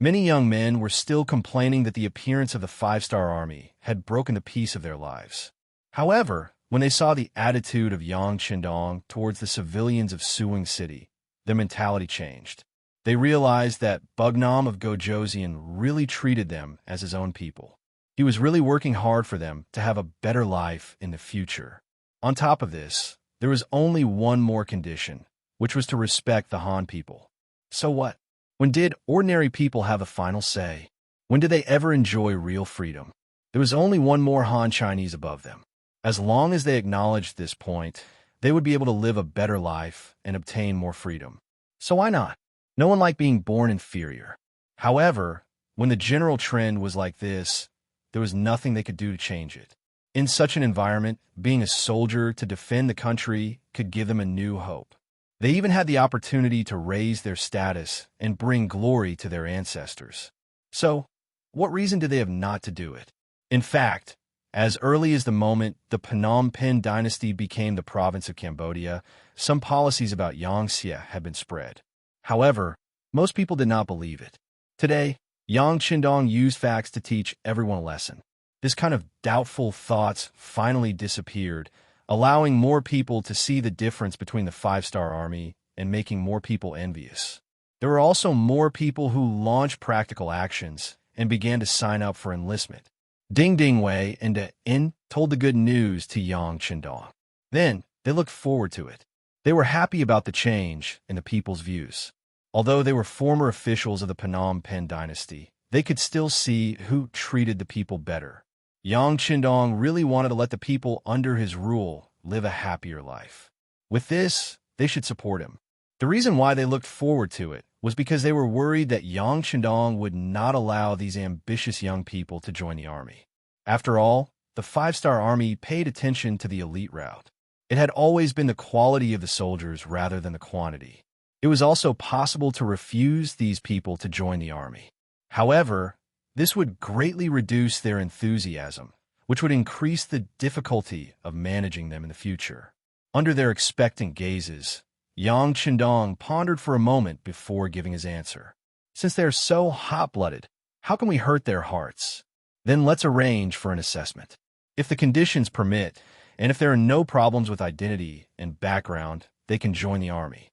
Many young men were still complaining that the appearance of the five-star army had broken the peace of their lives. However, when they saw the attitude of Yang Qindong towards the civilians of Suwing City, their mentality changed. They realized that Bugnam of Gojosian really treated them as his own people. He was really working hard for them to have a better life in the future. On top of this, there was only one more condition, which was to respect the Han people. So what? When did ordinary people have a final say? When did they ever enjoy real freedom? There was only one more Han Chinese above them. As long as they acknowledged this point, they would be able to live a better life and obtain more freedom. So why not? No one liked being born inferior. However, when the general trend was like this, there was nothing they could do to change it. In such an environment, being a soldier to defend the country could give them a new hope. They even had the opportunity to raise their status and bring glory to their ancestors. So, what reason did they have not to do it? In fact, as early as the moment the Phnom Penh dynasty became the province of Cambodia, some policies about Yangtze had been spread. However, most people did not believe it. Today, Yang Qindong used facts to teach everyone a lesson. This kind of doubtful thoughts finally disappeared, allowing more people to see the difference between the five-star army and making more people envious. There were also more people who launched practical actions and began to sign up for enlistment. Ding Ding Wei and In told the good news to Yang Qindong. Then, they looked forward to it. They were happy about the change in the people's views. Although they were former officials of the Phnom Penh dynasty, they could still see who treated the people better. Yang Qindong really wanted to let the people under his rule live a happier life. With this, they should support him. The reason why they looked forward to it was because they were worried that Yang Qindong would not allow these ambitious young people to join the army. After all, the five-star army paid attention to the elite route. It had always been the quality of the soldiers rather than the quantity. It was also possible to refuse these people to join the army. However, this would greatly reduce their enthusiasm, which would increase the difficulty of managing them in the future. Under their expectant gazes, Yang Qindong pondered for a moment before giving his answer. Since they are so hot-blooded, how can we hurt their hearts? Then let's arrange for an assessment. If the conditions permit, and if there are no problems with identity and background, they can join the army.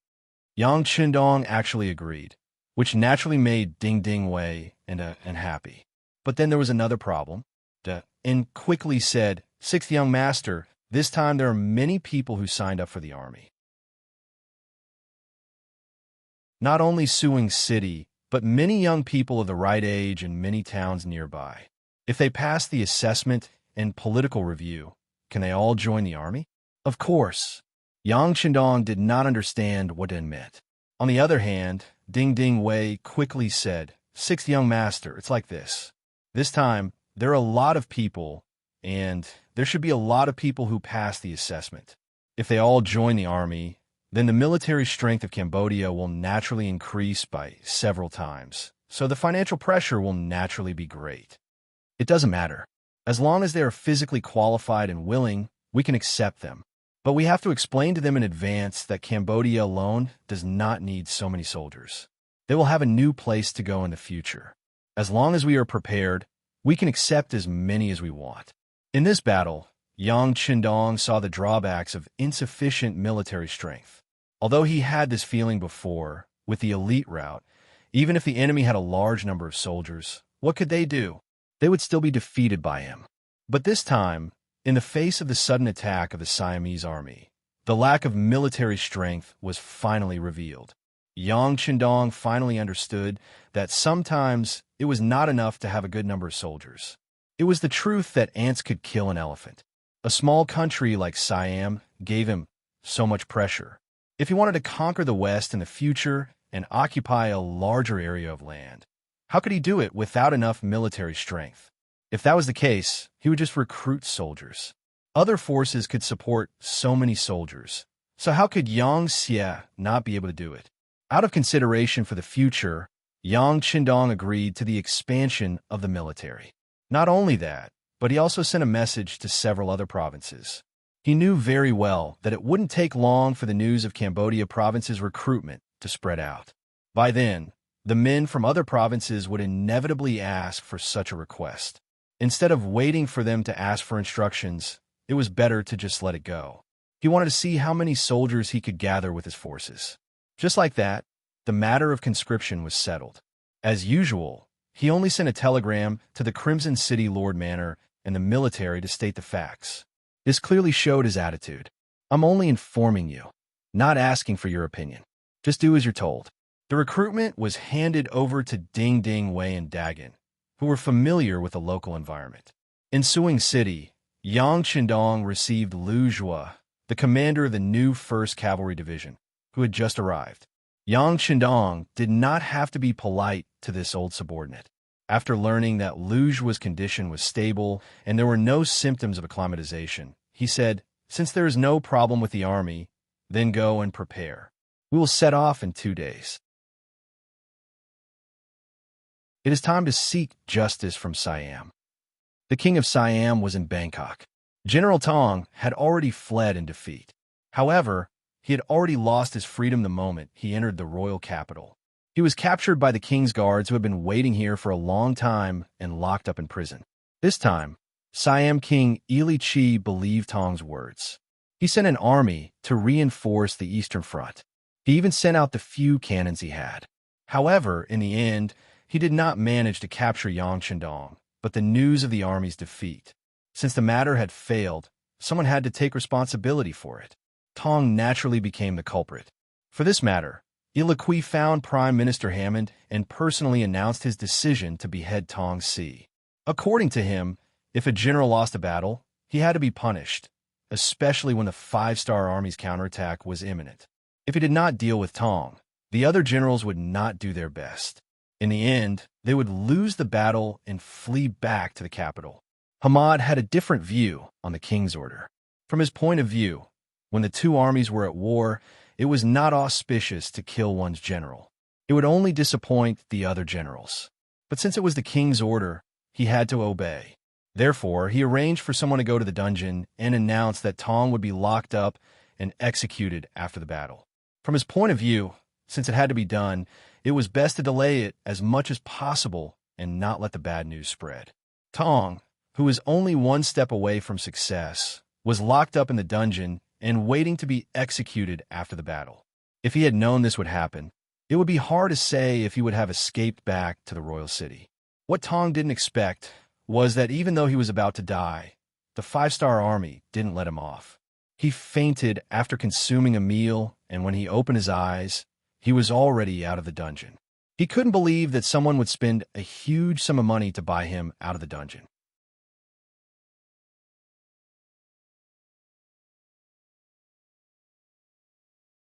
Yang Qindong actually agreed, which naturally made Ding Ding Wei and happy. But then there was another problem. And quickly said, "Sixth young master, this time there are many people who signed up for the army. Not only Suwing City, but many young people of the right age in many towns nearby. If they pass the assessment and political review, can they all join the army?" Of course. Yang Qindong did not understand what it meant. On the other hand, Ding Ding Wei quickly said, "Sixth young master, it's like this. This time, there are a lot of people, and there should be a lot of people who pass the assessment. If they all join the army, then the military strength of Cambodia will naturally increase by several times, so the financial pressure will naturally be great. It doesn't matter. As long as they are physically qualified and willing, we can accept them. But we have to explain to them in advance that Cambodia alone does not need so many soldiers. They will have a new place to go in the future. As long as we are prepared, we can accept as many as we want." In this battle, Yang Qindong saw the drawbacks of insufficient military strength. Although he had this feeling before, with the elite route, even if the enemy had a large number of soldiers, what could they do? They would still be defeated by him. But this time, in the face of the sudden attack of the Siamese army, the lack of military strength was finally revealed. Yang Qindong finally understood that sometimes it was not enough to have a good number of soldiers. It was the truth that ants could kill an elephant. A small country like Siam gave him so much pressure. If he wanted to conquer the West in the future and occupy a larger area of land, how could he do it without enough military strength? If that was the case, he would just recruit soldiers. Other forces could support so many soldiers. So how could Yang Xie not be able to do it? Out of consideration for the future, Yang Qindong agreed to the expansion of the military. Not only that, but he also sent a message to several other provinces. He knew very well that it wouldn't take long for the news of Cambodia province's recruitment to spread out. By then, the men from other provinces would inevitably ask for such a request. Instead of waiting for them to ask for instructions, it was better to just let it go. He wanted to see how many soldiers he could gather with his forces. Just like that, the matter of conscription was settled. As usual, he only sent a telegram to the Crimson City Lord Manor and the military to state the facts. This clearly showed his attitude. I'm only informing you, not asking for your opinion. Just do as you're told. The recruitment was handed over to Ding Ding Wei and Dagan, who were familiar with the local environment. In Suing City, Yang Qindong received Lu Zhua, the commander of the new 1st Cavalry Division, who had just arrived. Yang Qindong did not have to be polite to this old subordinate. After learning that Lu Zhua's condition was stable and there were no symptoms of acclimatization, he said, "Since there is no problem with the army, then go and prepare. We will set off in 2 days. It is time to seek justice from Siam." The king of Siam was in Bangkok. General Tong had already fled in defeat. However, he had already lost his freedom the moment he entered the royal capital. He was captured by the king's guards who had been waiting here for a long time and locked up in prison. This time, Siam King Ili Chi believed Tong's words. He sent an army to reinforce the eastern front. He even sent out the few cannons he had. However, in the end, he did not manage to capture Yang Qindong, but the news of the army's defeat. Since the matter had failed, someone had to take responsibility for it. Tong naturally became the culprit. For this matter, Ilikui found Prime Minister Hammond and personally announced his decision to behead Tong Si. According to him, if a general lost a battle, he had to be punished, especially when the 5-star army's counterattack was imminent. If he did not deal with Tong, the other generals would not do their best. In the end, they would lose the battle and flee back to the capital. Hamad had a different view on the king's order. From his point of view, when the two armies were at war, it was not auspicious to kill one's general. It would only disappoint the other generals. But since it was the king's order, he had to obey. Therefore, he arranged for someone to go to the dungeon and announced that Tong would be locked up and executed after the battle. From his point of view, since it had to be done, it was best to delay it as much as possible and not let the bad news spread. Tong, who was only one step away from success, was locked up in the dungeon and waiting to be executed after the battle. If he had known this would happen, it would be hard to say if he would have escaped back to the royal city. What Tong didn't expect was that even though he was about to die, the 5-star army didn't let him off. He fainted after consuming a meal, and when he opened his eyes, he was already out of the dungeon. He couldn't believe that someone would spend a huge sum of money to buy him out of the dungeon.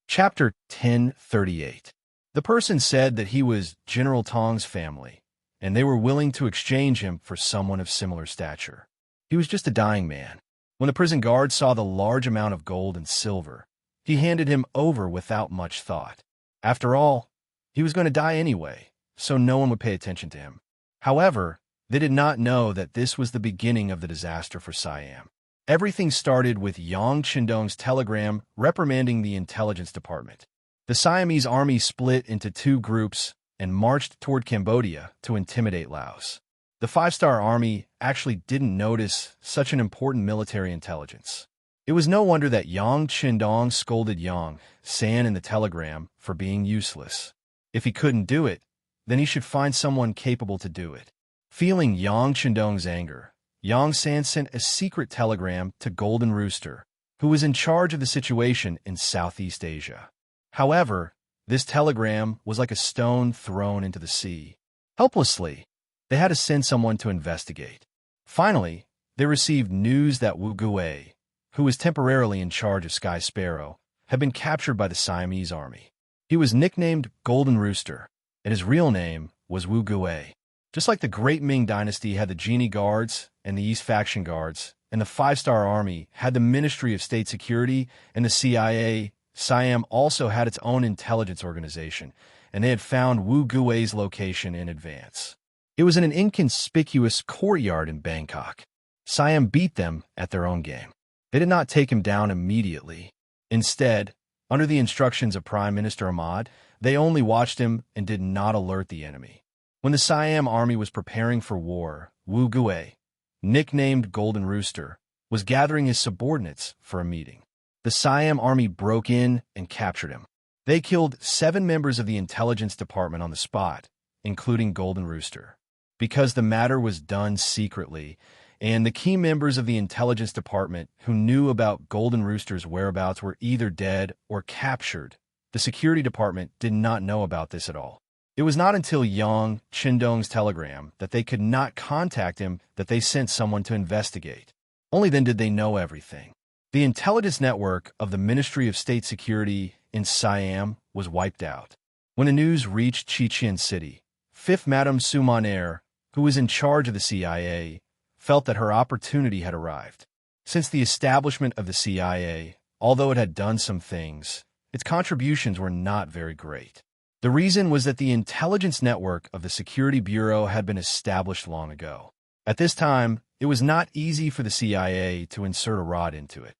Chapter 1038. The person said that he was General Tong's family, and they were willing to exchange him for someone of similar stature. He was just a dying man. When the prison guard saw the large amount of gold and silver, he handed him over without much thought. After all, he was going to die anyway, so no one would pay attention to him. However, they did not know that this was the beginning of the disaster for Siam. Everything started with Yang Qindong's telegram reprimanding the intelligence department. The Siamese army split into 2 groups and marched toward Cambodia to intimidate Laos. The 5-star army actually didn't notice such an important military intelligence. It was no wonder that Yang Qindong scolded Yang San in the telegram for being useless. If he couldn't do it, then he should find someone capable to do it. Feeling Yang Qindong's anger, Yang San sent a secret telegram to Golden Rooster, who was in charge of the situation in Southeast Asia. However, this telegram was like a stone thrown into the sea. Helplessly, they had to send someone to investigate. Finally, they received news that Wu Gui, who was temporarily in charge of Sky Sparrow, had been captured by the Siamese army. He was nicknamed Golden Rooster, and his real name was Wu Gui. Just like the Great Ming Dynasty had the Genie Guards and the East Faction Guards, and the Five-Star Army had the Ministry of State Security and the CIA, Siam also had its own intelligence organization, and they had found Wu Gui's location in advance. It was in an inconspicuous courtyard in Bangkok. Siam beat them at their own game. They did not take him down immediately. Instead, under the instructions of Prime Minister Ahmad, they only watched him and did not alert the enemy. When the Siam army was preparing for war, Wu Gui, nicknamed Golden Rooster, was gathering his subordinates for a meeting. The Siam army broke in and captured him. They killed 7 members of the intelligence department on the spot, including Golden Rooster. Because the matter was done secretly, and the key members of the intelligence department who knew about Golden Rooster's whereabouts were either dead or captured, the security department did not know about this at all. It was not until Yang Qindong's telegram that they could not contact him that they sent someone to investigate. Only then did they know everything. The intelligence network of the Ministry of State Security in Siam was wiped out. When the news reached Chichen City, 5th Madame Sumaner, who was in charge of the CIA, felt that her opportunity had arrived. Since the establishment of the CIA, although it had done some things, its contributions were not very great. The reason was that the intelligence network of the Security Bureau had been established long ago. At this time, it was not easy for the CIA to insert a rod into it.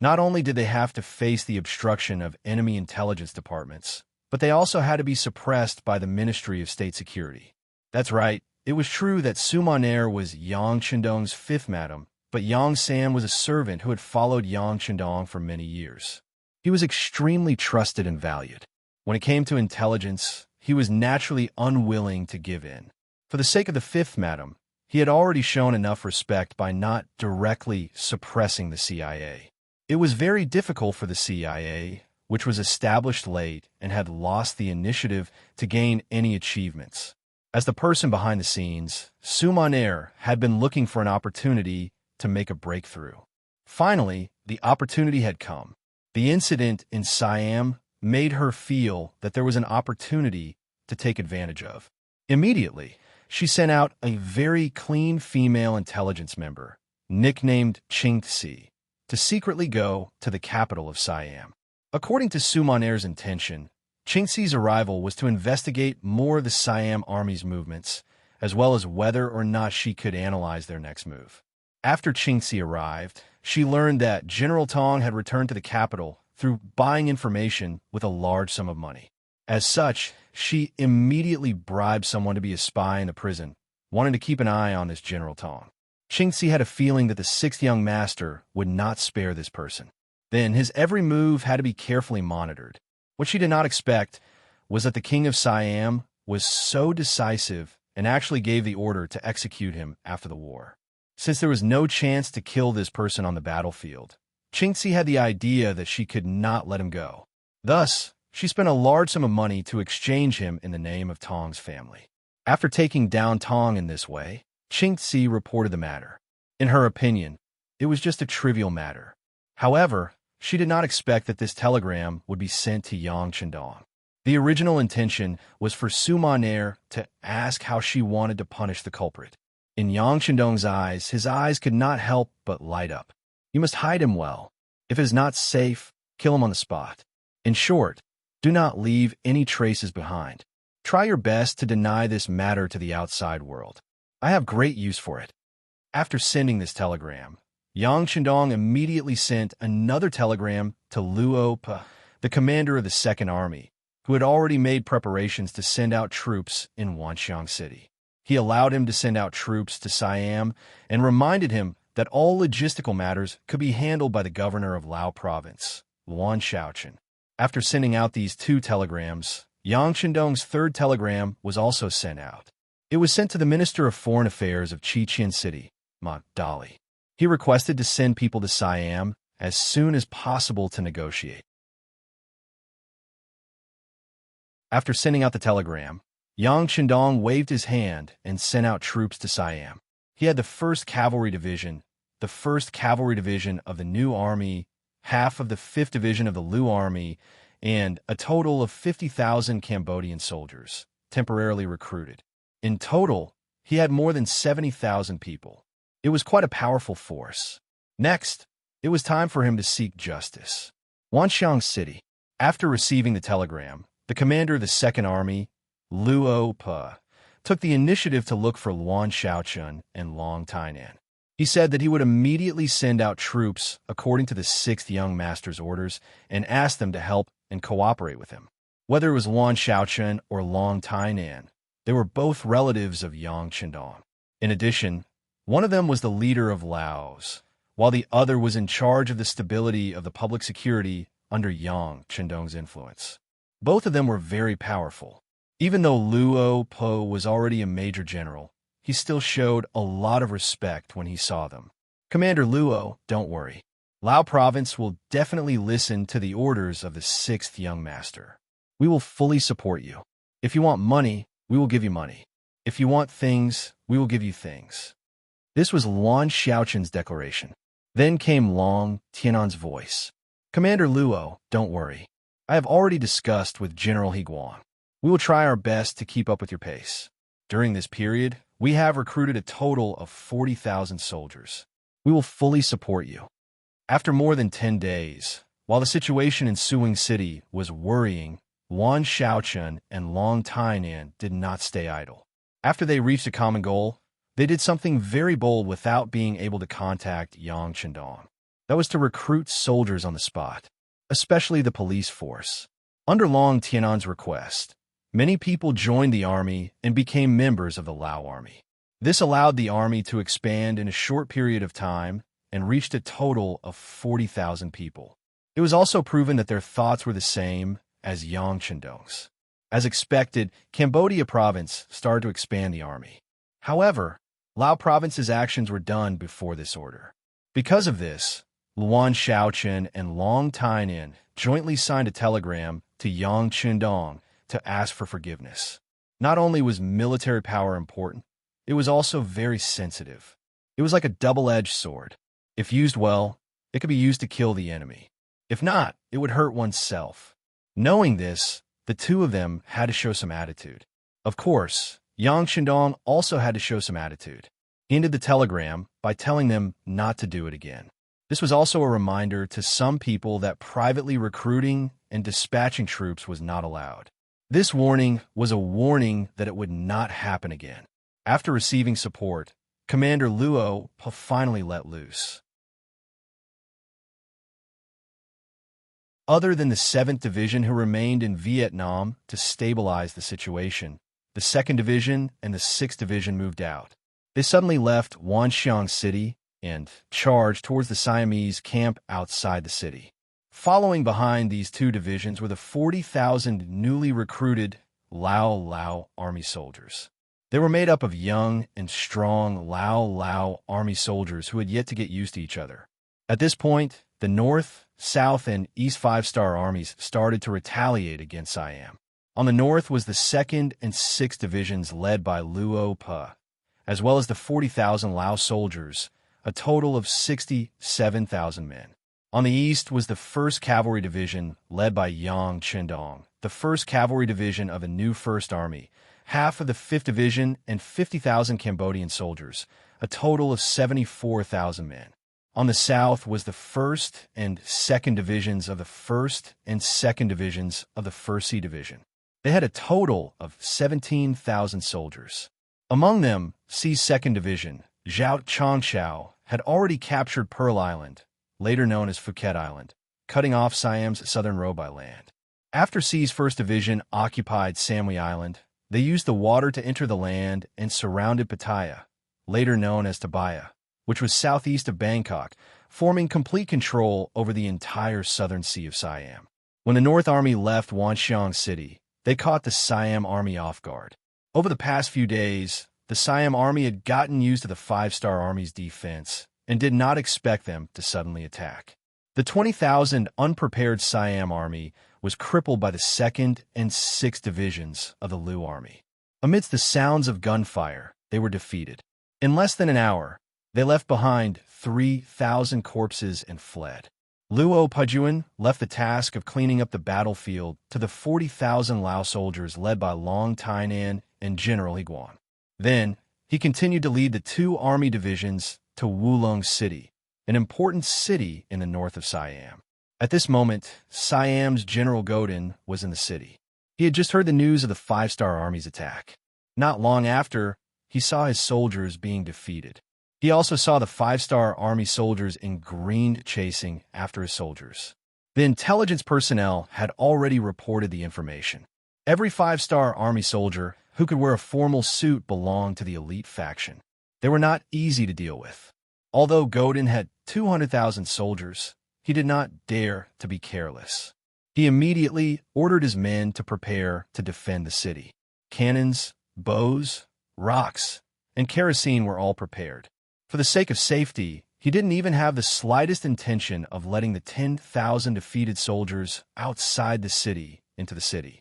Not only did they have to face the obstruction of enemy intelligence departments, but they also had to be suppressed by the Ministry of State Security. That's right, it was true that Sumaner was Yang Qindong's 5th madam, but Yang San was a servant who had followed Yang Qindong for many years. He was extremely trusted and valued. When it came to intelligence, he was naturally unwilling to give in. For the sake of the 5th madam, he had already shown enough respect by not directly suppressing the CIA. It was very difficult for the CIA, which was established late and had lost the initiative to gain any achievements. As the person behind the scenes, Sumaner had been looking for an opportunity to make a breakthrough. Finally, the opportunity had come. The incident in Siam made her feel that there was an opportunity to take advantage of. Immediately, she sent out a very clean female intelligence member, nicknamed Qingxi, to secretly go to the capital of Siam. According to Sumaner's intention, Qingxi's arrival was to investigate more of the Siam army's movements, as well as whether or not she could analyze their next move. After Qingxi arrived, she learned that General Tong had returned to the capital through buying information with a large sum of money. As such, she immediately bribed someone to be a spy in the prison, wanting to keep an eye on this General Tong. Qingxi had a feeling that the 6th young master would not spare this person. Then his every move had to be carefully monitored. What she did not expect was that the king of Siam was so decisive and actually gave the order to execute him after the war. Since there was no chance to kill this person on the battlefield, Qingxi had the idea that she could not let him go. Thus, she spent a large sum of money to exchange him in the name of Tong's family. After taking down Tong in this way, Qingxi reported the matter. In her opinion, it was just a trivial matter. However, she did not expect that this telegram would be sent to Yang Qindong. The original intention was for Sumaner to ask how she wanted to punish the culprit. In Yang Qindong's eyes, his eyes could not help but light up. You must hide him well. If it is not safe, kill him on the spot. In short, do not leave any traces behind. Try your best to deny this matter to the outside world. I have great use for it. After sending this telegram, Yang Qindong immediately sent another telegram to Luo Pa, the commander of the 2nd Army, who had already made preparations to send out troops in Wanxiang City. He allowed him to send out troops to Siam and reminded him that all logistical matters could be handled by the governor of Lao Province, Luan Shaochen. After sending out these 2 telegrams, Yang Qindong's 3rd telegram was also sent out. It was sent to the Minister of Foreign Affairs of Chichen City, Ma Dali. He requested to send people to Siam as soon as possible to negotiate. After sending out the telegram, Yang Chendong waved his hand and sent out troops to Siam. He had the 1st Cavalry Division, the 1st Cavalry Division of the new army, half of the 5th Division of the Lu Army, and a total of 50,000 Cambodian soldiers, temporarily recruited. In total, he had more than 70,000 people. It was quite a powerful force. Next, it was time for him to seek justice. Wanxiang City. After receiving the telegram, the commander of the 2nd Army, Luo Pe, took the initiative to look for Luan Shaochun and Long Tainan. He said that he would immediately send out troops according to the 6th young master's orders and asked them to help and cooperate with him. Whether it was Luan Shaochun or Long Tainan, they were both relatives of Yang Chendong. In addition, one of them was the leader of Laos, while the other was in charge of the stability of the public security under Yang Chendong's influence. Both of them were very powerful. Even though Luo Po was already a major general, he still showed a lot of respect when he saw them. Commander Luo, don't worry. Lao Province will definitely listen to the orders of the 6th young master. We will fully support you. If you want money, we will give you money. If you want things, we will give you things. This was Luan Shaochun's declaration. Then came Long Tianan's voice. Commander Luo, don't worry. I have already discussed with General Higuan. We will try our best to keep up with your pace. During this period, we have recruited a total of 40,000 soldiers. We will fully support you. After more than 10 days, while the situation in Suing City was worrying, Luan Shaochun and Long Tainan did not stay idle. After they reached a common goal, they did something very bold without being able to contact Yang Chendong. That was to recruit soldiers on the spot, especially the police force. Under Long Tianan's request, many people joined the army and became members of the Lao army. This allowed the army to expand in a short period of time and reached a total of 40,000 people. It was also proven that their thoughts were the same as Yang Chendong's. As expected, Cambodia province started to expand the army. However, Lao province's actions were done before this order. Because of this, Luan Shaochun and Long Tainan jointly signed a telegram to Yang Chendong to ask for forgiveness. Not only was military power important, it was also very sensitive. It was like a double-edged sword. If used well, it could be used to kill the enemy. If not, it would hurt oneself. Knowing this, the two of them had to show some attitude. Of course, Yang Chendong also had to show some attitude. He ended the telegram by telling them not to do it again. This was also a reminder to some people that privately recruiting and dispatching troops was not allowed. This warning was a warning that it would not happen again. After receiving support, Commander Luo finally let loose. Other than the 7th Division who remained in Vietnam to stabilize the situation, the 2nd Division and the 6th Division moved out. They suddenly left Wanxiang City and charged towards the Siamese camp outside the city. Following behind these two divisions were the 40,000 newly recruited Lao army soldiers. They were made up of young and strong Lao army soldiers who had yet to get used to each other. At this point, the North, South, and East 5-star armies started to retaliate against Siam. On the north was the 2nd and 6th Divisions led by Luo Pe, as well as the 40,000 Lao soldiers, a total of 67,000 men. On the east was the 1st Cavalry Division led by Yang Chendong, the 1st Cavalry Division of the new 1st Army, half of the 5th Division, and 50,000 Cambodian soldiers, a total of 74,000 men. On the south was the 1st and 2nd Divisions of the 1st and 2nd Divisions of the 1st C Division. They had a total of 17,000 soldiers. Among them, C's 2nd Division, Zhao Chongshao, had already captured Pearl Island, later known as Phuket Island, cutting off Siam's southern row by land. After C's 1st Division occupied Samui Island, they used the water to enter the land and surrounded Pattaya, later known as Tabaya, which was southeast of Bangkok, forming complete control over the entire southern Sea of Siam. When the North Army left Wanxiang City, they caught the Siam Army off guard. Over the past few days, the Siam Army had gotten used to the 5-star Army's defense and did not expect them to suddenly attack. The 20,000 unprepared Siam Army was crippled by the 2nd and 6th Divisions of the Lu Army. Amidst the sounds of gunfire, they were defeated. In less than an hour, they left behind 3,000 corpses and fled. Luo Pajuan left the task of cleaning up the battlefield to the 40,000 Lao soldiers led by Long Tainan and General Higuan. Then, he continued to lead the 2 army divisions to Wulong City, an important city in the north of Siam. At this moment, Siam's General Godin was in the city. He had just heard the news of the 5-star army's attack. Not long after, he saw his soldiers being defeated. He also saw the 5-star army soldiers in green chasing after his soldiers. The intelligence personnel had already reported the information. Every 5-star army soldier who could wear a formal suit belonged to the elite faction. They were not easy to deal with. Although Godin had 200,000 soldiers, he did not dare to be careless. He immediately ordered his men to prepare to defend the city. Cannons, bows, rocks, and kerosene were all prepared. For the sake of safety, he didn't even have the slightest intention of letting the 10,000 defeated soldiers outside the city into the city.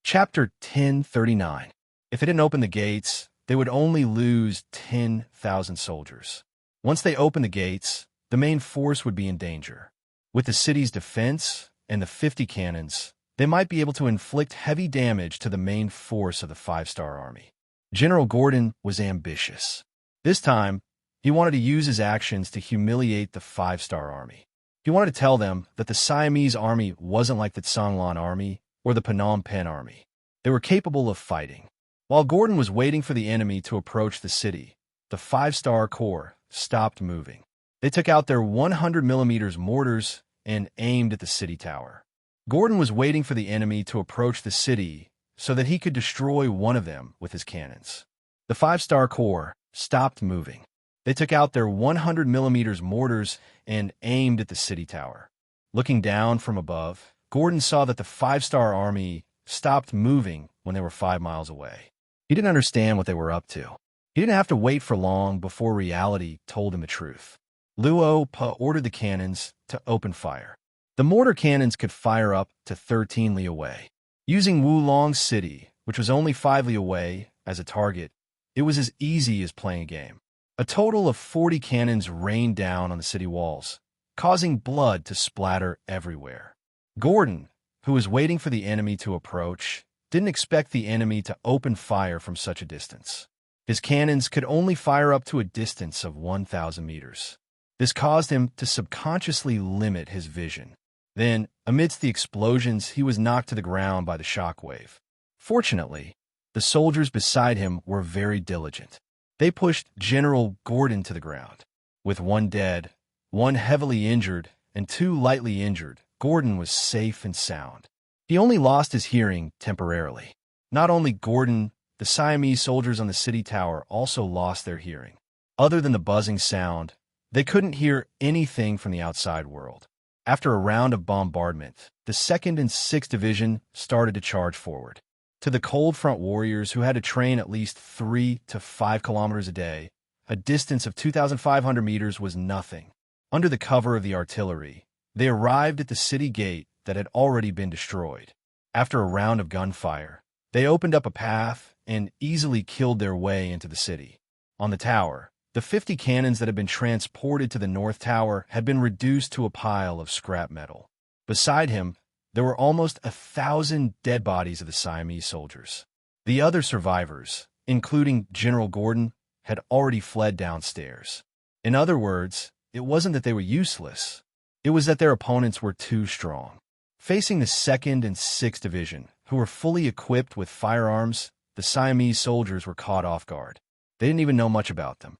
Chapter 1039. If they didn't open the gates, they would only lose 10,000 soldiers. Once they opened the gates, the main force would be in danger. With the city's defense and the 50 cannons, they might be able to inflict heavy damage to the main force of the 5-star army. General Gordon was ambitious. This time, he wanted to use his actions to humiliate the 5-star army. He wanted to tell them that the Siamese army wasn't like the Songlan army or the Phnom Penh army. They were capable of fighting. While Gordon was waiting for the enemy to approach the city, the 5-star corps stopped moving. They took out their 100mm mortars and aimed at the city tower. Gordon was waiting for the enemy to approach the city so that he could destroy one of them with his cannons. The 5-star corps stopped moving. They took out their 100mm mortars and aimed at the city tower. Looking down from above, Gordon saw that the 5-star army stopped moving when they were 5 miles away. He didn't understand what they were up to. He didn't have to wait for long before reality told him the truth. Luo Pa ordered the cannons to open fire. The mortar cannons could fire up to 13 li away. Using Wulong City, which was only 5 li away, as a target, it was as easy as playing a game. A total of 40 cannons rained down on the city walls, causing blood to splatter everywhere. Gordon, who was waiting for the enemy to approach, didn't expect the enemy to open fire from such a distance. His cannons could only fire up to a distance of 1,000 meters. This caused him to subconsciously limit his vision. Then, amidst the explosions, he was knocked to the ground by the shockwave. Fortunately, the soldiers beside him were very diligent. They pushed General Gordon to the ground. With 1 dead, 1 heavily injured, and 2 lightly injured, Gordon was safe and sound. He only lost his hearing temporarily. Not only Gordon, the Siamese soldiers on the city tower also lost their hearing. Other than the buzzing sound, they couldn't hear anything from the outside world. After a round of bombardment, the 2nd and 6th Division started to charge forward. To the cold front warriors who had to train at least 3 to 5 kilometers a day, a distance of 2,500 meters was nothing. Under the cover of the artillery, they arrived at the city gate that had already been destroyed. After a round of gunfire, they opened up a path and easily killed their way into the city. On the tower, the 50 cannons that had been transported to the North Tower had been reduced to a pile of scrap metal. Beside him, there were almost 1,000 dead bodies of the Siamese soldiers. The other survivors, including General Gordon, had already fled downstairs. In other words, it wasn't that they were useless. It was that their opponents were too strong. Facing the 2nd and 6th Division, who were fully equipped with firearms, the Siamese soldiers were caught off guard. They didn't even know much about them.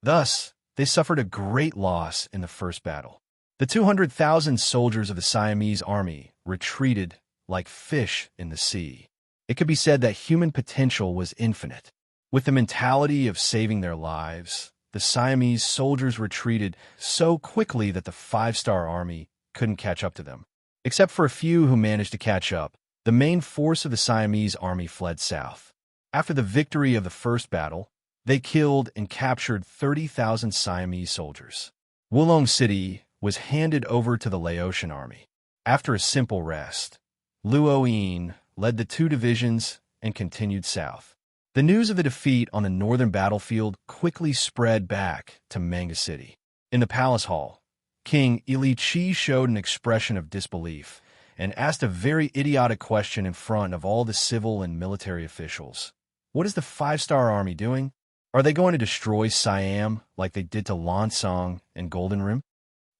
Thus, they suffered a great loss in the first battle. The 200,000 soldiers of the Siamese army retreated like fish in the sea. It could be said that human potential was infinite. With the mentality of saving their lives, the Siamese soldiers retreated so quickly that the 5-star army couldn't catch up to them. Except for a few who managed to catch up, the main force of the Siamese army fled south. After the victory of the first battle, They killed and captured 30,000 Siamese soldiers. Wulong City was handed over to the Laotian army. After a simple rest, Luo Yin led the two divisions and continued south. The news of the defeat on the northern battlefield quickly spread back to Manga City. In the palace hall, King Ili Chi showed an expression of disbelief and asked a very idiotic question in front of all the civil and military officials. What is the five-star army doing? Are they going to destroy Siam like they did to Lansong and Golden Rim?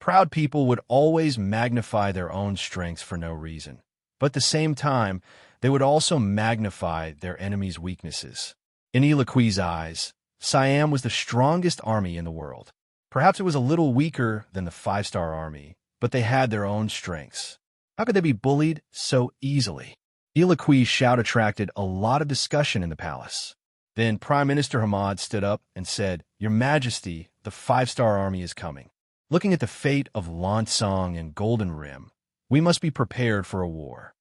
Proud people would always magnify their own strengths for no reason, but at the same time, they would also magnify their enemies' weaknesses. In Ilaqui's eyes, Siam was the strongest army in the world. Perhaps it was a little weaker than the five-star army, but they had their own strengths. How could they be bullied so easily? Ilaqui's shout attracted a lot of discussion in the palace. Then Prime Minister Hamad stood up and said, "Your Majesty, the five-star army is coming. Looking at the fate of Lansong and Golden Rim, we must be prepared for a war.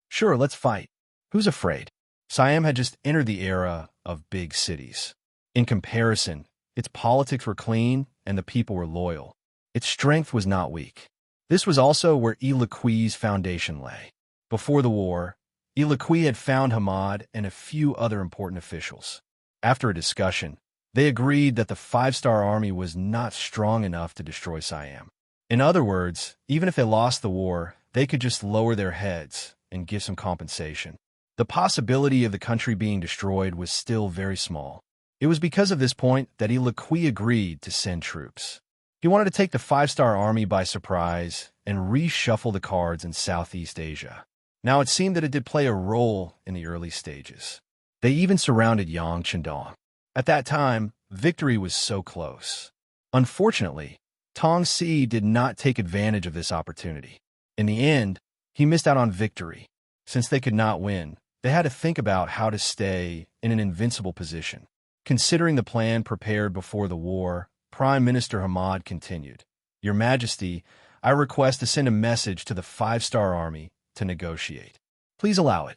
Sure, let's fight. Who's afraid?" Siam had just entered the era of big cities. In comparison, its politics were clean and the people were loyal. Its strength was not weak. This was also where Ilaqui's foundation lay. Before the war, Ilaqui had found Hamad and a few other important officials. After a discussion, they agreed that the five-star army was not strong enough to destroy Siam. In other words, even if they lost the war, they could just lower their heads and give some compensation. The possibility of the country being destroyed was still very small. It was because of this point that Ilaqui agreed to send troops. He wanted to take the five-star army by surprise and reshuffle the cards in Southeast Asia. Now it seemed that it did play a role in the early stages. They even surrounded Yang Chendong. At that time, victory was so close. Unfortunately, Tong Si did not take advantage of this opportunity. In the end, he missed out on victory. Since they could not win, they had to think about how to stay in an invincible position. Considering the plan prepared before the war, Prime Minister Hamad continued, "Your Majesty, I request to send a message to the five-star army to negotiate. Please allow it."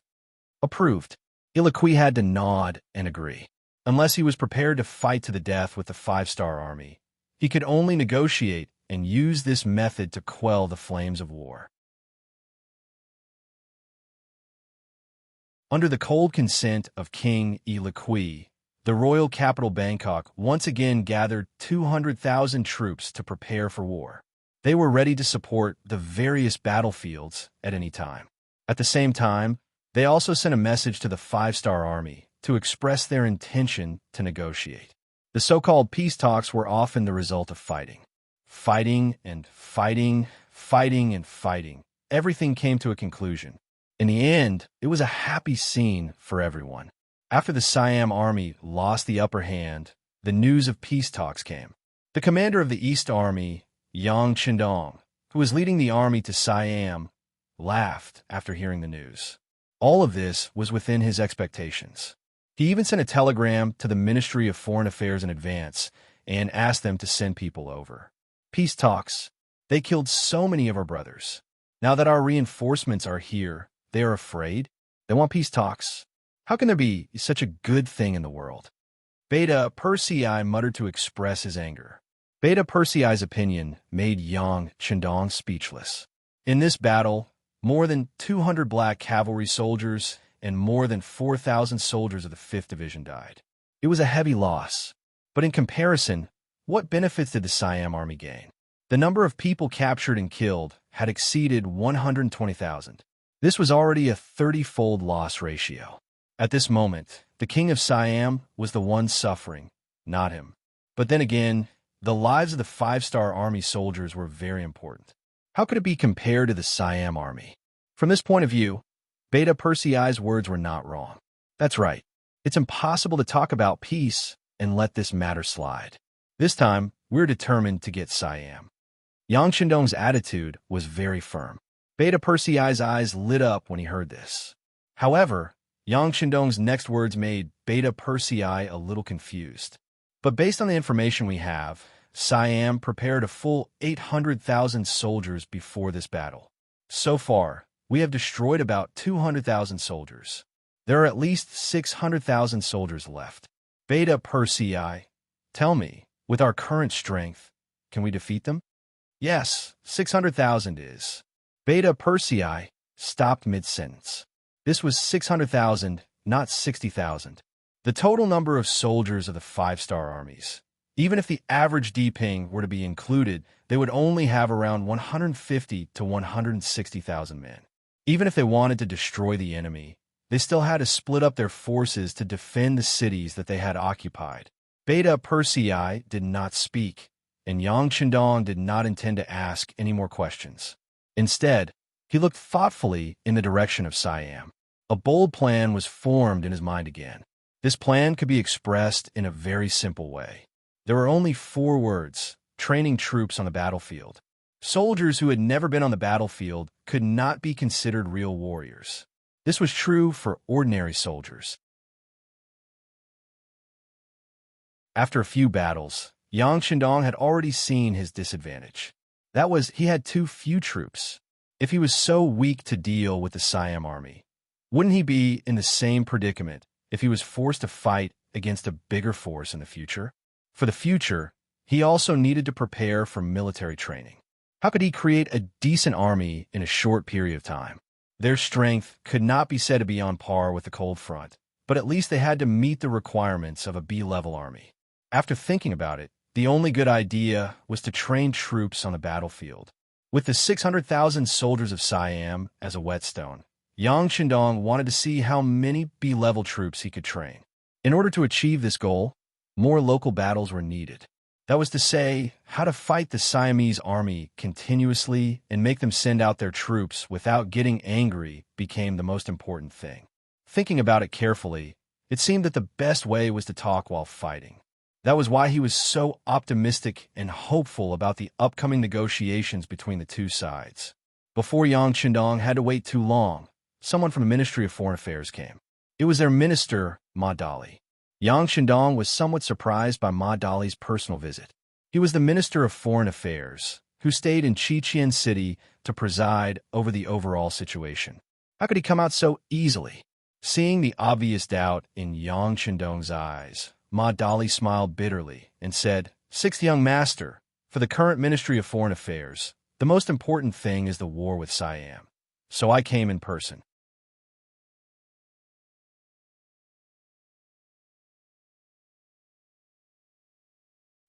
Approved. Ilaqui had to nod and agree. Unless he was prepared to fight to the death with the five-star army, he could only negotiate and use this method to quell the flames of war. Under the cold consent of King Ilaqui, the royal capital Bangkok once again gathered 200,000 troops to prepare for war. They were ready to support the various battlefields at any time. At the same time, they also sent a message to the five-star army to express their intention to negotiate. The so-called peace talks were often the result of fighting. Fighting and fighting, fighting and fighting. Everything came to a conclusion. In the end, it was a happy scene for everyone. After the Siam army lost the upper hand, the news of peace talks came. The commander of the East Army, Yang Chendong, who was leading the army to Siam, laughed after hearing the news. All of this was within his expectations. He even sent a telegram to the Ministry of Foreign Affairs in advance and asked them to send people over. Peace talks. They killed so many of our brothers. Now that our reinforcements are here, they are afraid. They want peace talks. How can there be such a good thing in the world? Beta Persei muttered to express his anger. Beta Persei's opinion made Yang Chendong speechless. In this battle, more than 200 black cavalry soldiers and more than 4,000 soldiers of the 5th Division died. It was a heavy loss, but in comparison, what benefits did the Siam army gain? The number of people captured and killed had exceeded 120,000. This was already a 30-fold loss ratio. At this moment, the king of Siam was the one suffering, not him. But then again, the lives of the five-star army soldiers were very important. How could it be compared to the Siam army? From this point of view, Beta Persei's words were not wrong. That's right. It's impossible to talk about peace and let this matter slide. This time, we're determined to get Siam. Yang Chendong's attitude was very firm. Beta Persei's eyes lit up when he heard this. However, Yang Chendong's next words made Beta Persei a little confused. But based on the information we have, Siam prepared a full 800,000 soldiers before this battle. So far, we have destroyed about 200,000 soldiers. There are at least 600,000 soldiers left. Beta Persei, tell me, with our current strength, can we defeat them? Yes, 600,000 is. Beta Persei stopped mid-sentence. This was 600,000, not 60,000. The total number of soldiers of the five-star armies. Even if the average D-ping were to be included, they would only have around 150 to 160,000 men. Even if they wanted to destroy the enemy, they still had to split up their forces to defend the cities that they had occupied. Beta Persei did not speak, and Yang Chendong did not intend to ask any more questions. Instead, he looked thoughtfully in the direction of Siam. A bold plan was formed in his mind again. This plan could be expressed in a very simple way. There were only 4 words: training troops on the battlefield. Soldiers who had never been on the battlefield could not be considered real warriors. This was true for ordinary soldiers. After a few battles, Yang Chendong had already seen his disadvantage. That was, he had too few troops. If he was so weak to deal with the Siam army, wouldn't he be in the same predicament if he was forced to fight against a bigger force in the future? For the future, he also needed to prepare for military training. How could he create a decent army in a short period of time? Their strength could not be said to be on par with the Cold Front, but at least they had to meet the requirements of a B-level army. After thinking about it, the only good idea was to train troops on the battlefield. With the 600,000 soldiers of Siam as a whetstone, Yang Chendong wanted to see how many B-level troops he could train. In order to achieve this goal, more local battles were needed. That was to say, how to fight the Siamese army continuously and make them send out their troops without getting angry became the most important thing. Thinking about it carefully, it seemed that the best way was to talk while fighting. That was why he was so optimistic and hopeful about the upcoming negotiations between the two sides. Before Yang Chendong had to wait too long, someone from the Ministry of Foreign Affairs came. It was their minister, Ma Dali. Yang Chendong was somewhat surprised by Ma Dali's personal visit. He was the Minister of Foreign Affairs, who stayed in Chichen City to preside over the overall situation. How could he come out so easily? Seeing the obvious doubt in Yang Chendong's eyes, Ma Dali smiled bitterly and said, "Sixth young master, for the current Ministry of Foreign Affairs, the most important thing is the war with Siam. So I came in person."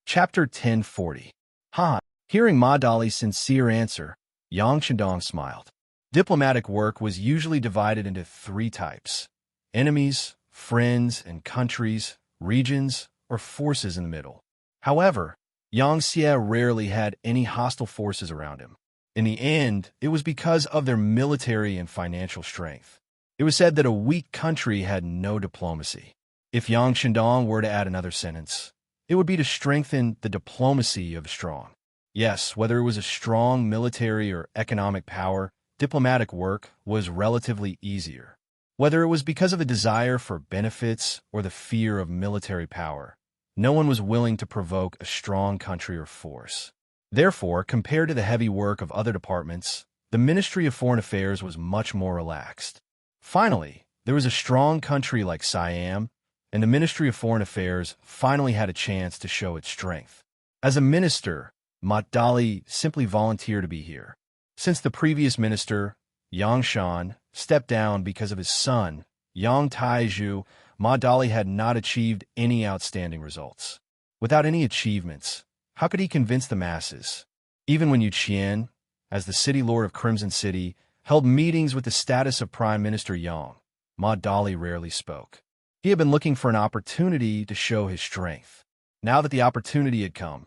Chapter 1040. Han. Hearing Ma Dali's sincere answer, Yang Chendong smiled. Diplomatic work was usually divided into 3 types: enemies, friends, and countries, regions, or forces in the middle. However, Yang Xie rarely had any hostile forces around him. In the end, it was because of their military and financial strength. It was said that a weak country had no diplomacy. If Yang Chendong were to add another sentence, it would be to strengthen the diplomacy of strong. Yes, whether it was a strong military or economic power, diplomatic work was relatively easier. Whether it was because of the desire for benefits or the fear of military power, no one was willing to provoke a strong country or force. Therefore, compared to the heavy work of other departments, the Ministry of Foreign Affairs was much more relaxed. Finally, there was a strong country like Siam, and the Ministry of Foreign Affairs finally had a chance to show its strength. As a minister, Ma Dali simply volunteered to be here. Since the previous minister, Yang Shan, stepped down because of his son, Yang Taizhu, Ma Dali had not achieved any outstanding results. Without any achievements, how could he convince the masses? Even when Yu Qian, as the city lord of Crimson City, held meetings with the status of Prime Minister Yang, Ma Dali rarely spoke. He had been looking for an opportunity to show his strength. Now that the opportunity had come,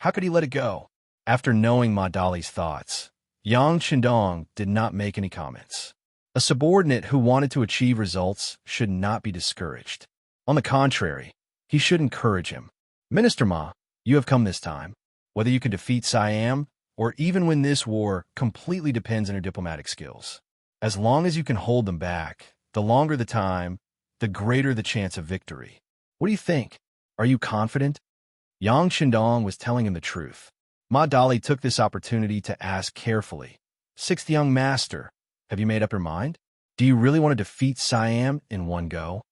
how could he let it go? After knowing Ma Dali's thoughts, Yang Chendong did not make any comments. A subordinate who wanted to achieve results should not be discouraged. On the contrary, he should encourage him. "Minister Ma, you have come this time. Whether you can defeat Siam or even win this war completely depends on your diplomatic skills. As long as you can hold them back, the longer the time, the greater the chance of victory. What do you think? Are you confident?" Yang Chendong was telling him the truth. Ma Dali took this opportunity to ask carefully, "Sixth young master, have you made up your mind? Do you really want to defeat Siam in one go?"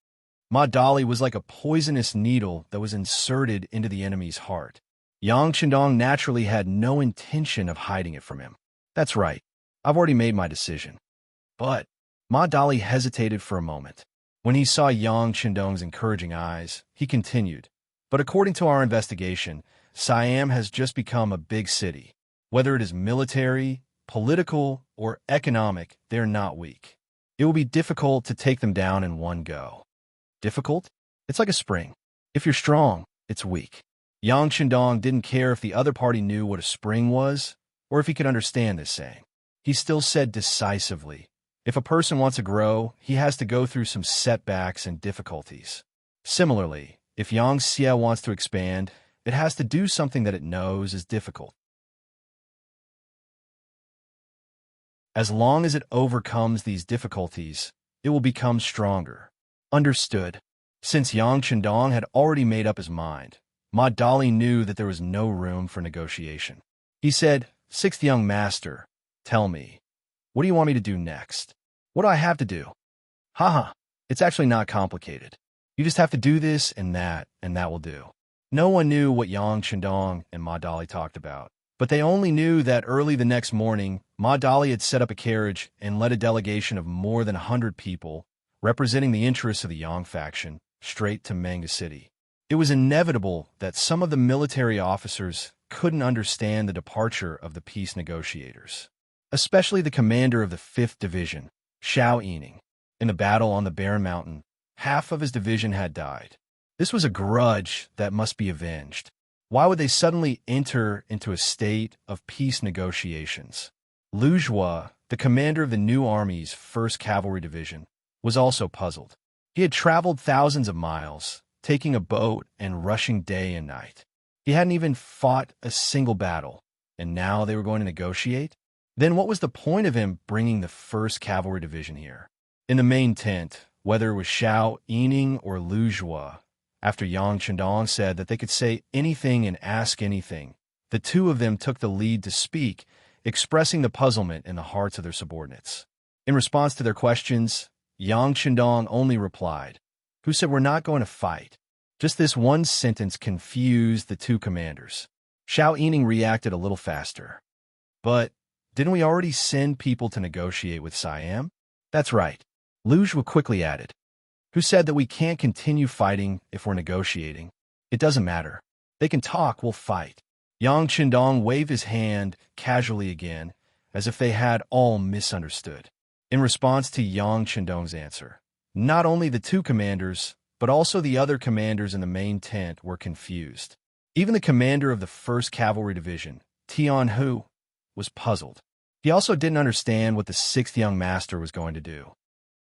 Ma Dali was like a poisonous needle that was inserted into the enemy's heart. Yang Chendong naturally had no intention of hiding it from him. That's right. I've already made my decision. But Ma Dali hesitated for a moment. When he saw Yang Chendong's encouraging eyes, he continued, "But according to our investigation, Siam has just become a big city. Whether it is military, political, or economic, they're not weak. It will be difficult to take them down in one go." Difficult? It's like a spring. If you're strong, it's weak. Yang Chendong didn't care if the other party knew what a spring was, or if he could understand this saying. He still said decisively, if a person wants to grow, he has to go through some setbacks and difficulties. Similarly, if Yang Xie wants to expand, it has to do something that it knows is difficult. As long as it overcomes these difficulties, it will become stronger. Understood. Since Yang Chendong had already made up his mind, Ma Dali knew that there was no room for negotiation. He said, "Sixth young master, tell me, what do you want me to do next? What do I have to do?" Haha, it's actually not complicated. You just have to do this and that will do. No one knew what Yang Chendong and Ma Dali talked about, but they only knew that early the next morning, Ma Dali had set up a carriage and led a delegation of more than 100 people, representing the interests of the Yang faction, straight to Manga City. It was inevitable that some of the military officers couldn't understand the departure of the peace negotiators, especially the commander of the 5th Division, Xiao Yining. In the battle on the Barren Mountain, half of his division had died. This was a grudge that must be avenged. Why would they suddenly enter into a state of peace negotiations? Lu Zhua, the commander of the new army's 1st Cavalry Division, was also puzzled. He had traveled thousands of miles, taking a boat and rushing day and night. He hadn't even fought a single battle, and now they were going to negotiate? Then what was the point of him bringing the 1st Cavalry Division here? In the main tent, whether it was Xiao Yining or Lu Zhua, after Yang Chendong said that they could say anything and ask anything, the two of them took the lead to speak, expressing the puzzlement in the hearts of their subordinates. In response to their questions, Yang Chendong only replied, "Who said we're not going to fight?" Just this one sentence confused the two commanders. Xiao Yining reacted a little faster. "But didn't we already send people to negotiate with Siam?" "That's right," Lu Zhua quickly added. "Who said that we can't continue fighting if we're negotiating? It doesn't matter. They can talk, we'll fight." Yang Chendong waved his hand casually again, as if they had all misunderstood. In response to Yang Chendong's answer, not only the two commanders, but also the other commanders in the main tent were confused. Even the commander of the 1st Cavalry Division, Tian Hu, was puzzled. He also didn't understand what the 6th young master was going to do.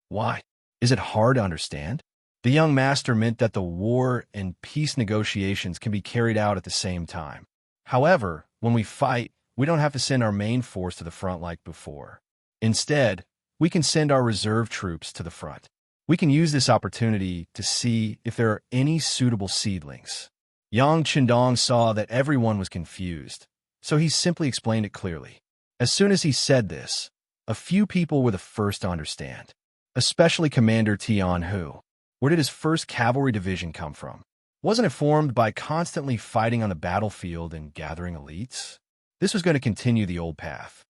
Why? Is it hard to understand? The young master meant that the war and peace negotiations can be carried out at the same time. However, when we fight, we don't have to send our main force to the front like before. Instead, we can send our reserve troops to the front. We can use this opportunity to see if there are any suitable seedlings. Yang Chendong saw that everyone was confused, so he simply explained it clearly. As soon as he said this, a few people were the first to understand, especially Commander Tian Hu. Where did his 1st Cavalry Division come from? Wasn't it formed by constantly fighting on the battlefield and gathering elites? This was going to continue the old path.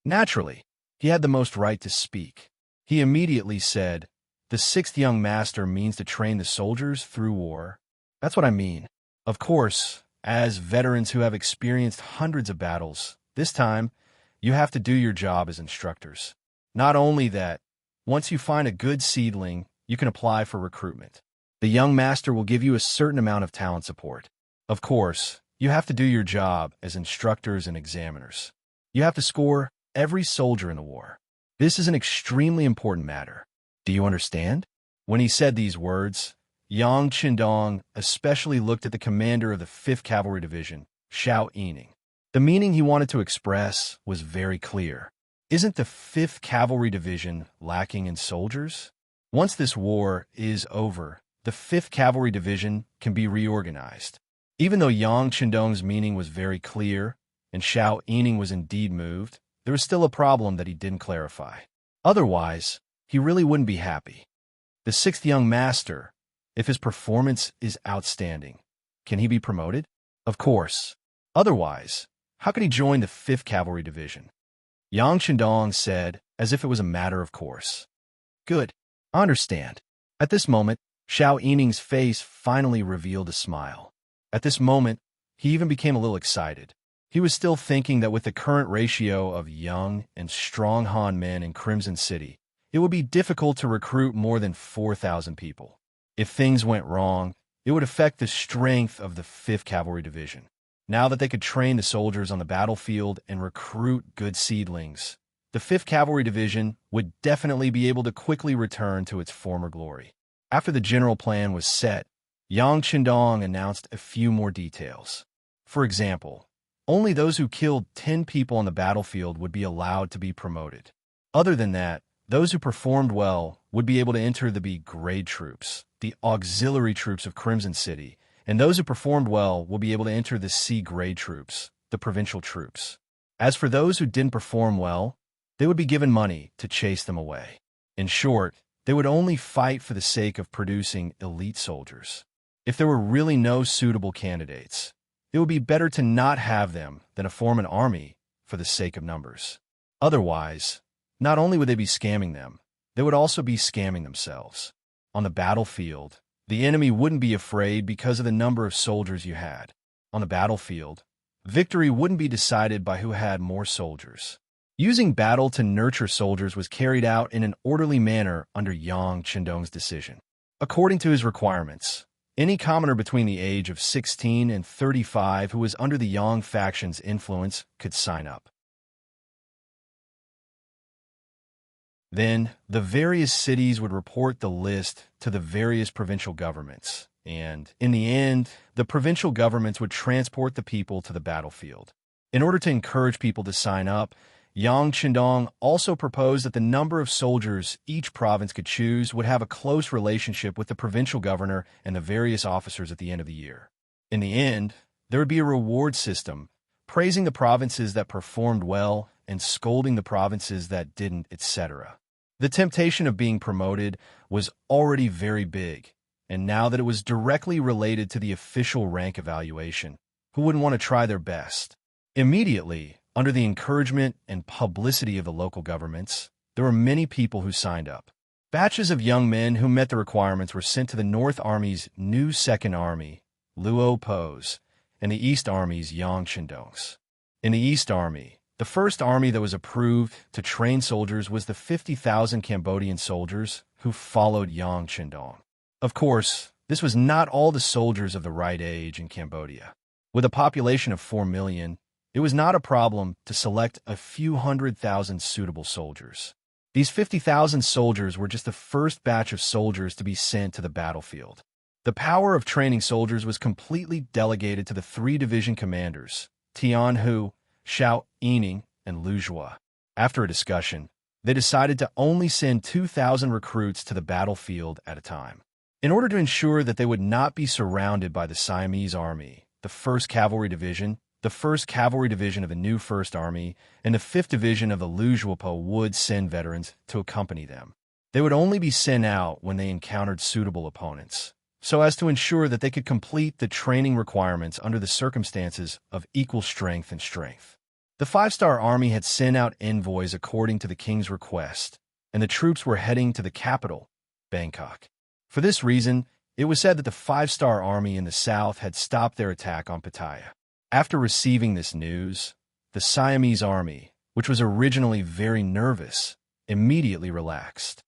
Naturally, he had the most right to speak. He immediately said, "The 6th young master means to train the soldiers through war." "That's what I mean. Of course, as veterans who have experienced hundreds of battles, this time, you have to do your job as instructors. Not only that, once you find a good seedling, you can apply for recruitment. The young master will give you a certain amount of talent support. Of course, you have to do your job as instructors and examiners. You have to score every soldier in the war. This is an extremely important matter. Do you understand?" When he said these words, Yang Chendong especially looked at the commander of the 5th Cavalry Division, Xiao Yining. The meaning he wanted to express was very clear. Isn't the 5th Cavalry Division lacking in soldiers? Once this war is over, the 5th Cavalry Division can be reorganized. Even though Yang Chendong's meaning was very clear, and Xiao Yining was indeed moved, there was still a problem that he didn't clarify. Otherwise, he really wouldn't be happy. The sixth young master, if his performance is outstanding, can he be promoted? Of course. Otherwise, how could he join the 5th Cavalry Division? Yang Chendong said, as if it was a matter of course. Good. I understand. At this moment, Xiao Yining's face finally revealed a smile. At this moment, he even became a little excited. He was still thinking that with the current ratio of young and strong Han men in Crimson City, it would be difficult to recruit more than 4,000 people. If things went wrong, it would affect the strength of the 5th Cavalry Division. Now that they could train the soldiers on the battlefield and recruit good seedlings, the 5th Cavalry Division would definitely be able to quickly return to its former glory. After the general plan was set, Yang Chendong announced a few more details. For example, only those who killed 10 people on the battlefield would be allowed to be promoted. Other than that, those who performed well would be able to enter the B grade troops, the auxiliary troops of Crimson City, and those who performed well will be able to enter the C grade troops, the provincial troops. As for those who didn't perform well, they would be given money to chase them away. In short, they would only fight for the sake of producing elite soldiers. If there were really no suitable candidates, it would be better to not have them than to form an army for the sake of numbers. Otherwise, not only would they be scamming them, they would also be scamming themselves. On the battlefield, the enemy wouldn't be afraid because of the number of soldiers you had. On the battlefield, victory wouldn't be decided by who had more soldiers. Using battle to nurture soldiers was carried out in an orderly manner under Yang Chendong's decision. According to his requirements, any commoner between the age of 16 and 35 who was under the Yang faction's influence could sign up. Then, the various cities would report the list to the various provincial governments, and, in the end, the provincial governments would transport the people to the battlefield. In order to encourage people to sign up, Yang Chendong also proposed that the number of soldiers each province could choose would have a close relationship with the provincial governor and the various officers at the end of the year. In the end, there would be a reward system, praising the provinces that performed well and scolding the provinces that didn't, etc. The temptation of being promoted was already very big, and now that it was directly related to the official rank evaluation, who wouldn't want to try their best? Immediately, under the encouragement and publicity of the local governments, there were many people who signed up. Batches of young men who met the requirements were sent to the North Army's new 2nd Army, Luo Po's, and the East Army's Yang Chendong's. In the East Army, the first army that was approved to train soldiers was the 50,000 Cambodian soldiers who followed Yang Chendong. Of course, this was not all the soldiers of the right age in Cambodia. With a population of 4 million, it was not a problem to select a few 100,000 suitable soldiers. These 50,000 soldiers were just the first batch of soldiers to be sent to the battlefield. The power of training soldiers was completely delegated to the 3 division commanders, Tian Hu, Xiao Yining, and Lu Zhua. After a discussion, they decided to only send 2,000 recruits to the battlefield at a time. In order to ensure that they would not be surrounded by the Siamese Army, the 1st Cavalry Division, the 1st Cavalry Division of the new 1st Army, and the 5th Division of the Lu Zhuapo would send veterans to accompany them. They would only be sent out when they encountered suitable opponents, so as to ensure that they could complete the training requirements under the circumstances of equal strength and strength. The 5-star Army had sent out envoys according to the king's request, and the troops were heading to the capital, Bangkok. For this reason, it was said that the 5-star Army in the south had stopped their attack on Pattaya. After receiving this news, the Siamese Army, which was originally very nervous, immediately relaxed.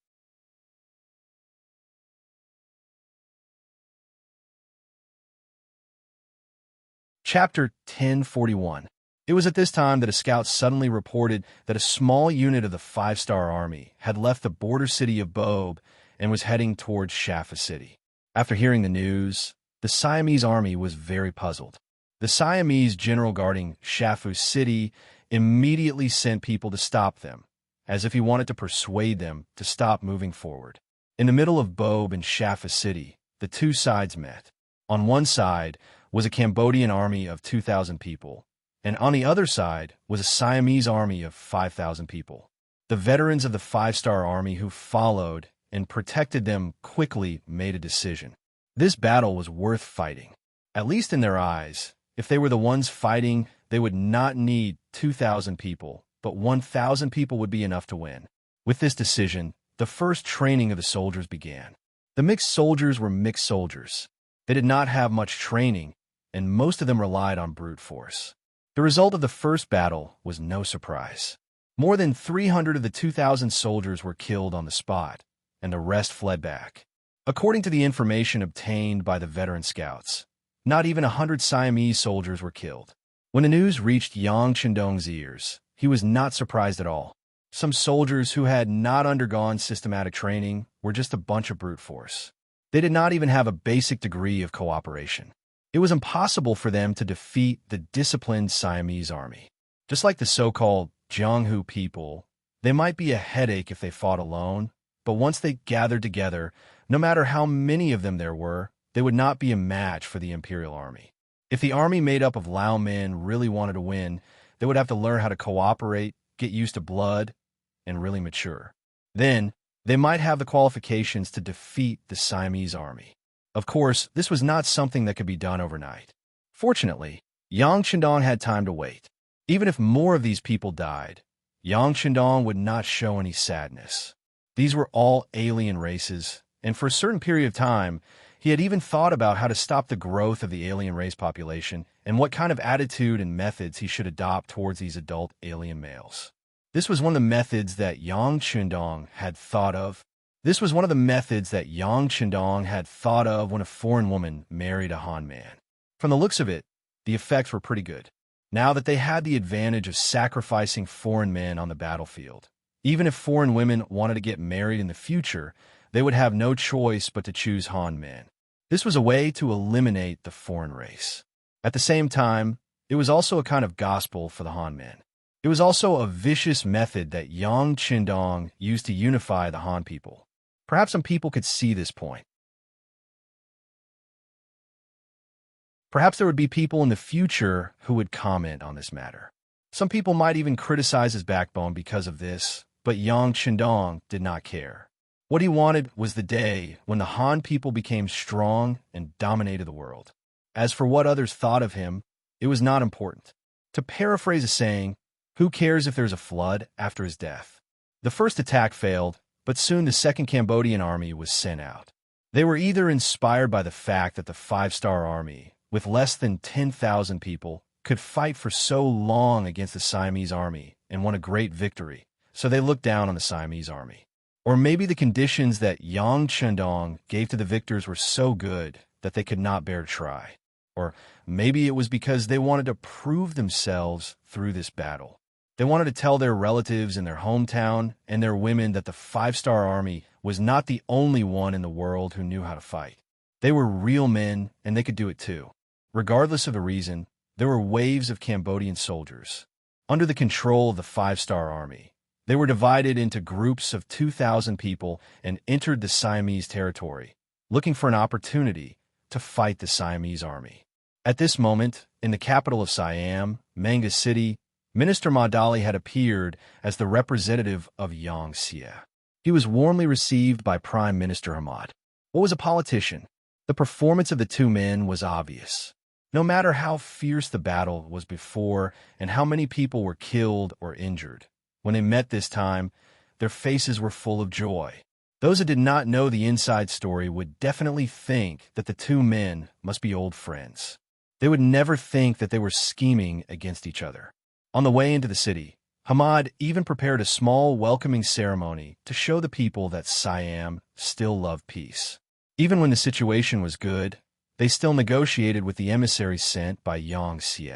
Chapter 1041. It was at this time that a scout suddenly reported that a small unit of the 5-star Army had left the border city of Bob and was heading towards Shaffa City. After hearing the news, the Siamese Army was very puzzled. The Siamese general guarding Shaffa City immediately sent people to stop them, as if he wanted to persuade them to stop moving forward. In the middle of Bob and Shaffa City, the two sides met. On one side was a Cambodian army of 2,000 people, and on the other side was a Siamese army of 5,000 people. The veterans of the five-star army who followed and protected them quickly made a decision. This battle was worth fighting. At least in their eyes. If they were the ones fighting, they would not need 2,000 people, but 1,000 people would be enough to win. With this decision, the first training of the soldiers began. The mixed soldiers were mixed soldiers. They did not have much training, and most of them relied on brute force. The result of the first battle was no surprise. More than 300 of the 2,000 soldiers were killed on the spot, and the rest fled back. According to the information obtained by the veteran scouts, not even 100 Siamese soldiers were killed. When the news reached Yang Chendong's ears, he was not surprised at all. Some soldiers who had not undergone systematic training were just a bunch of brute force. They did not even have a basic degree of cooperation. It was impossible for them to defeat the disciplined Siamese army. Just like the so-called Jianghu people, they might be a headache if they fought alone, but once they gathered together, no matter how many of them there were, they would not be a match for the imperial army. If the army made up of Lao men really wanted to win, they would have to learn how to cooperate, get used to blood, and really mature. Then, they might have the qualifications to defeat the Siamese army. Of course, this was not something that could be done overnight. Fortunately, Yang Chendong had time to wait. Even if more of these people died, Yang Chendong would not show any sadness. These were all alien races, and for a certain period of time, he had even thought about how to stop the growth of the alien race population and what kind of attitude and methods he should adopt towards these adult alien males. This was one of the methods that Yang Chendong had thought of. This was one of the methods that Yang Chendong had thought of when a foreign woman married a Han man. From the looks of it, the effects were pretty good. Now that they had the advantage of sacrificing foreign men on the battlefield, even if foreign women wanted to get married in the future, they would have no choice but to choose Han men. This was a way to eliminate the foreign race. At the same time, it was also a kind of gospel for the Han men. It was also a vicious method that Yang Chendong used to unify the Han people. Perhaps some people could see this point. Perhaps there would be people in the future who would comment on this matter. Some people might even criticize his backbone because of this, but Yang Chendong did not care. What he wanted was the day when the Han people became strong and dominated the world. As for what others thought of him, it was not important. To paraphrase a saying, who cares if there's a flood after his death? The first attack failed, but soon the second Cambodian army was sent out. They were either inspired by the fact that the five-star army, with less than 10,000 people, could fight for so long against the Siamese army and won a great victory, so they looked down on the Siamese army. Or maybe the conditions that Yang Chendong gave to the victors were so good that they could not bear to try. Or maybe it was because they wanted to prove themselves through this battle. They wanted to tell their relatives in their hometown and their women that the five-star army was not the only one in the world who knew how to fight. They were real men, and they could do it too. Regardless of the reason, there were waves of Cambodian soldiers. Under the control of the five-star army, they were divided into groups of 2,000 people and entered the Siamese territory, looking for an opportunity to fight the Siamese army. At this moment, in the capital of Siam, Manga City, Minister Madali had appeared as the representative of Yangtze. He was warmly received by Prime Minister Hamad. What was a politician? The performance of the two men was obvious. No matter how fierce the battle was before and how many people were killed or injured, when they met this time, their faces were full of joy. Those who did not know the inside story would definitely think that the two men must be old friends. They would never think that they were scheming against each other. On the way into the city, Hamad even prepared a small welcoming ceremony to show the people that Siam still loved peace. Even when the situation was good, they still negotiated with the emissaries sent by Yangtze.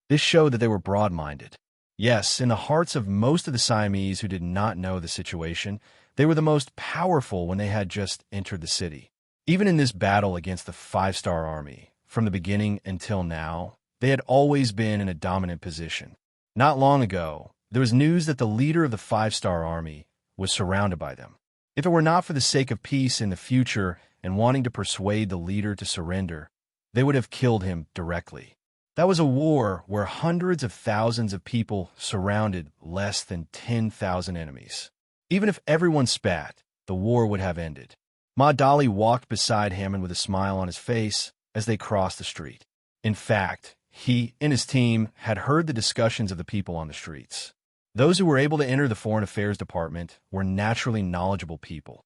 This showed that they were broad-minded. Yes, in the hearts of most of the Siamese who did not know the situation, they were the most powerful when they had just entered the city. Even in this battle against the five-star army, from the beginning until now, they had always been in a dominant position. Not long ago, there was news that the leader of the five-star army was surrounded by them. If it were not for the sake of peace in the future and wanting to persuade the leader to surrender, they would have killed him directly. That was a war where hundreds of thousands of people surrounded less than 10,000 enemies. Even if everyone spat, the war would have ended. Ma Dali walked beside Hammond with a smile on his face as they crossed the street. In fact, he and his team had heard the discussions of the people on the streets. Those who were able to enter the Foreign Affairs Department were naturally knowledgeable people.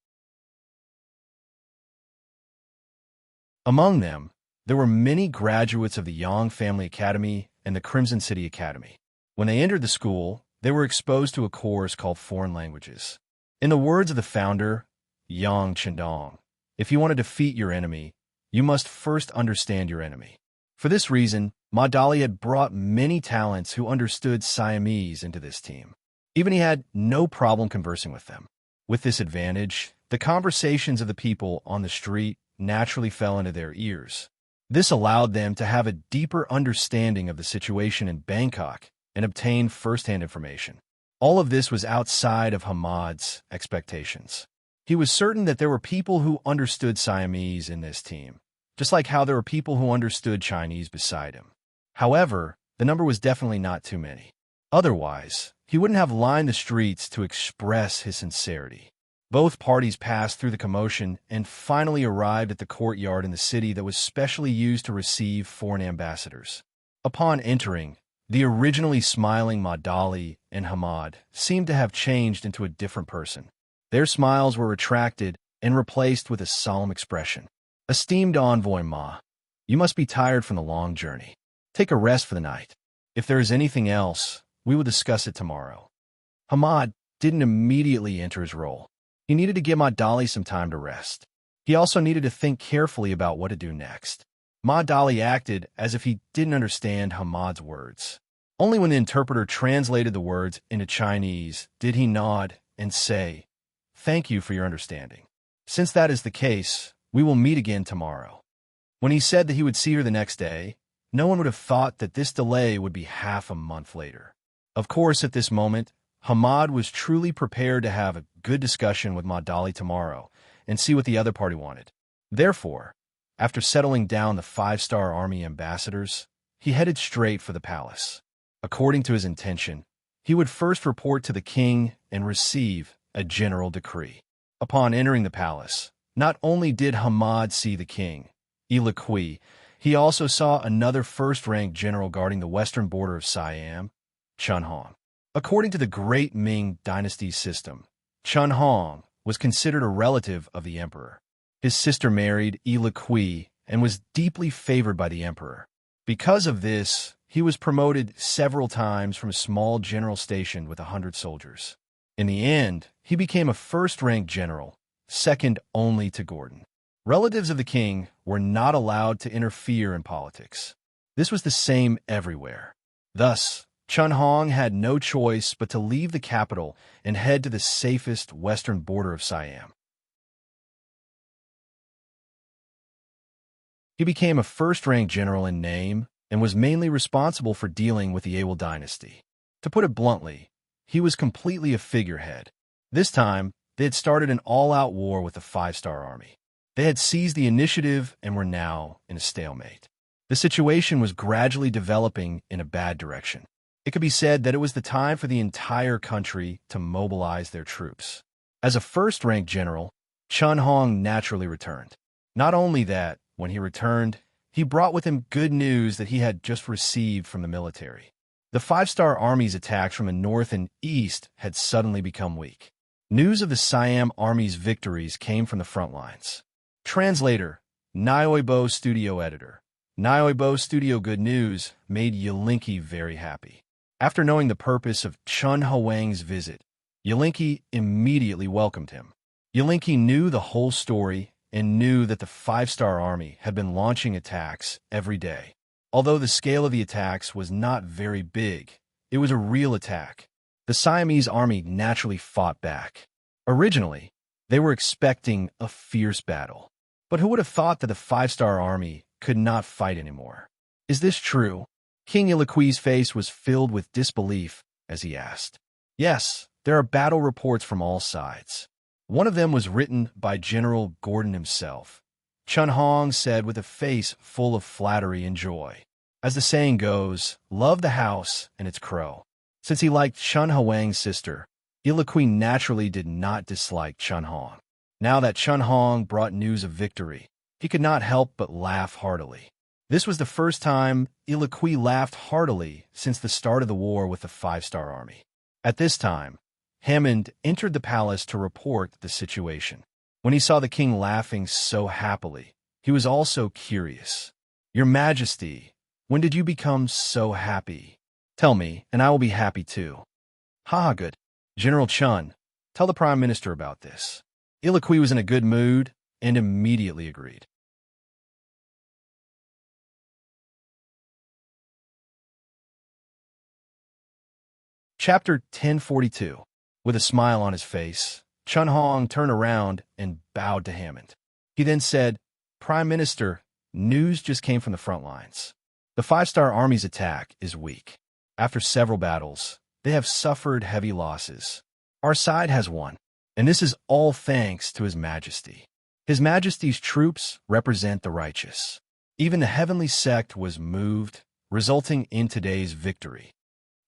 Among them, there were many graduates of the Yang Family Academy and the Crimson City Academy. When they entered the school, they were exposed to a course called Foreign Languages. In the words of the founder, Yang Chendong, if you want to defeat your enemy, you must first understand your enemy. For this reason, Ma Dali had brought many talents who understood Siamese into this team. Even he had no problem conversing with them. With this advantage, the conversations of the people on the street naturally fell into their ears. This allowed them to have a deeper understanding of the situation in Bangkok and obtain first-hand information. All of this was outside of Hamad's expectations. He was certain that there were people who understood Siamese in this team, just like how there were people who understood Chinese beside him. However, the number was definitely not too many. Otherwise, he wouldn't have lined the streets to express his sincerity. Both parties passed through the commotion and finally arrived at the courtyard in the city that was specially used to receive foreign ambassadors. Upon entering, the originally smiling Ma Dali and Hamad seemed to have changed into a different person. Their smiles were retracted and replaced with a solemn expression. Esteemed envoy Ma, you must be tired from the long journey. Take a rest for the night. If there is anything else, we will discuss it tomorrow. Hamad didn't immediately enter his role. He needed to give Ma Dali some time to rest. He also needed to think carefully about what to do next. Ma Dali acted as if he didn't understand Hamad's words. Only when the interpreter translated the words into Chinese did he nod and say, "Thank you for your understanding. Since that is the case, we will meet again tomorrow." When he said that he would see her the next day, no one would have thought that this delay would be half a month later. Of course, at this moment, Hamad was truly prepared to have a good discussion with Ma Dali tomorrow and see what the other party wanted. Therefore, after settling down the 5-star army ambassadors, he headed straight for the palace. According to his intention, he would first report to the king and receive a general decree. Upon entering the palace, not only did Hamad see the king, Illiqui, he also saw another first-rank general guarding the western border of Siam, Chun Hong. According to the Great Ming Dynasty system, Chun Hong was considered a relative of the emperor. His sister married Illiqui and was deeply favored by the emperor. Because of this, he was promoted several times from a small general station with 100 soldiers. In the end, he became a first-rank general, second only to Gordon. Relatives of the king were not allowed to interfere in politics. This was the same everywhere. Thus, Chun Hong had no choice but to leave the capital and head to the safest western border of Siam. He became a first-rank general in name and was mainly responsible for dealing with the Awol dynasty. To put it bluntly, he was completely a figurehead. This time, they had started an all-out war with the 5-star army. They had seized the initiative and were now in a stalemate. The situation was gradually developing in a bad direction. It could be said that it was the time for the entire country to mobilize their troops. As a first-rank general, Chun Hong naturally returned. Not only that, when he returned, he brought with him good news that he had just received from the military. The 5-star army's attacks from the north and east had suddenly become weak. News of the Siam army's victories came from the front lines. Translator, Nyoibo Studio Editor. Nyoibo Studio Good News made Yelinki very happy. After knowing the purpose of Chun Huang's visit, Yelinki immediately welcomed him. Yelinki knew the whole story and knew that the 5-star army had been launching attacks every day. Although the scale of the attacks was not very big, it was a real attack. The Siamese army naturally fought back. Originally, they were expecting a fierce battle. But who would have thought that the 5-star army could not fight anymore? Is this true? King Illiqui's face was filled with disbelief as he asked. Yes, there are battle reports from all sides. One of them was written by General Gordon himself. Chun Hong said with a face full of flattery and joy. As the saying goes, love the house and its crow. Since he liked Chun Huang's sister, Ilikui naturally did not dislike Chun Hong. Now that Chun Hong brought news of victory, he could not help but laugh heartily. This was the first time Ilikui laughed heartily since the start of the war with the Five-Star Army. At this time, Hammond entered the palace to report the situation. When he saw the king laughing so happily, he was also curious. "Your Majesty, when did you become so happy? Tell me, and I will be happy too." "Ha, good. General Chun, tell the Prime Minister about this." Ilikui was in a good mood and immediately agreed. Chapter 1042. With a smile on his face, Chun Hong turned around and bowed to Hammond. He then said, "Prime Minister, news just came from the front lines. The Five-Star Army's attack is weak. After several battles, they have suffered heavy losses. Our side has won, and this is all thanks to His Majesty. His Majesty's troops represent the righteous. Even the heavenly sect was moved, resulting in today's victory."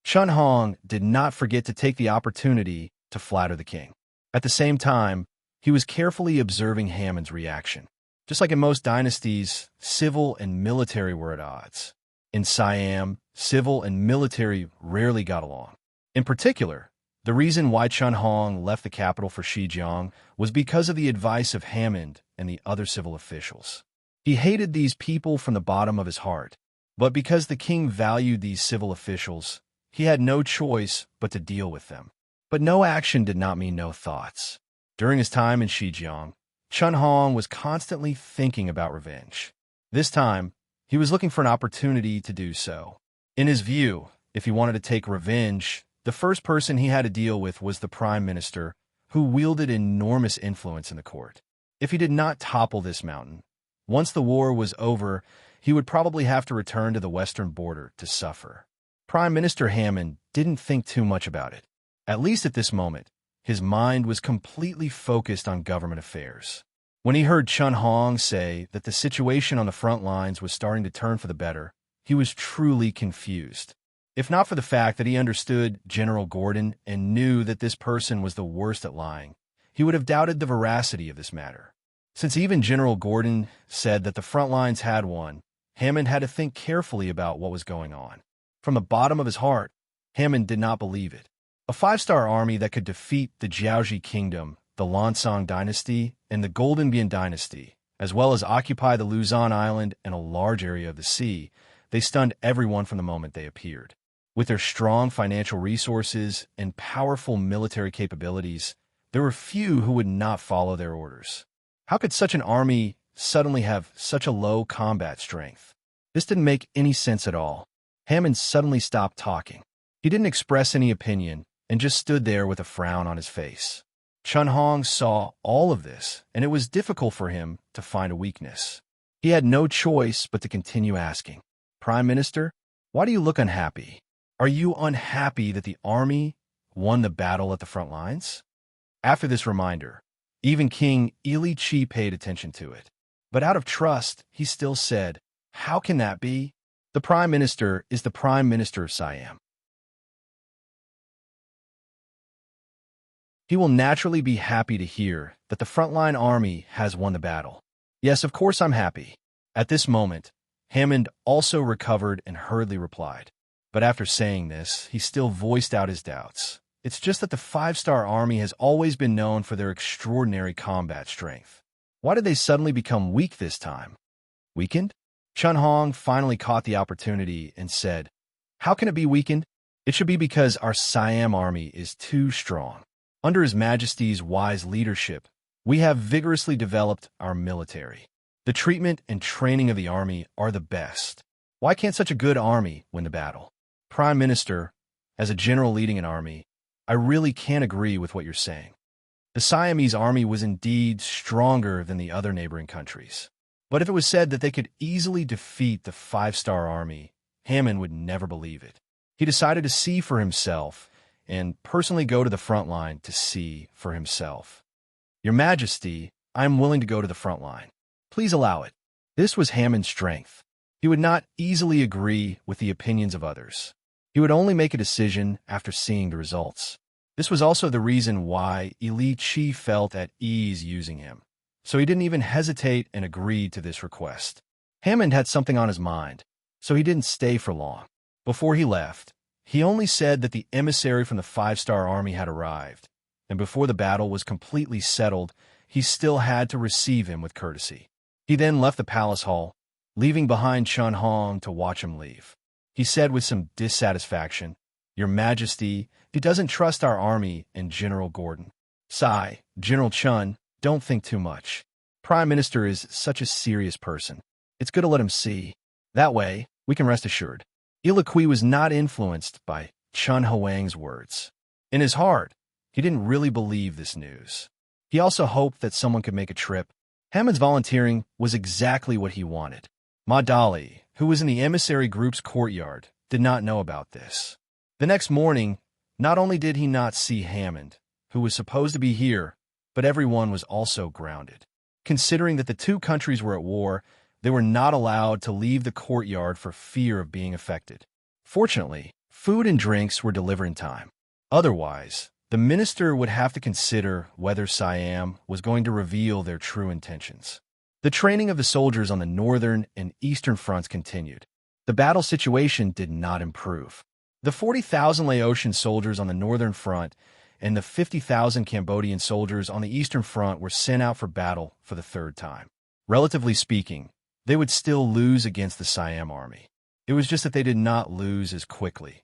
Chun Hong did not forget to take the opportunity to flatter the king. At the same time, he was carefully observing Hammond's reaction. Just like in most dynasties, civil and military were at odds. In Siam, civil and military rarely got along. In particular, the reason why Chun Hong left the capital for Shijiang was because of the advice of Hammond and the other civil officials. He hated these people from the bottom of his heart, but because the king valued these civil officials, he had no choice but to deal with them. But no action did not mean no thoughts. During his time in Shijiang, Chun Hong was constantly thinking about revenge. This time, he was looking for an opportunity to do so. In his view, if he wanted to take revenge, the first person he had to deal with was the Prime Minister, who wielded enormous influence in the court. If he did not topple this mountain, once the war was over, he would probably have to return to the western border to suffer. Prime Minister Hammond didn't think too much about it. At least at this moment, his mind was completely focused on government affairs. When he heard Chun Hong say that the situation on the front lines was starting to turn for the better, he was truly confused. If not for the fact that he understood General Gordon and knew that this person was the worst at lying, he would have doubted the veracity of this matter. Since even General Gordon said that the front lines had won, Hammond had to think carefully about what was going on. From the bottom of his heart, Hammond did not believe it. A five-star army that could defeat the Jiaoji Kingdom, the Lansong Dynasty, and the Golden Bian Dynasty, as well as occupy the Luzon Island and a large area of the sea, they stunned everyone from the moment they appeared. With their strong financial resources and powerful military capabilities, there were few who would not follow their orders. How could such an army suddenly have such a low combat strength? This didn't make any sense at all. Hammond suddenly stopped talking. He didn't express any opinion and just stood there with a frown on his face. Chun Hong saw all of this, and it was difficult for him to find a weakness. He had no choice but to continue asking, "Prime Minister, why do you look unhappy? Are you unhappy that the army won the battle at the front lines?" After this reminder, even King Ili Chi paid attention to it. But out of trust, he still said, "How can that be? The Prime Minister is the Prime Minister of Siam. He will naturally be happy to hear that the frontline army has won the battle." "Yes, of course I'm happy." At this moment, Hammond also recovered and hurriedly replied. But after saying this, he still voiced out his doubts. "It's just that the five-star army has always been known for their extraordinary combat strength. Why did they suddenly become weak this time?" "Weakened?" Chun Hong finally caught the opportunity and said, "How can it be weakened? It should be because our Siam army is too strong. Under His Majesty's wise leadership, we have vigorously developed our military. The treatment and training of the army are the best. Why can't such a good army win the battle?" "Prime Minister, as a general leading an army, I really can't agree with what you're saying. The Siamese army was indeed stronger than the other neighboring countries. But if it was said that they could easily defeat the five-star army, Hammond would never believe it. He decided to see for himself and personally go to the front line to see for himself. "Your Majesty, I am willing to go to the front line. Please allow it." This was Hammond's strength. He would not easily agree with the opinions of others. He would only make a decision after seeing the results. This was also the reason why Li Qi felt at ease using him. So he didn't even hesitate and agreed to this request. Hammond had something on his mind, so he didn't stay for long. Before he left, he only said that the emissary from the 5-star army had arrived, and before the battle was completely settled, he still had to receive him with courtesy. He then left the palace hall, leaving behind Chun Hong to watch him leave. He said with some dissatisfaction, "Your Majesty, he doesn't trust our army and General Gordon." "Sigh, General Chun, don't think too much. Prime Minister is such a serious person. It's good to let him see. That way, we can rest assured." Ilikui was not influenced by Chun Huang's words. In his heart, he didn't really believe this news. He also hoped that someone could make a trip. Hammond's volunteering was exactly what he wanted. Ma Dali, who was in the emissary group's courtyard, did not know about this. The next morning, not only did he not see Hammond, who was supposed to be here, but everyone was also grounded. Considering that the two countries were at war, they were not allowed to leave the courtyard for fear of being affected. Fortunately, food and drinks were delivered in time. Otherwise, the minister would have to consider whether Siam was going to reveal their true intentions. The training of the soldiers on the northern and eastern fronts continued. The battle situation did not improve. The 40,000 Laotian soldiers on the northern front and the 50,000 Cambodian soldiers on the eastern front were sent out for battle for the third time. Relatively speaking, they would still lose against the Siam army. It was just that they did not lose as quickly.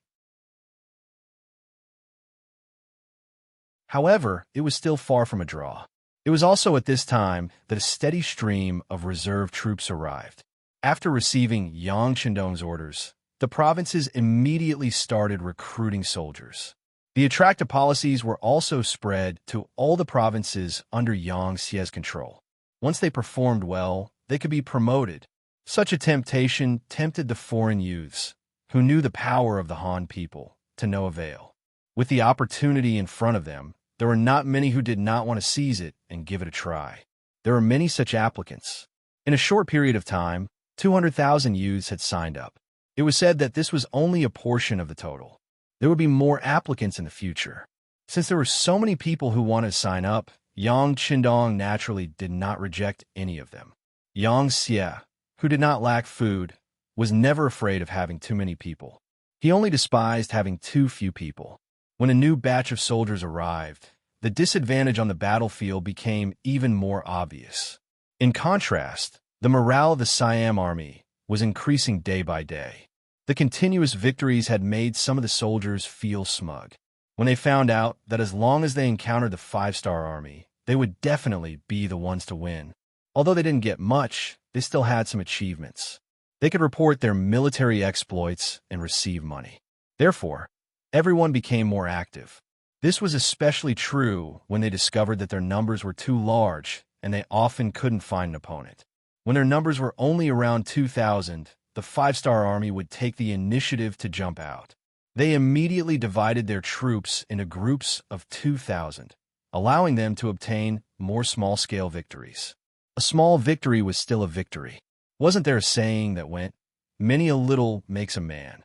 However, it was still far from a draw. It was also at this time that a steady stream of reserve troops arrived. After receiving Yang Chendong's orders, the provinces immediately started recruiting soldiers. The attractive policies were also spread to all the provinces under Yang Xie's control. Once they performed well, they could be promoted. Such a temptation tempted the foreign youths, who knew the power of the Han people, to no avail. With the opportunity in front of them, there were not many who did not want to seize it and give it a try. There were many such applicants. In a short period of time, 200,000 youths had signed up. It was said that this was only a portion of the total. There would be more applicants in the future. Since there were so many people who wanted to sign up, Yang Chendong naturally did not reject any of them. Yang Xie, who did not lack food, was never afraid of having too many people. He only despised having too few people. When a new batch of soldiers arrived, the disadvantage on the battlefield became even more obvious. In contrast, the morale of the Siam army was increasing day by day. The continuous victories had made some of the soldiers feel smug. When they found out that as long as they encountered the 5-star army, they would definitely be the ones to win. Although they didn't get much, they still had some achievements. They could report their military exploits and receive money. Therefore, everyone became more active. This was especially true when they discovered that their numbers were too large and they often couldn't find an opponent. When their numbers were only around 2,000, the 5-star army would take the initiative to jump out. They immediately divided their troops into groups of 2,000, allowing them to obtain more small-scale victories. A small victory was still a victory. Wasn't there a saying that went, "Many a little makes a man"?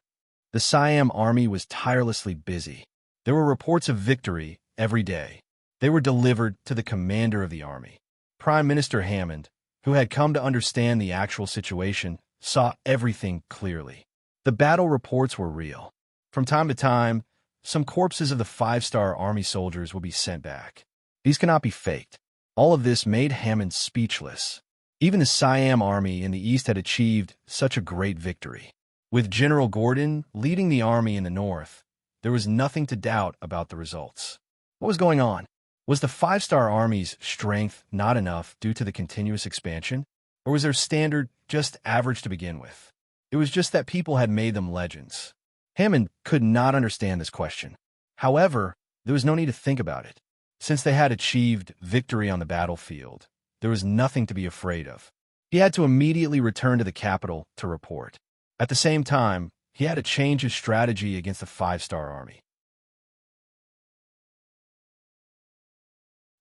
The Siam army was tirelessly busy. There were reports of victory every day. They were delivered to the commander of the army. Prime Minister Hammond, who had come to understand the actual situation, saw everything clearly. The battle reports were real. From time to time, some corpses of the 5-star army soldiers would be sent back. These cannot be faked. All of this made Hammond speechless. Even the Siam army in the east had achieved such a great victory. With General Gordon leading the army in the north, there was nothing to doubt about the results. What was going on? Was the 5-star army's strength not enough due to the continuous expansion? Or was their standard just average to begin with? It was just that people had made them legends. Hammond could not understand this question. However, there was no need to think about it. Since they had achieved victory on the battlefield, there was nothing to be afraid of. He had to immediately return to the capital to report. At the same time, he had to change his strategy against the 5-star army.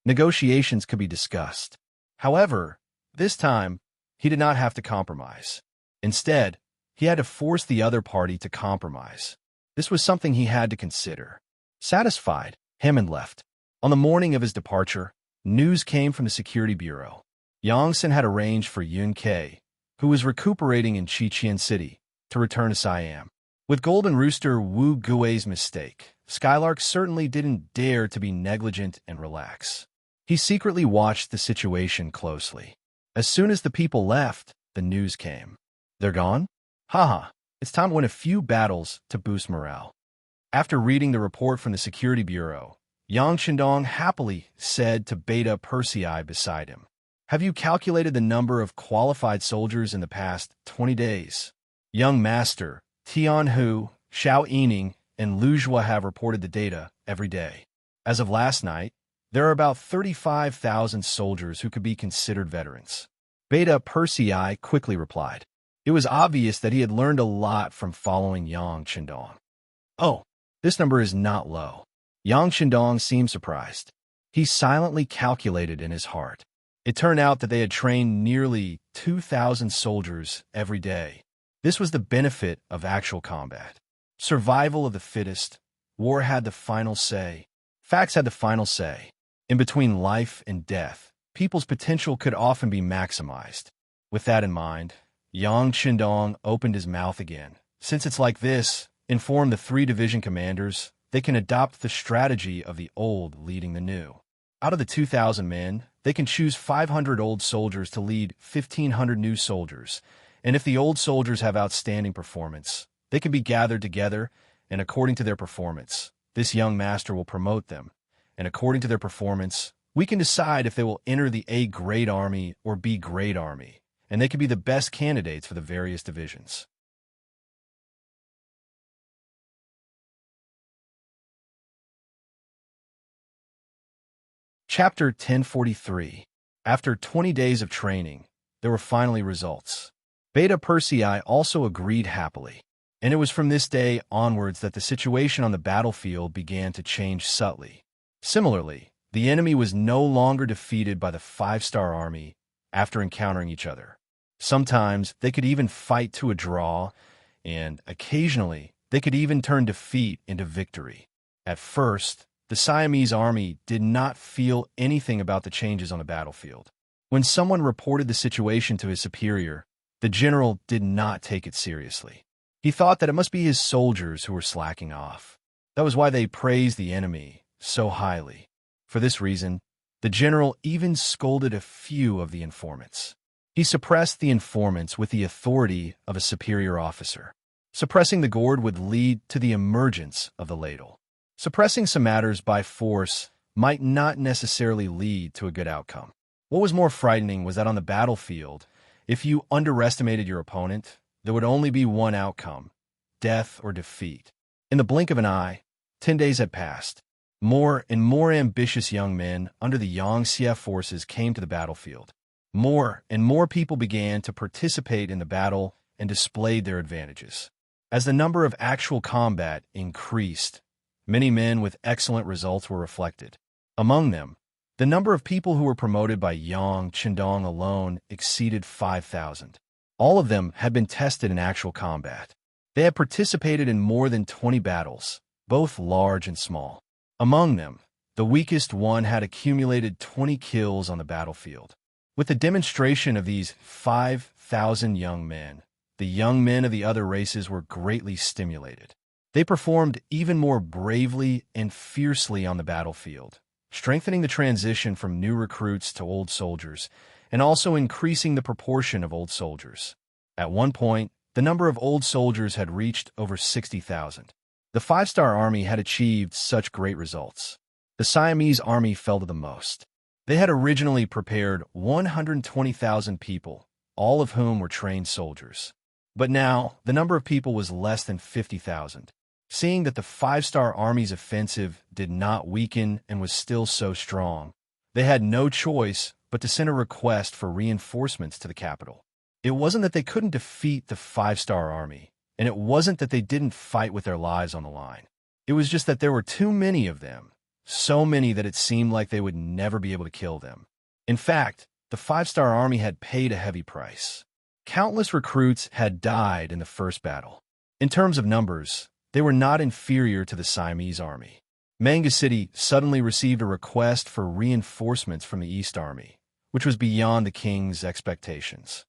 Negotiations could be discussed. However, this time, he did not have to compromise. Instead, he had to force the other party to compromise. This was something he had to consider. Satisfied, Hammond left. On the morning of his departure, news came from the security bureau. Yongsan had arranged for Yun Ke, who was recuperating in Qiqian City, to return to Siam. With Golden Rooster Wu Gui's mistake, Skylark certainly didn't dare to be negligent and relax. He secretly watched the situation closely. As soon as the people left, the news came. They're gone? Haha, it's time to win a few battles to boost morale. After reading the report from the security bureau, Yang Chendong happily said to Beta Persei beside him, "Have you calculated the number of qualified soldiers in the past 20 days? Young Master, Tian Hu, Xiao Yining, and Lu Zhua have reported the data every day. As of last night, there are about 35,000 soldiers who could be considered veterans." Beta Persei quickly replied. It was obvious that he had learned a lot from following Yang Chendong. "Oh, this number is not low." Yang Chendong seemed surprised. He silently calculated in his heart. It turned out that they had trained nearly 2,000 soldiers every day. This was the benefit of actual combat. Survival of the fittest. War had the final say. Facts had the final say. In between life and death, people's potential could often be maximized. With that in mind, Yang Chendong opened his mouth again. "Since it's like this, inform the 3 division commanders. They can adopt the strategy of the old leading the new. Out of the 2,000 men, they can choose 500 old soldiers to lead 1,500 new soldiers. And if the old soldiers have outstanding performance, they can be gathered together, and according to their performance, this young master will promote them. And according to their performance, we can decide if they will enter the A-grade army or B-grade army, and they can be the best candidates for the various divisions." Chapter 1043. After 20 days of training, there were finally results. Beta Persei also agreed happily, and it was from this day onwards that the situation on the battlefield began to change subtly. Similarly, the enemy was no longer defeated by the 5-star army after encountering each other. Sometimes they could even fight to a draw, and occasionally they could even turn defeat into victory. At first, the Siamese army did not feel anything about the changes on the battlefield. When someone reported the situation to his superior, the general did not take it seriously. He thought that it must be his soldiers who were slacking off. That was why they praised the enemy so highly. For this reason, the general even scolded a few of the informants. He suppressed the informants with the authority of a superior officer. Suppressing the gourd would lead to the emergence of the ladle. Suppressing some matters by force might not necessarily lead to a good outcome. What was more frightening was that on the battlefield, if you underestimated your opponent, there would only be one outcome: death or defeat. In the blink of an eye, 10 days had passed. More and more ambitious young men under the Yangxie forces came to the battlefield. More and more people began to participate in the battle and displayed their advantages. As the number of actual combat increased, many men with excellent results were reflected. Among them, the number of people who were promoted by Yang Chendong alone exceeded 5,000. All of them had been tested in actual combat. They had participated in more than 20 battles, both large and small. Among them, the weakest one had accumulated 20 kills on the battlefield. With the demonstration of these 5,000 young men, the young men of the other races were greatly stimulated. They performed even more bravely and fiercely on the battlefield, strengthening the transition from new recruits to old soldiers, and also increasing the proportion of old soldiers. At one point, the number of old soldiers had reached over 60,000. The 5-star army had achieved such great results. The Siamese army fell to the most. They had originally prepared 120,000 people, all of whom were trained soldiers. But now, the number of people was less than 50,000. Seeing that the 5-star army's offensive did not weaken and was still so strong, they had no choice but to send a request for reinforcements to the capital. It wasn't that they couldn't defeat the 5-star army, and it wasn't that they didn't fight with their lives on the line. It was just that there were too many of them, so many that it seemed like they would never be able to kill them. In fact, the 5-star army had paid a heavy price. Countless recruits had died in the first battle. In terms of numbers, they were not inferior to the Siamese army. Manga City suddenly received a request for reinforcements from the East Army, which was beyond the king's expectations.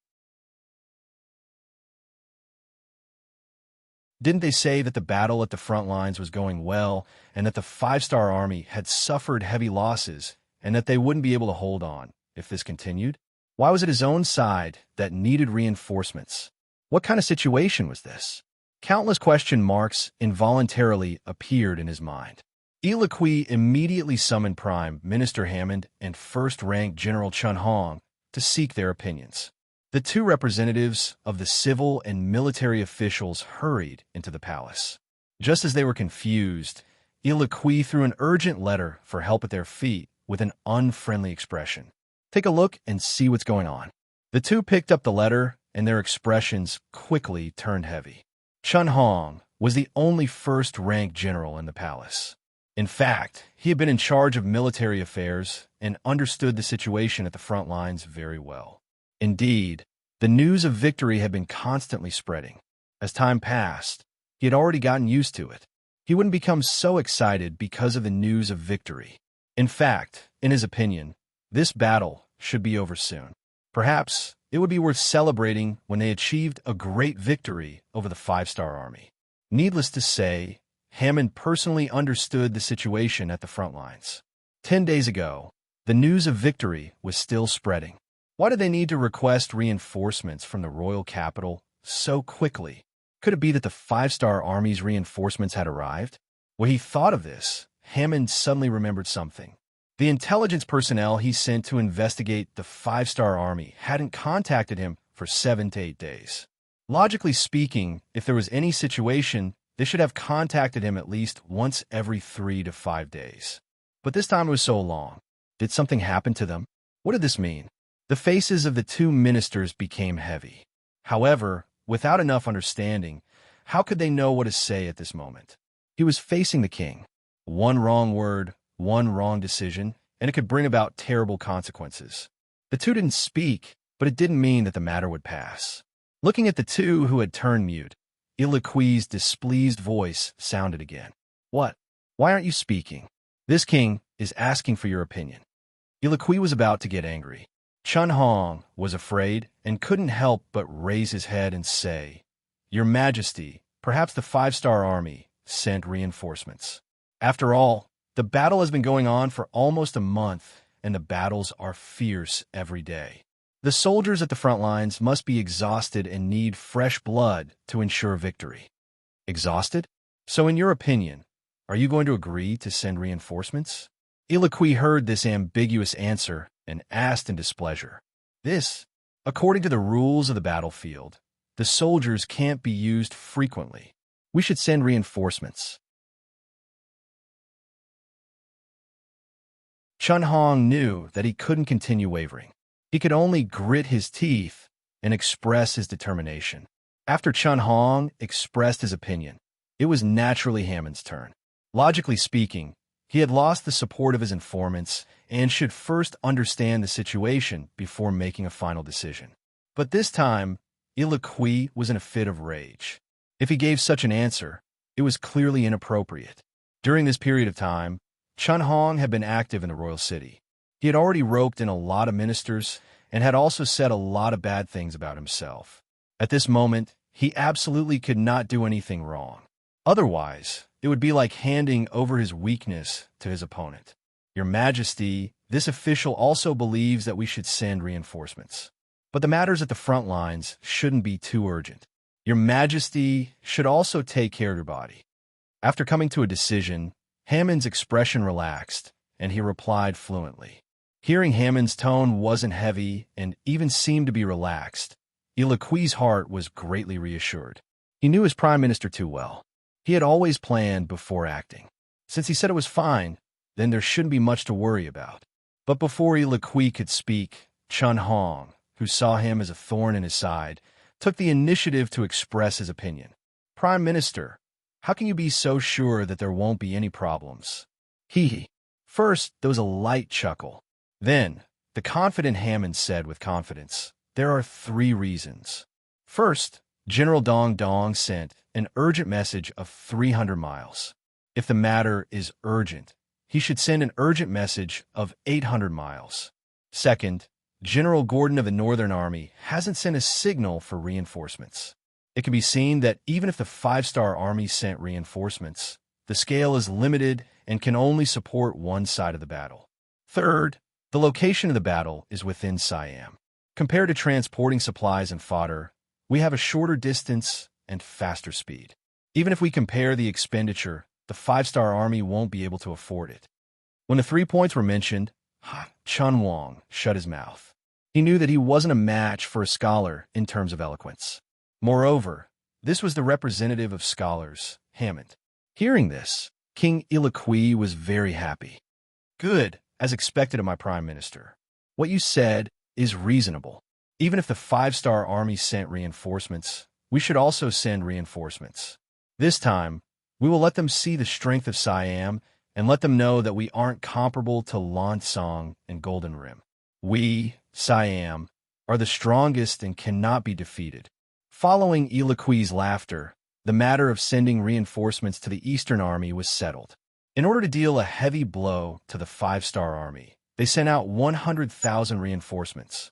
Didn't they say that the battle at the front lines was going well, and that the five-star army had suffered heavy losses, and that they wouldn't be able to hold on if this continued? Why was it his own side that needed reinforcements? What kind of situation was this? Countless question marks involuntarily appeared in his mind. Iloquy immediately summoned Prime Minister Hammond and First-Rank General Chun Hong to seek their opinions. The two representatives of the civil and military officials hurried into the palace. Just as they were confused, Iloquy threw an urgent letter for help at their feet with an unfriendly expression. Take a look and see what's going on. The two picked up the letter, and their expressions quickly turned heavy. Chun Hong was the only first-rank general in the palace. In fact, he had been in charge of military affairs and understood the situation at the front lines very well. Indeed, the news of victory had been constantly spreading. As time passed, he had already gotten used to it. He wouldn't become so excited because of the news of victory. In fact, in his opinion, this battle should be over soon. Perhaps it would be worth celebrating when they achieved a great victory over the five-star army. Needless to say, Hammond personally understood the situation at the front lines. 10 days ago, the news of victory was still spreading. Why did they need to request reinforcements from the royal capital so quickly? Could it be that the five-star army's reinforcements had arrived? When he thought of this, Hammond suddenly remembered something. The intelligence personnel he sent to investigate the five-star army hadn't contacted him for 7 to 8 days. Logically speaking, if there was any situation, they should have contacted him at least once every 3 to 5 days. But this time it was so long. Did something happen to them? What did this mean? The faces of the two ministers became heavy. However, without enough understanding, how could they know what to say at this moment? He was facing the king. One wrong word, one wrong decision, and it could bring about terrible consequences. The two didn't speak, but it didn't mean that the matter would pass. Looking at the two who had turned mute, Iloquy's displeased voice sounded again. What? Why aren't you speaking? This king is asking for your opinion. Iloquy was about to get angry. Chun Hong was afraid and couldn't help but raise his head and say, "Your Majesty, perhaps the five-star army sent reinforcements." After all, the battle has been going on for almost a month, and the battles are fierce every day. The soldiers at the front lines must be exhausted and need fresh blood to ensure victory. Exhausted? So in your opinion, are you going to agree to send reinforcements? Iloquy heard this ambiguous answer and asked in displeasure. This, according to the rules of the battlefield, the soldiers can't be used frequently. We should send reinforcements. Chun Hong knew that he couldn't continue wavering. He could only grit his teeth and express his determination. After Chun Hong expressed his opinion, it was naturally Hammond's turn. Logically speaking, he had lost the support of his informants and should first understand the situation before making a final decision. But this time, Iloquy was in a fit of rage. If he gave such an answer, it was clearly inappropriate. During this period of time, Chun Hong had been active in the royal city. He had already roped in a lot of ministers and had also said a lot of bad things about himself. At this moment, he absolutely could not do anything wrong. Otherwise, it would be like handing over his weakness to his opponent. Your Majesty, this official also believes that we should send reinforcements. But the matters at the front lines shouldn't be too urgent. Your Majesty should also take care of your body. After coming to a decision, Hammond's expression relaxed, and he replied fluently. Hearing Hammond's tone wasn't heavy and even seemed to be relaxed, Iloquy's heart was greatly reassured. He knew his prime minister too well. He had always planned before acting. Since he said it was fine, then there shouldn't be much to worry about. But before Iloquy could speak, Chun Hong, who saw him as a thorn in his side, took the initiative to express his opinion. Prime Minister, how can you be so sure that there won't be any problems? Hee. First, there was a light chuckle. Then, the confident Hammond said with confidence, "There are 3 reasons. First, General Dong Dong sent an urgent message of 300 miles. If the matter is urgent, he should send an urgent message of 800 miles. Second, General Gordon of the Northern Army hasn't sent a signal for reinforcements. It can be seen that even if the 5-star army sent reinforcements, the scale is limited and can only support one side of the battle. Third, the location of the battle is within Siam. Compared to transporting supplies and fodder, we have a shorter distance and faster speed. Even if we compare the expenditure, the 5-star army won't be able to afford it. When the 3 points were mentioned, Chun Wang shut his mouth. He knew that he wasn't a match for a scholar in terms of eloquence. Moreover, this was the representative of scholars, Hammond. Hearing this, King Ilikui was very happy. Good, as expected of my prime minister. What you said is reasonable. Even if the 5-star army sent reinforcements, we should also send reinforcements. This time, we will let them see the strength of Siam and let them know that we aren't comparable to Lonsong and Golden Rim. We, Siam, are the strongest and cannot be defeated. Following Ilikui's laughter, the matter of sending reinforcements to the Eastern Army was settled. In order to deal a heavy blow to the 5-star army, they sent out 100,000 reinforcements.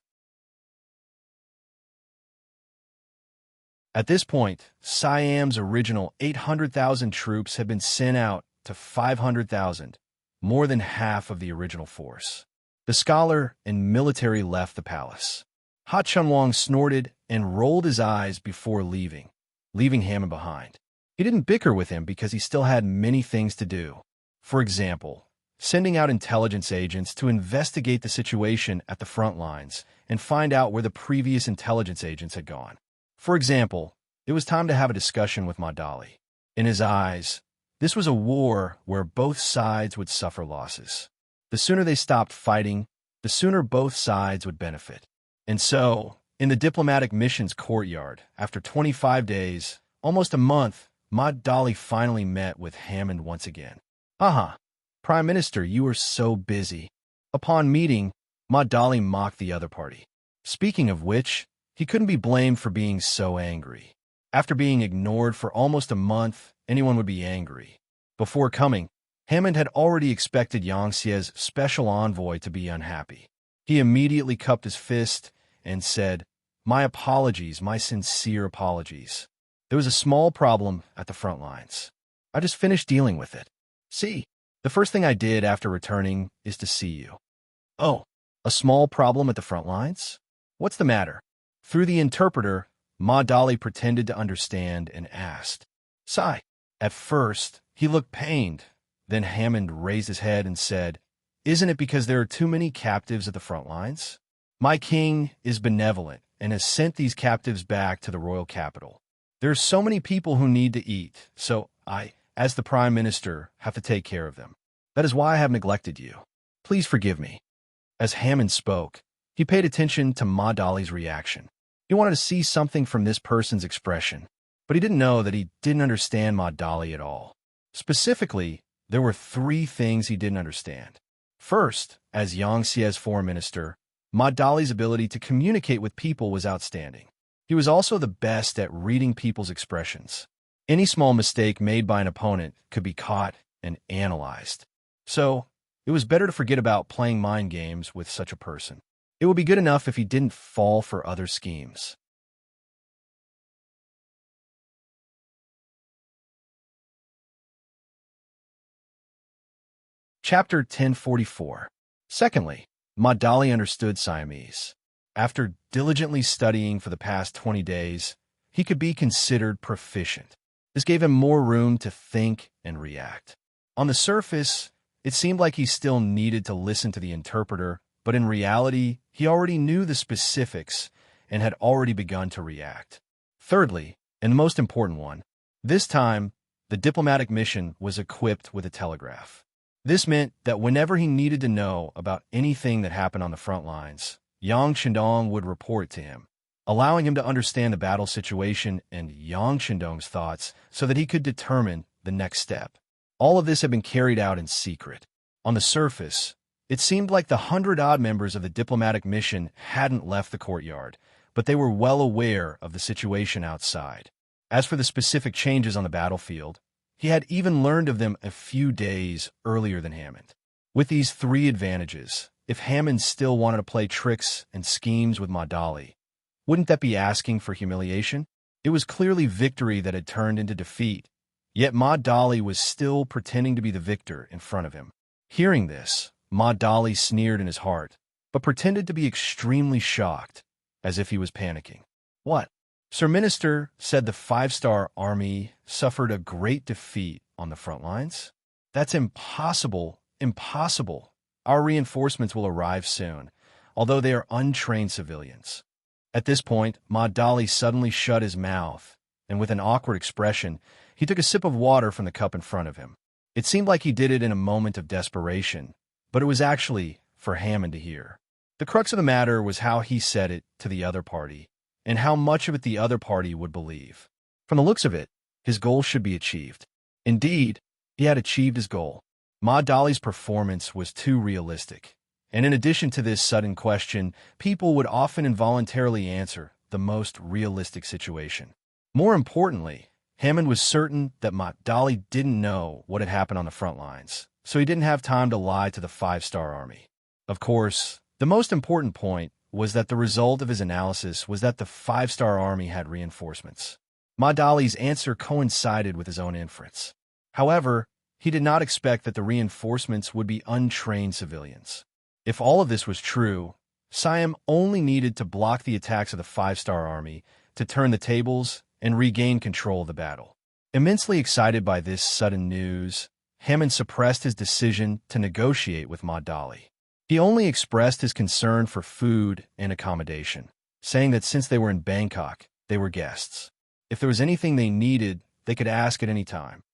At this point, Siam's original 800,000 troops had been sent out to 500,000, more than half of the original force. The scholar and military left the palace. Ha Chunwang snorted and rolled his eyes before leaving Hammond behind. He didn't bicker with him because he still had many things to do. For example, sending out intelligence agents to investigate the situation at the front lines and find out where the previous intelligence agents had gone. For example, it was time to have a discussion with Madali. In his eyes, this was a war where both sides would suffer losses. The sooner they stopped fighting, the sooner both sides would benefit. And so, in the diplomatic mission's courtyard, after 25 days, almost a month, Madali finally met with Hammond once again. Prime Minister, you are so busy. Upon meeting, Madali mocked the other party. Speaking of which, he couldn't be blamed for being so angry. After being ignored for almost a month, anyone would be angry. Before coming, Hammond had already expected Yang Xie's special envoy to be unhappy. He immediately cupped his fist and said, "My apologies, my sincere apologies. There was a small problem at the front lines. I just finished dealing with it. See, the first thing I did after returning is to see you." "Oh, a small problem at the front lines? What's the matter?" Through the interpreter, Ma Dali pretended to understand and asked. "Sai." At first, he looked pained. Then Hammond raised his head and said, "Isn't it because there are too many captives at the front lines? My king is benevolent and has sent these captives back to the royal capital. There are so many people who need to eat, so I, as the prime minister, have to take care of them. That is why I have neglected you. Please forgive me." As Hammond spoke, he paid attention to Ma Dali's reaction. He wanted to see something from this person's expression, but he didn't know that he didn't understand Ma Dali at all. Specifically, there were 3 things he didn't understand. First, as Yang Xie's foreign minister, Ma Dali's ability to communicate with people was outstanding. He was also the best at reading people's expressions. Any small mistake made by an opponent could be caught and analyzed. So, it was better to forget about playing mind games with such a person. It would be good enough if he didn't fall for other schemes. Chapter 1044. Secondly, Ma Dali understood Siamese. After diligently studying for the past 20 days, he could be considered proficient. This gave him more room to think and react. On the surface, it seemed like he still needed to listen to the interpreter, but in reality, he already knew the specifics and had already begun to react. Thirdly, and the most important one, this time, the diplomatic mission was equipped with a telegraph. This meant that whenever he needed to know about anything that happened on the front lines, Yang Shandong would report to him, allowing him to understand the battle situation and Yang Shandong's thoughts so that he could determine the next step. All of this had been carried out in secret. On the surface, it seemed like the 100-odd members of the diplomatic mission hadn't left the courtyard, but they were well aware of the situation outside. As for the specific changes on the battlefield, he had even learned of them a few days earlier than Hammond. With these three advantages, if Hammond still wanted to play tricks and schemes with Maudali, wouldn't that be asking for humiliation? It was clearly victory that had turned into defeat, yet Maudali was still pretending to be the victor in front of him. Hearing this, Maudali sneered in his heart, but pretended to be extremely shocked, as if he was panicking. "What? Sir Minister said the 5-star army suffered a great defeat on the front lines? That's impossible, impossible. Our reinforcements will arrive soon, although they are untrained civilians." At this point, Maudali suddenly shut his mouth, and with an awkward expression, he took a sip of water from the cup in front of him. It seemed like he did it in a moment of desperation, but it was actually for Hammond to hear. The crux of the matter was how he said it to the other party, and how much of it the other party would believe. From the looks of it, his goal should be achieved. Indeed, he had achieved his goal. Maudali's performance was too realistic, and in addition to this sudden question, people would often involuntarily answer the most realistic situation. More importantly, Hammond was certain that Maudali didn't know what had happened on the front lines, so he didn't have time to lie to the 5-star army. Of course, the most important point was that the result of his analysis was that the 5-star army had reinforcements. Maudali's answer coincided with his own inference. However, he did not expect that the reinforcements would be untrained civilians. If all of this was true, Siam only needed to block the attacks of the 5-star army to turn the tables and regain control of the battle. Immensely excited by this sudden news, Hammond suppressed his decision to negotiate with Maudali. He only expressed his concern for food and accommodation, saying that since they were in Bangkok, they were guests. If there was anything they needed, they could ask at any time.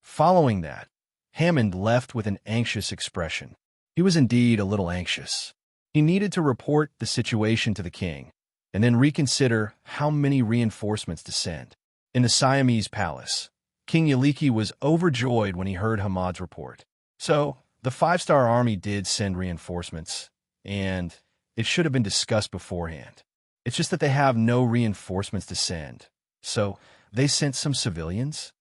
Following that, Hammond left with an anxious expression. He was indeed a little anxious. He needed to report the situation to the king, and then reconsider how many reinforcements to send. In the Siamese palace, King Yaliki was overjoyed when he heard Hamad's report. So, the 5-star army did send reinforcements, and it should have been discussed beforehand. It's just that they have no reinforcements to send. So, they sent some civilians?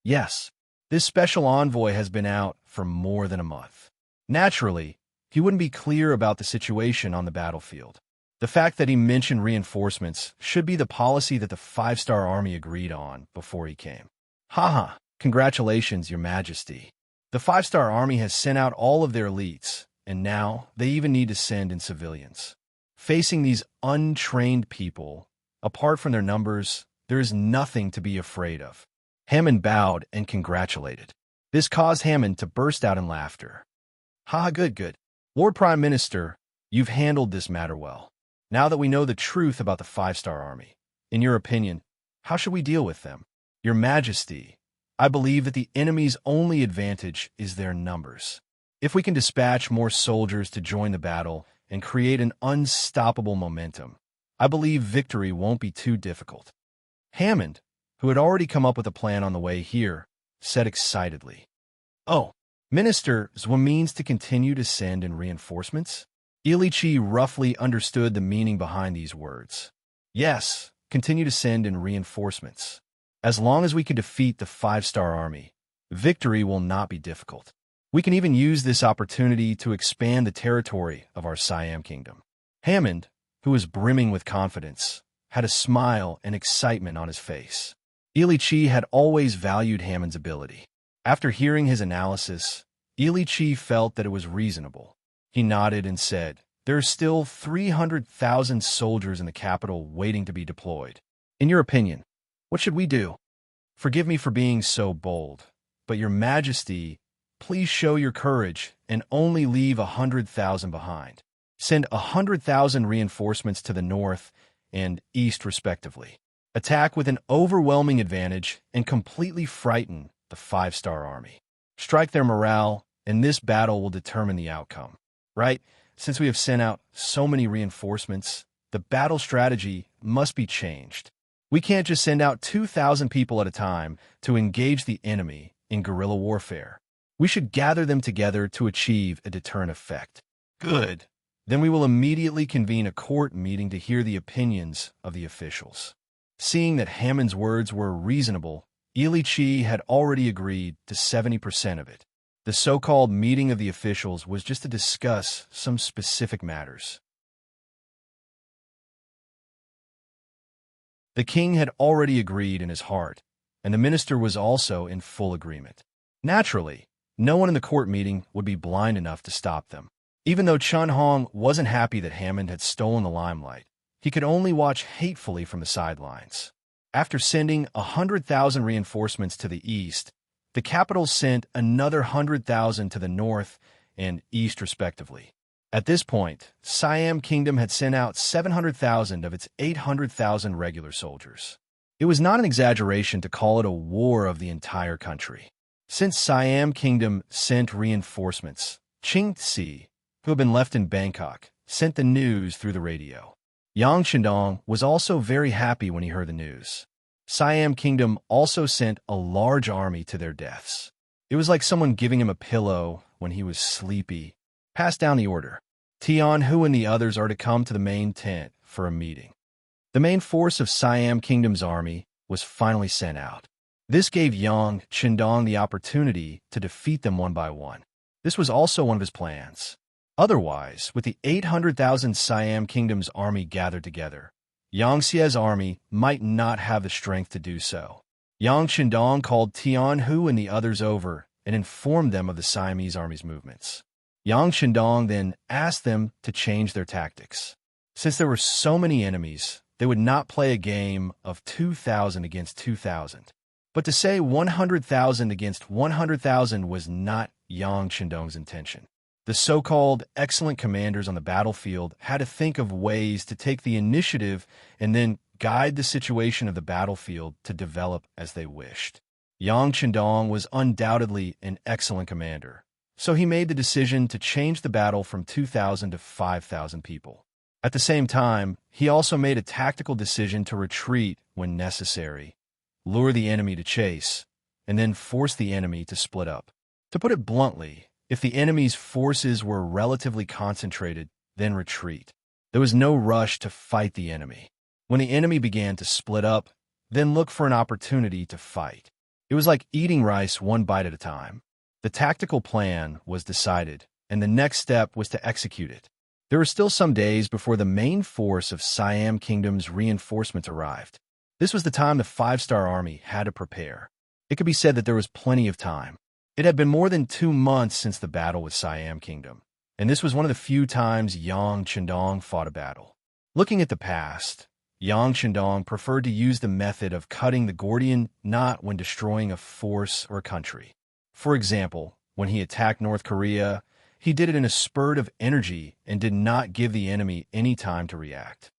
Yes, this special envoy has been out for more than a month. Naturally, he wouldn't be clear about the situation on the battlefield. The fact that he mentioned reinforcements should be the policy that the 5-star army agreed on before he came. Haha, congratulations, Your Majesty. The 5-star army has sent out all of their elites, and now they even need to send in civilians. Facing these untrained people, apart from their numbers, there is nothing to be afraid of. Hammond bowed and congratulated. This caused Hammond to burst out in laughter. Ha, good. Lord Prime Minister, you've handled this matter well. Now that we know the truth about the 5-star army, in your opinion, how should we deal with them? Your Majesty, I believe that the enemy's only advantage is their numbers. If we can dispatch more soldiers to join the battle and create an unstoppable momentum, I believe victory won't be too difficult. Hammond, who had already come up with a plan on the way here, said excitedly. Oh, Minister Zwa means to continue to send in reinforcements? Ilichi roughly understood the meaning behind these words. Yes, continue to send in reinforcements. As long as we can defeat the 5-star army, victory will not be difficult. We can even use this opportunity to expand the territory of our Siam kingdom. Hammond, who was brimming with confidence, had a smile and excitement on his face. Ilichi had always valued Hammond's ability. After hearing his analysis, Ilichi felt that it was reasonable. He nodded and said, "There are still 300,000 soldiers in the capital waiting to be deployed. In your opinion, what should we do? Forgive me for being so bold, but Your Majesty, please show your courage and only leave 100,000 behind. Send 100,000 reinforcements to the north and east respectively. Attack with an overwhelming advantage and completely frighten the 5-star army. Strike their morale, and this battle will determine the outcome. Right? Since we have sent out so many reinforcements, the battle strategy must be changed. We can't just send out 2,000 people at a time to engage the enemy in guerrilla warfare. We should gather them together to achieve a deterrent effect." Good. Then we will immediately convene a court meeting to hear the opinions of the officials. Seeing that Hammond's words were reasonable, Ilichi had already agreed to 70% of it. The so-called meeting of the officials was just to discuss some specific matters. The king had already agreed in his heart, and the minister was also in full agreement. Naturally, no one in the court meeting would be blind enough to stop them. Even though Chun Hong wasn't happy that Hammond had stolen the limelight, he could only watch hatefully from the sidelines. After sending 100,000 reinforcements to the east, the capital sent another 100,000 to the north and east respectively. At this point, Siam Kingdom had sent out 700,000 of its 800,000 regular soldiers. It was not an exaggeration to call it a war of the entire country. Since Siam Kingdom sent reinforcements, Ching Tse, who had been left in Bangkok, sent the news through the radio. Yang Chendong was also very happy when he heard the news. Siam Kingdom also sent a large army to their deaths. It was like someone giving him a pillow when he was sleepy. Passed down the order. Tian Hu and the others are to come to the main tent for a meeting. The main force of Siam Kingdom's army was finally sent out. This gave Yang Chendong the opportunity to defeat them one by one. This was also one of his plans. Otherwise, with the 800,000 Siam Kingdom's army gathered together, Yang Xie's army might not have the strength to do so. Yang Chendong called Tian Hu and the others over and informed them of the Siamese army's movements. Yang Chendong then asked them to change their tactics. Since there were so many enemies, they would not play a game of 2,000 against 2,000. But to say 100,000 against 100,000 was not Yang Chendong's intention. The so-called excellent commanders on the battlefield had to think of ways to take the initiative and then guide the situation of the battlefield to develop as they wished. Yang Chendong was undoubtedly an excellent commander, so he made the decision to change the battle from 2,000 to 5,000 people. At the same time, he also made a tactical decision to retreat when necessary, lure the enemy to chase, and then force the enemy to split up. To put it bluntly, if the enemy's forces were relatively concentrated, then retreat. There was no rush to fight the enemy. When the enemy began to split up, then look for an opportunity to fight. It was like eating rice one bite at a time. The tactical plan was decided, and the next step was to execute it. There were still some days before the main force of Siam Kingdom's reinforcements arrived. This was the time the five-star army had to prepare. It could be said that there was plenty of time. It had been more than 2 months since the battle with Siam Kingdom, and this was one of the few times Yang Chendong fought a battle. Looking at the past, Yang Chendong preferred to use the method of cutting the Gordian knot when destroying a force or a country. For example, when he attacked North Korea, he did it in a spurt of energy and did not give the enemy any time to react.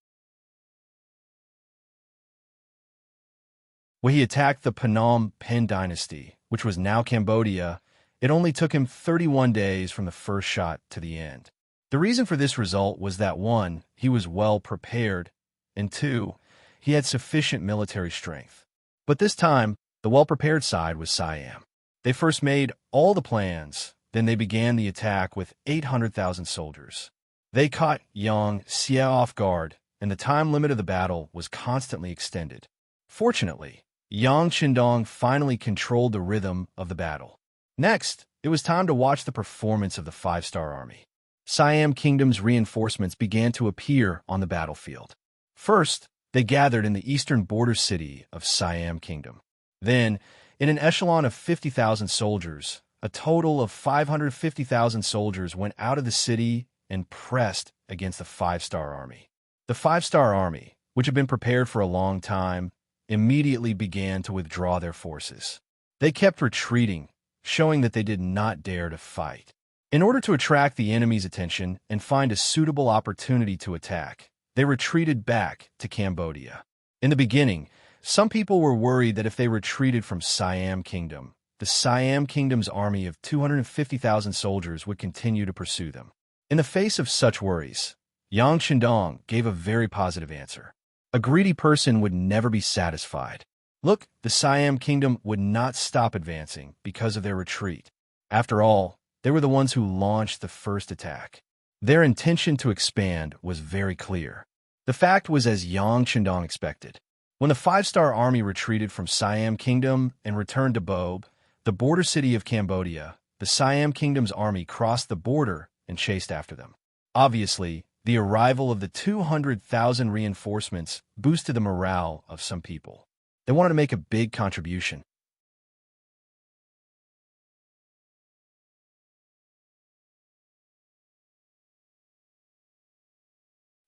When he attacked the Phnom Penh dynasty, which was now Cambodia, it only took him 31 days from the first shot to the end. The reason for this result was that 1, he was well prepared, and 2, he had sufficient military strength. But this time, the well-prepared side was Siam. They first made all the plans, then they began the attack with 800,000 soldiers. They caught Yang Xie off guard, and the time limit of the battle was constantly extended. Fortunately, Yang Chendong finally controlled the rhythm of the battle. Next, it was time to watch the performance of the five-star army. Siam Kingdom's reinforcements began to appear on the battlefield. First, they gathered in the eastern border city of Siam Kingdom. Then, in an echelon of 50,000 soldiers, a total of 550,000 soldiers went out of the city and pressed against the five-star army. The five-star army, which had been prepared for a long time, immediately began to withdraw their forces. They kept retreating, showing that they did not dare to fight. In order to attract the enemy's attention and find a suitable opportunity to attack, they retreated back to Cambodia. In the beginning, some people were worried that if they retreated from Siam Kingdom, the Siam Kingdom's army of 250,000 soldiers would continue to pursue them. In the face of such worries, Yang Chendong gave a very positive answer. A greedy person would never be satisfied. Look, the Siam Kingdom would not stop advancing because of their retreat. After all, they were the ones who launched the first attack. Their intention to expand was very clear. The fact was as Yang Chendong expected. When the five-star army retreated from Siam Kingdom and returned to Bob, the border city of Cambodia, the Siam Kingdom's army crossed the border and chased after them. Obviously, the arrival of the 200,000 reinforcements boosted the morale of some people. They wanted to make a big contribution.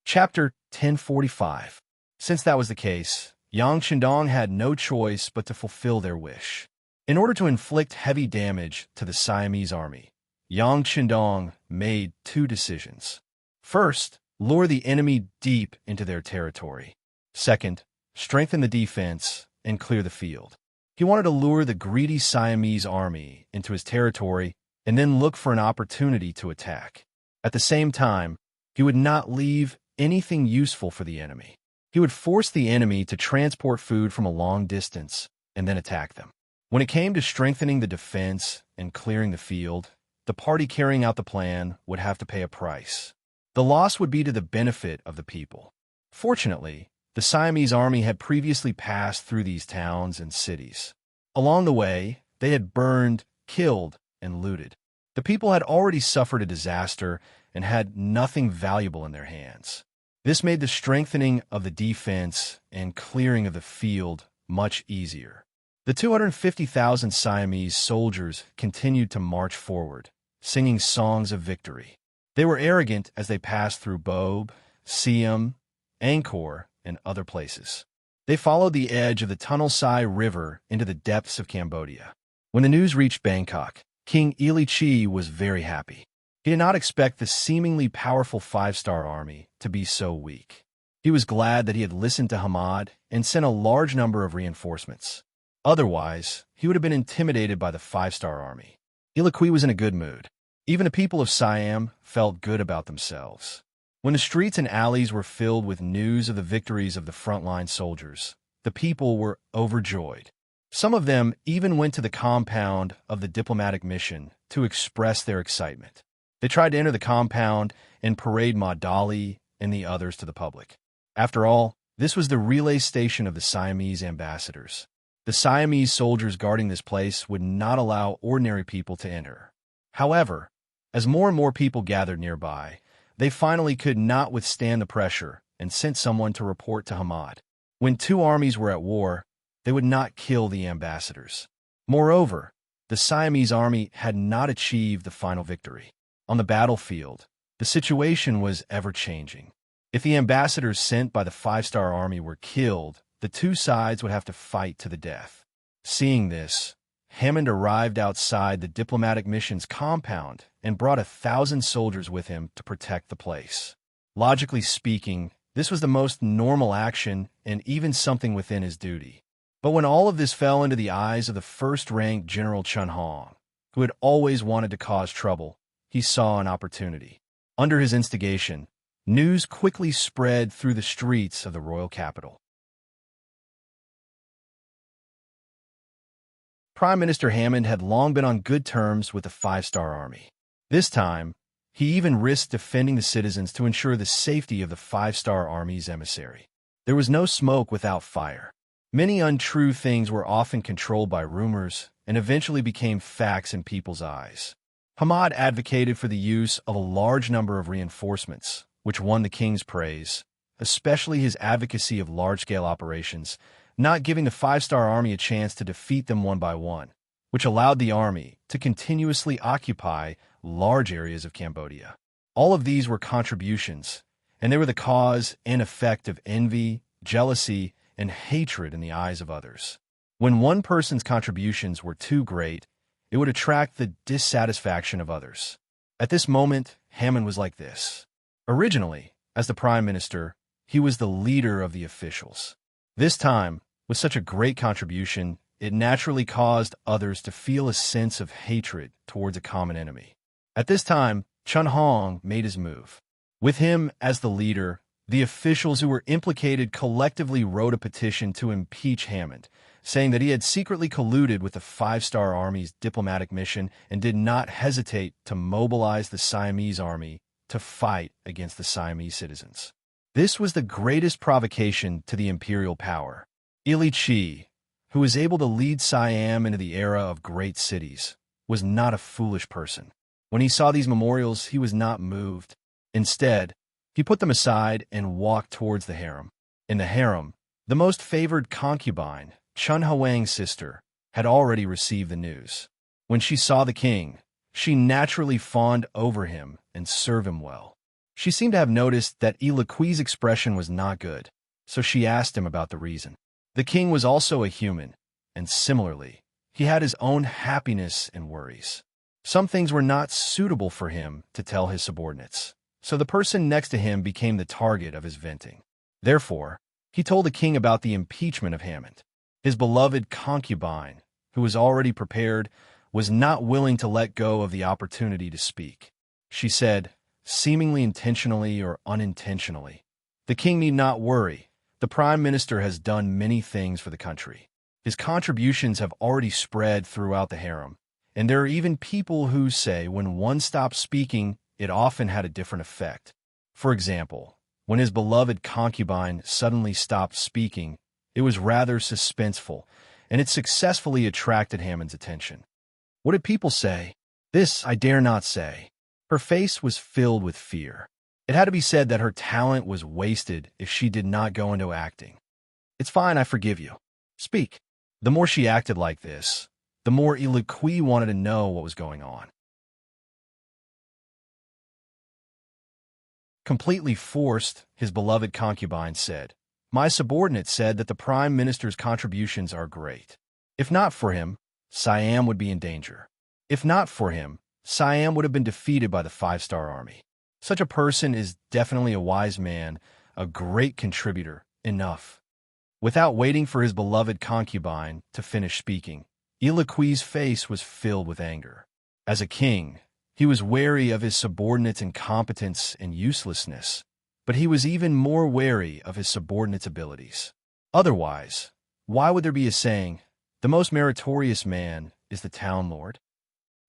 Chapter 1045. Since that was the case, Yang Chendong had no choice but to fulfill their wish. In order to inflict heavy damage to the Siamese army, Yang Chendong made two decisions. First, lure the enemy deep into their territory. Second, strengthen the defense and clear the field. He wanted to lure the greedy Siamese army into his territory and then look for an opportunity to attack. At the same time, he would not leave anything useful for the enemy. He would force the enemy to transport food from a long distance and then attack them. When it came to strengthening the defense and clearing the field, the party carrying out the plan would have to pay a price. The loss would be to the benefit of the people. Fortunately, the Siamese army had previously passed through these towns and cities. Along the way, they had burned, killed, and looted. The people had already suffered a disaster and had nothing valuable in their hands. This made the strengthening of the defense and clearing of the field much easier. The 250,000 Siamese soldiers continued to march forward, singing songs of victory. They were arrogant as they passed through Bob, Siam, Angkor, and other places. They followed the edge of the Tunnel Sai River into the depths of Cambodia. When the news reached Bangkok, King Ili Chi was very happy. He did not expect the seemingly powerful five-star army to be so weak. He was glad that he had listened to Hamad and sent a large number of reinforcements. Otherwise, he would have been intimidated by the five-star army. Ili Chi was in a good mood. Even the people of Siam felt good about themselves. When the streets and alleys were filled with news of the victories of the frontline soldiers, the people were overjoyed. Some of them even went to the compound of the diplomatic mission to express their excitement. They tried to enter the compound and parade Ma Dali and the others to the public. After all, this was the relay station of the Siamese ambassadors. The Siamese soldiers guarding this place would not allow ordinary people to enter. However, as more and more people gathered nearby, they finally could not withstand the pressure and sent someone to report to Hamad. When two armies were at war, they would not kill the ambassadors. Moreover, the Siamese army had not achieved the final victory. On the battlefield, the situation was ever-changing. If the ambassadors sent by the five-star army were killed, the two sides would have to fight to the death. Seeing this, Hammond arrived outside the diplomatic mission's compound and brought 1,000 soldiers with him to protect the place. Logically speaking, this was the most normal action and even something within his duty. But when all of this fell into the eyes of the first-ranked General Chun Hong, who had always wanted to cause trouble, he saw an opportunity. Under his instigation, news quickly spread through the streets of the royal capital. Prime Minister Hammond had long been on good terms with the five-star army. This time, he even risked defending the citizens to ensure the safety of the five-star army's emissary. There was no smoke without fire. Many untrue things were often controlled by rumors and eventually became facts in people's eyes. Hamad advocated for the use of a large number of reinforcements, which won the king's praise, especially his advocacy of large-scale operations, not giving the five-star army a chance to defeat them one by one, which allowed the army to continuously occupy large areas of Cambodia. All of these were contributions, and they were the cause and effect of envy, jealousy, and hatred in the eyes of others. When one person's contributions were too great, it would attract the dissatisfaction of others. At this moment, Hammond was like this. Originally, as the prime minister, he was the leader of the officials. This time, with such a great contribution, it naturally caused others to feel a sense of hatred towards a common enemy. At this time, Chun Hong made his move. With him as the leader, the officials who were implicated collectively wrote a petition to impeach Hammond, saying that he had secretly colluded with the five-star army's diplomatic mission and did not hesitate to mobilize the Siamese army to fight against the Siamese citizens. This was the greatest provocation to the imperial power. Ili Chi, who was able to lead Siam into the era of great cities, was not a foolish person. When he saw these memorials, he was not moved. Instead, he put them aside and walked towards the harem. In the harem, the most favored concubine, Chun Huang's sister, had already received the news. When she saw the king, she naturally fawned over him and served him well. She seemed to have noticed that Ili Qui's expression was not good, so she asked him about the reason. The king was also a human, and similarly, he had his own happiness and worries. Some things were not suitable for him to tell his subordinates, so the person next to him became the target of his venting. Therefore, he told the king about the impeachment of Hammond. His beloved concubine, who was already prepared, was not willing to let go of the opportunity to speak. She said, seemingly intentionally or unintentionally, "The king need not worry. The prime minister has done many things for the country. His contributions have already spread throughout the harem, and there are even people who say when one stopped speaking, it often had a different effect. For example, when his beloved concubine suddenly stopped speaking, it was rather suspenseful, and it successfully attracted Hammond's attention." What did people say? This I dare not say. Her face was filled with fear. It had to be said that her talent was wasted if she did not go into acting. "It's fine, I forgive you. Speak." The more she acted like this, the more Ili Qui wanted to know what was going on. Completely forced, his beloved concubine said, "My subordinate said that the prime minister's contributions are great. If not for him, Siam would be in danger. If not for him, Siam would have been defeated by the 5-star army. Such a person is definitely a wise man, a great contributor, enough." Without waiting for his beloved concubine to finish speaking, Ili Qui's face was filled with anger. As a king, he was wary of his subordinates' incompetence and uselessness, but he was even more wary of his subordinates' abilities. Otherwise, why would there be a saying, "The most meritorious man is the town lord"?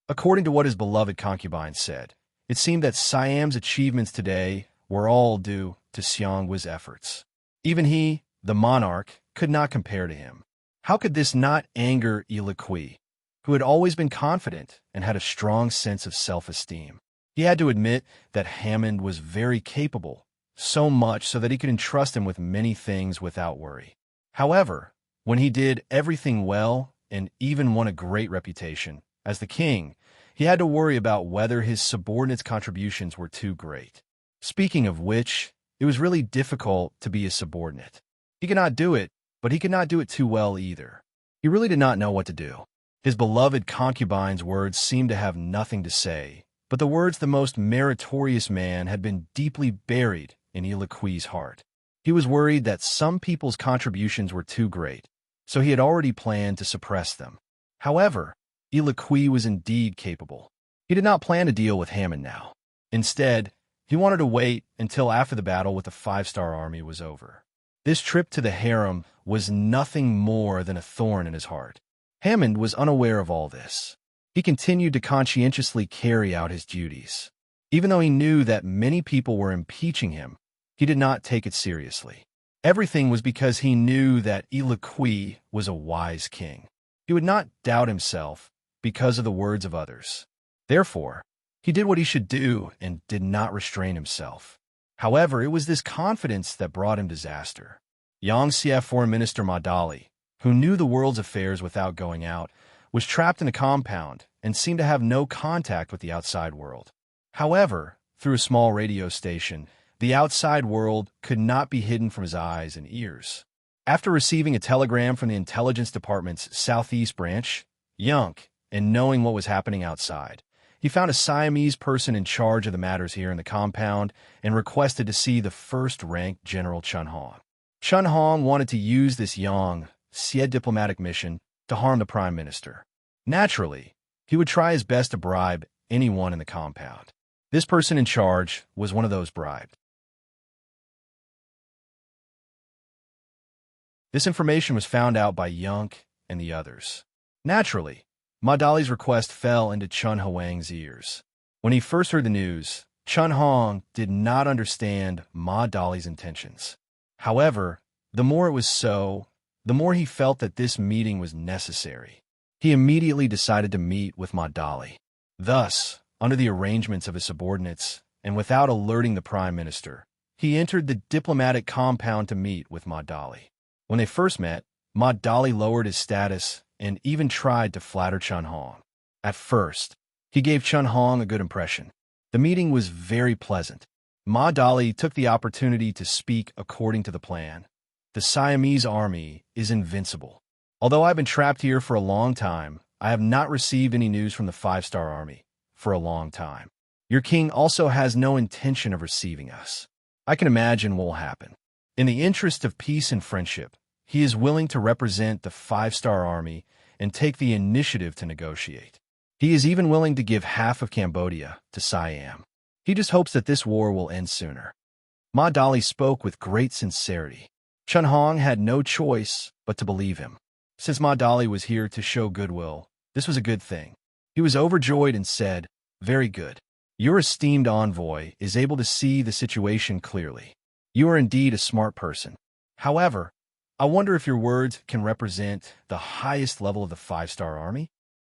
According to what his beloved concubine said, it seemed that Siam's achievements today were all due to Xianggui's efforts. Even he, the monarch, could not compare to him. How could this not anger Ili Qui, who had always been confident and had a strong sense of self-esteem? He had to admit that Hammond was very capable, so much so that he could entrust him with many things without worry. However, when he did everything well and even won a great reputation, as the king, he had to worry about whether his subordinates' contributions were too great. Speaking of which, it was really difficult to be a subordinate. He could not do it, but he could not do it too well either. He really did not know what to do. His beloved concubine's words seemed to have nothing to say, but the words "the most meritorious man" had been deeply buried in Ili Qui's heart. He was worried that some people's contributions were too great, so he had already planned to suppress them. However, Ili Qui was indeed capable. He did not plan to deal with Hammond now. Instead, he wanted to wait until after the battle with the 5-star army was over. This trip to the harem was nothing more than a thorn in his heart. Hammond was unaware of all this. He continued to conscientiously carry out his duties. Even though he knew that many people were impeaching him, he did not take it seriously. Everything was because he knew that Ili Qui was a wise king. He would not doubt himself because of the words of others. Therefore, he did what he should do and did not restrain himself. However, it was this confidence that brought him disaster. Yangtze Foreign Minister Ma Dali, who knew the world's affairs without going out, was trapped in a compound and seemed to have no contact with the outside world. However, through a small radio station, the outside world could not be hidden from his eyes and ears. After receiving a telegram from the intelligence department's southeast branch, Yunk, and knowing what was happening outside, he found a Siamese person in charge of the matters here in the compound and requested to see the first-ranked General Chun Hong. Chun Hong wanted to use this Yangtze diplomatic mission to harm the prime minister. Naturally, he would try his best to bribe anyone in the compound. This person in charge was one of those bribed. This information was found out by Yunk and the others. Naturally, Ma Dali's request fell into Chun Huang's ears. When he first heard the news, Chun Hong did not understand Ma Dali's intentions. However, the more it was so, the more he felt that this meeting was necessary. He immediately decided to meet with Ma Dali. Thus, under the arrangements of his subordinates, and without alerting the Prime Minister, he entered the diplomatic compound to meet with Ma Dali. When they first met, Ma Dali lowered his status and even tried to flatter Chun Hong. At first, he gave Chun Hong a good impression. The meeting was very pleasant. Ma Dali took the opportunity to speak according to the plan. The Siamese army is invincible. Although I've been trapped here for a long time, I have not received any news from the 5-star army for a long time. Your king also has no intention of receiving us. I can imagine what will happen. In the interest of peace and friendship, he is willing to represent the 5-star army and take the initiative to negotiate. He is even willing to give half of Cambodia to Siam. He just hopes that this war will end sooner. Ma Dali spoke with great sincerity. Chun Hong had no choice but to believe him. Since Ma Dali was here to show goodwill, this was a good thing. He was overjoyed and said, "Very good. Your esteemed envoy is able to see the situation clearly. You are indeed a smart person. However, I wonder if your words can represent the highest level of the 5-star army?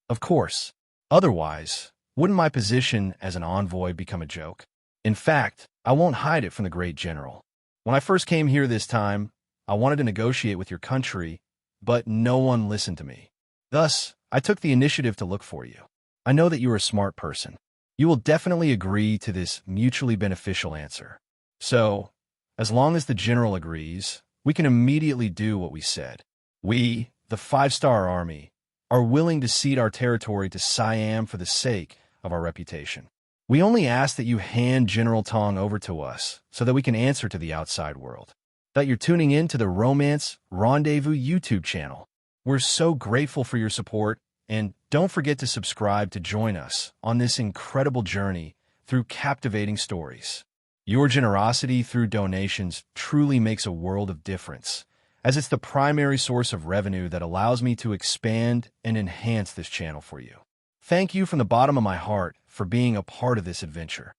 Of course. Otherwise, wouldn't my position as an envoy become a joke? In fact, I won't hide it from the great general. When I first came here this time, I wanted to negotiate with your country, but no one listened to me. Thus, I took the initiative to look for you. I know that you are a smart person. You will definitely agree to this mutually beneficial answer. So, as long as the general agrees, we can immediately do what we said. We, the 5-star army, are willing to cede our territory to Siam for the sake of our reputation. We only ask that you hand General Tong over to us so that we can answer to the outside world. That you're tuning in to the Romance Rendezvous YouTube channel. We're so grateful for your support, and don't forget to subscribe to join us on this incredible journey through captivating stories. Your generosity through donations truly makes a world of difference, as it's the primary source of revenue that allows me to expand and enhance this channel for you. Thank you from the bottom of my heart for being a part of this adventure.